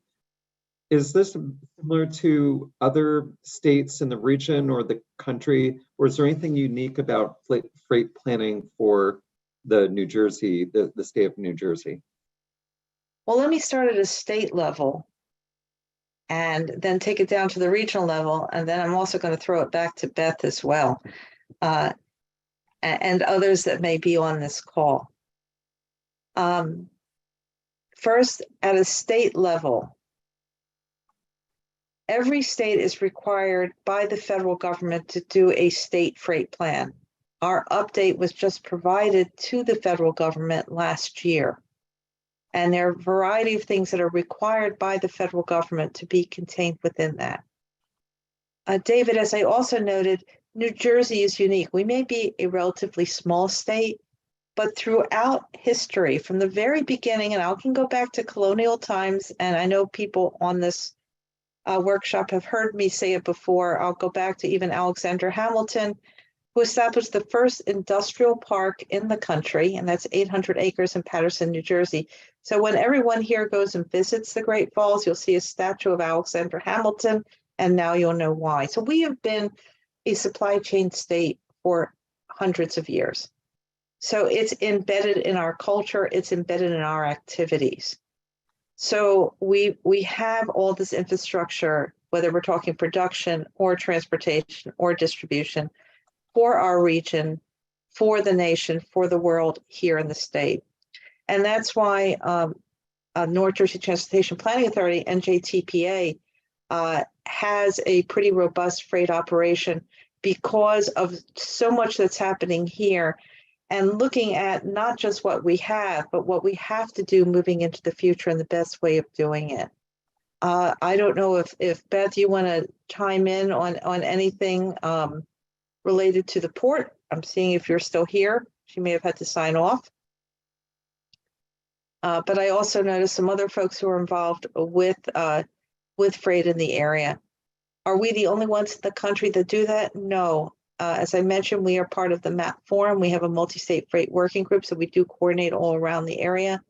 Is this similar to other states in the region or the country, or is there anything unique about freight planning for the New Jersey, the state of New Jersey? Well, let me start at a state level and then take it down to the regional level. And then I'm also going to throw it back to Beth as well, and others that may be on this call. First, at a state level, every state is required by the federal government to do a state freight plan. Our update was just provided to the federal government last year. And there are a variety of things that are required by the federal government to be contained within that. David, as I also noted, New Jersey is unique. We may be a relatively small state, but throughout history, from the very beginning, and I can go back to colonial times, and I know people on this workshop have heard me say it before. I'll go back to even Alexander Hamilton, who established the first industrial park in the country, and that's 800 acres in Paterson, New Jersey. So when everyone here goes and visits the Great Falls, you'll see a statue of Alexander Hamilton, and now you'll know why. So we have been a supply chain state for hundreds of years. So it's embedded in our culture, it's embedded in our activities. So we have all this infrastructure, whether we're talking production or transportation or distribution, for our region, for the nation, for the world here in the state. And that's why North Jersey Transportation Planning Authority, NJTPA, has a pretty robust freight operation because of so much that's happening here, and looking at not just what we have, but what we have to do moving into the future and the best way of doing it. I don't know if Beth, you want to chime in on anything related to the port. I'm seeing if you're still here. She may have had to sign off. But I also noticed some other folks who are involved with freight in the area. Are we the only ones in the country that do that? No. As I mentioned, we are part of the MAP Forum. We have a multi-state freight working group, so we do coordinate all around the area.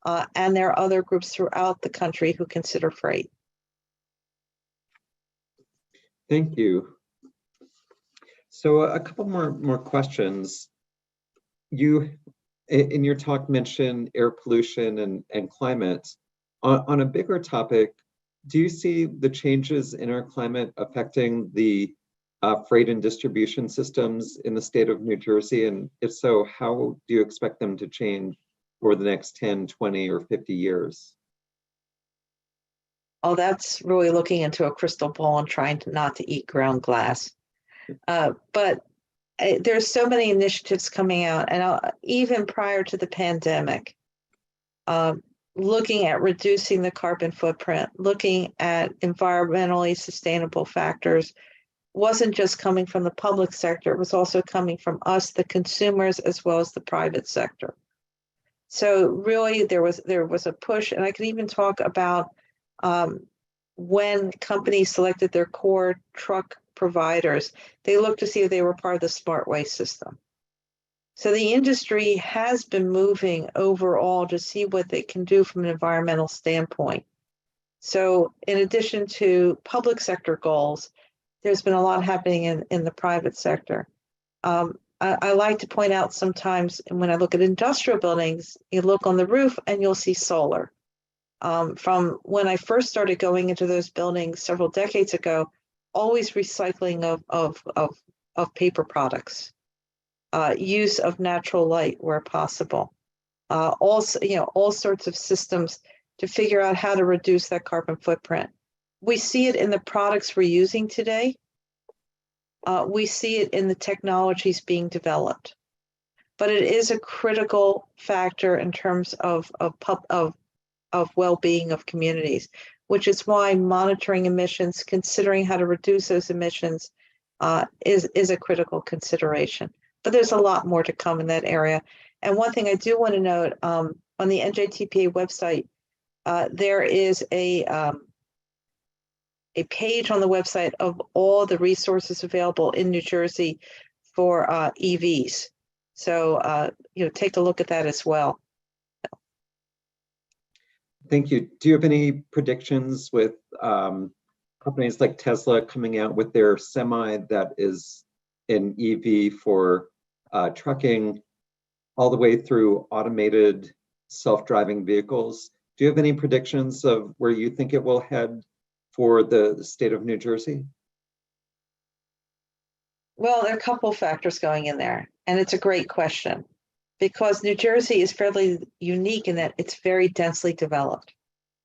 And there are other groups throughout the country who consider freight. Thank you. So a couple more questions. You, in your talk, mentioned air pollution and climate. On a bigger topic, do you see the changes in our climate affecting the freight and distribution systems in the state of New Jersey? And if so, how do you expect them to change over the next 10, 20, or 50 years? Oh, that's really looking into a crystal ball and trying not to eat ground glass. But there's so many initiatives coming out, and even prior to the pandemic, looking at reducing the carbon footprint, looking at environmentally sustainable factors, wasn't just coming from the public sector, it was also coming from us, the consumers, as well as the private sector. So really there was a push, and I could even talk about when companies selected their core truck providers, they looked to see if they were part of the smart waste system. So the industry has been moving overall to see what they can do from an environmental standpoint. So in addition to public sector goals, there's been a lot happening in the private sector. I like to point out sometimes when I look at industrial buildings, you look on the roof and you'll see solar. From when I first started going into those buildings several decades ago, always recycling of paper products, use of natural light where possible. Also, all sorts of systems to figure out how to reduce that carbon footprint. We see it in the products we're using today. We see it in the technologies being developed, but it is a critical factor in terms of well-being of communities, which is why monitoring emissions, considering how to reduce those emissions, is a critical consideration. But there's a lot more to come in that area. And one thing I do want to note, on the NJTPA website, there is a page on the website of all the resources available in New Jersey for EVs. So, take a look at that as well. Thank you. Do you have any predictions with companies like Tesla coming out with their semi that is an EV for trucking all the way through automated self-driving vehicles? Do you have any predictions of where you think it will head for the state of New Jersey? Well, there are a couple of factors going in there, and it's a great question because New Jersey is fairly unique in that it's very densely developed.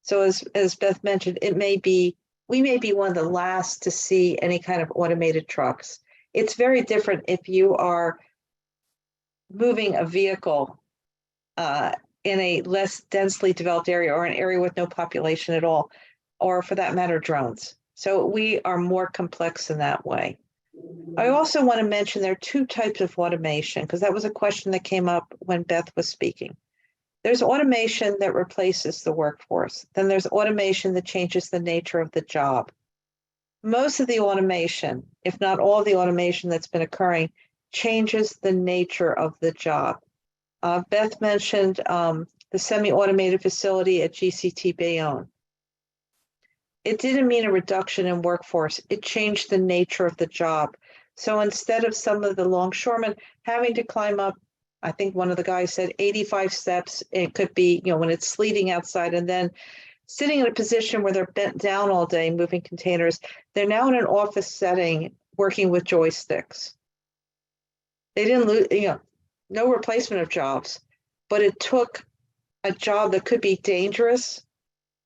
So as Beth mentioned, we may be one of the last to see any kind of automated trucks. It's very different if you are moving a vehicle in a less densely developed area or an area with no population at all, or for that matter, drones. So we are more complex in that way. I also want to mention there are two types of automation, because that was a question that came up when Beth was speaking. There's automation that replaces the workforce. Then there's automation that changes the nature of the job. Most of the automation, if not all of the automation that's been occurring, changes the nature of the job. Beth mentioned the semi-automated facility at GCT Bayonne. It didn't mean a reduction in workforce. It changed the nature of the job. So instead of some of the longshoremen having to climb up, I think one of the guys said 85 steps, it could be, when it's sleeting outside, and then sitting in a position where they're bent down all day moving containers, they're now in an office setting working with joysticks. They didn't lose, no replacement of jobs, but it took a job that could be dangerous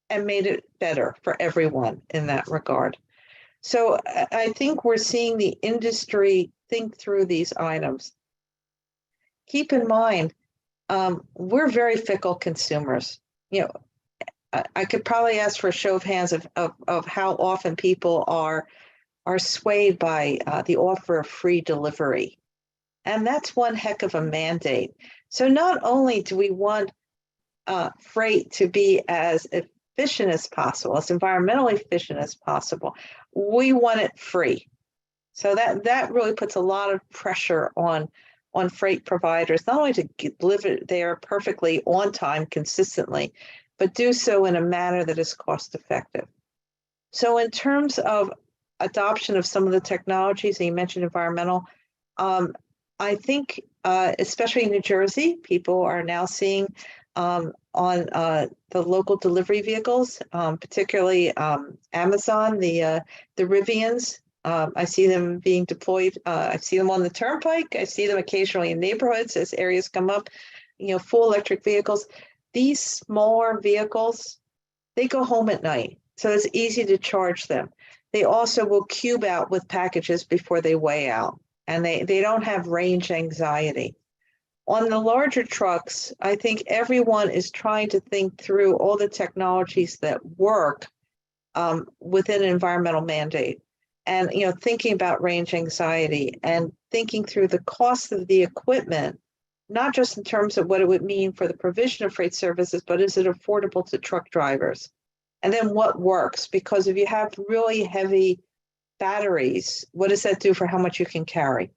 and made it better for everyone in that regard. So I think we're seeing the industry think through these items. Keep in mind, we're very fickle consumers. I could probably ask for a show of hands of how often people are swayed by the offer of free delivery. And that's one heck of a mandate. So not only do we want freight to be as efficient as possible, as environmentally efficient as possible, we want it free. So that really puts a lot of pressure on freight providers, not only to deliver it there perfectly on time consistently, but do so in a manner that is cost effective. So in terms of adoption of some of the technologies, and you mentioned environmental, I think especially in New Jersey, people are now seeing on the local delivery vehicles, particularly Amazon, the Rivians. I see them being deployed. I see them on the turnpike. I see them occasionally in neighborhoods as areas come up, full electric vehicles. These smaller vehicles, they go home at night, so it's easy to charge them. They also will cube out with packages before they weigh out, and they don't have range anxiety. On the larger trucks, I think everyone is trying to think through all the technologies that work within an environmental mandate. And thinking about range anxiety and thinking through the cost of the equipment, not just in terms of what it would mean for the provision of freight services, but is it affordable to truck drivers? And then what works? Because if you have really heavy batteries, what does that do for how much you can carry?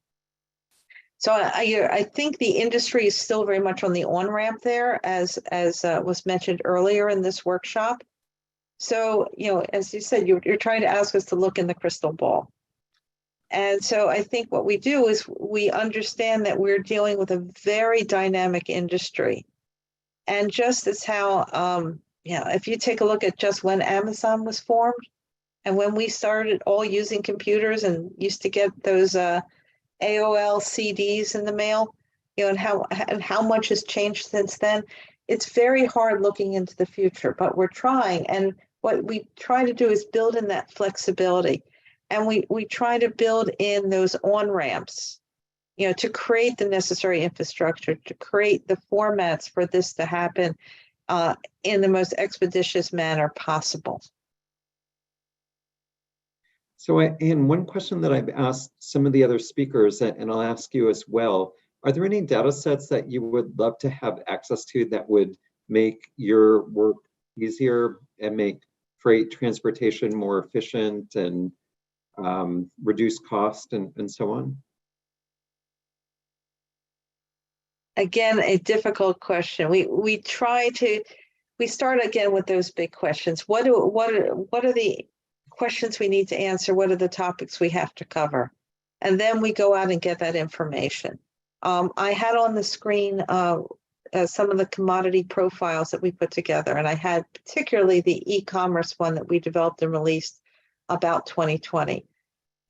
So I think the industry is still very much on the on-ramp there, as was mentioned earlier in this workshop. So, as you said, you're trying to ask us to look in the crystal ball. And so I think what we do is we understand that we're dealing with a very dynamic industry. And just as how, if you take a look at just when Amazon was formed and when we started all using computers and used to get those AOL CDs in the mail, and how much has changed since then. It's very hard looking into the future, but we're trying. And what we try to do is build in that flexibility. And we try to build in those on-ramps, to create the necessary infrastructure, to create the formats for this to happen in the most expeditious manner possible. So, and one question that I've asked some of the other speakers, and I'll ask you as well, are there any data sets that you would love to have access to that would make your work easier and make freight transportation more efficient and reduce cost and so on? Again, a difficult question. We start again with those big questions. What are the questions we need to answer? What are the topics we have to cover? And then we go out and get that information. I had on the screen some of the commodity profiles that we put together, and I had particularly the e-commerce one that we developed and released about 2020.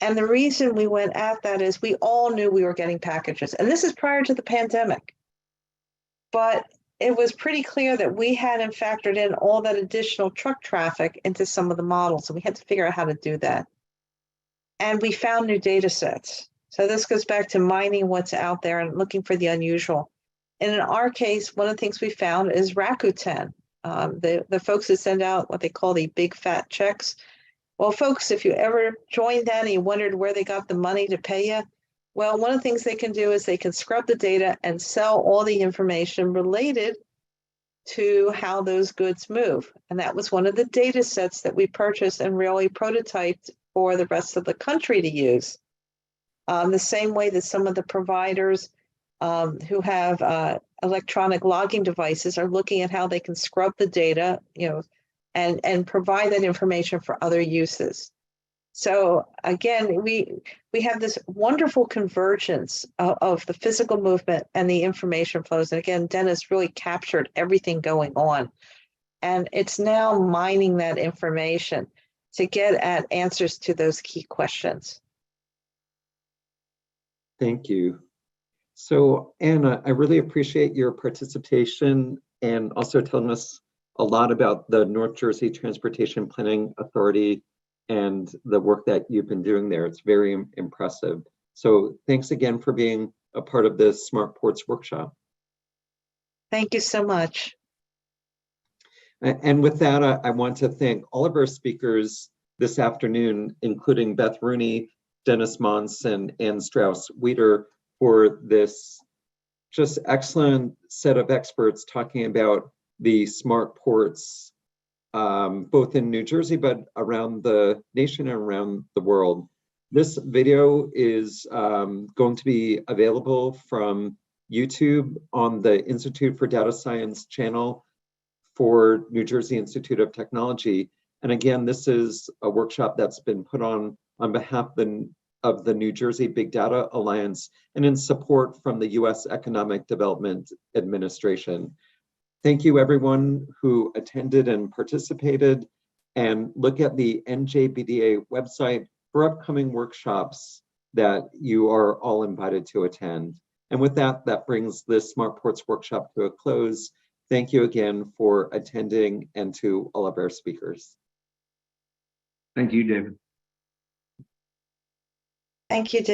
And the reason we went at that is we all knew we were getting packages, and this is prior to the pandemic. But it was pretty clear that we hadn't factored in all that additional truck traffic into some of the models, and we had to figure out how to do that. And we found new data sets. So this goes back to mining what's out there and looking for the unusual. And in our case, one of the things we found is Rakuten, the folks that send out what they call the big fat checks. Well, folks, if you ever joined that and you wondered where they got the money to pay you, well, one of the things they can do is they can scrub the data and sell all the information related to how those goods move. And that was one of the data sets that we purchased and really prototyped for the rest of the country to use. The same way that some of the providers who have electronic logging devices are looking at how they can scrub the data, and provide that information for other uses. So again, we have this wonderful convergence of the physical movement and the information flows. And again, Dennis really captured everything going on. And it's now mining that information to get at answers to those key questions. Thank you. So, Anna, I really appreciate your participation and also telling us a lot about the North Jersey Transportation Planning Authority and the work that you've been doing there. It's very impressive. So thanks again for being a part of this Smart Ports workshop. Thank you so much. And with that, I want to thank all of our speakers this afternoon, including Beth Rooney, Dennis Mons, and Ann Strauss-Weeder, for this just excellent set of experts talking about the smart ports, both in New Jersey, but around the nation and around the world. This video is going to be available from YouTube on the Institute for Data Science channel for New Jersey Institute of Technology. And again, this is a workshop that's been put on behalf of the New Jersey Big Data Alliance and in support from the U.S. Economic Development Administration. Thank you everyone who attended and participated, and look at the NJBDA website for upcoming workshops that you are all invited to attend. And with that, that brings this Smart Ports workshop to a close. Thank you again for attending and to all of our speakers. Thank you, David. Thank you, David.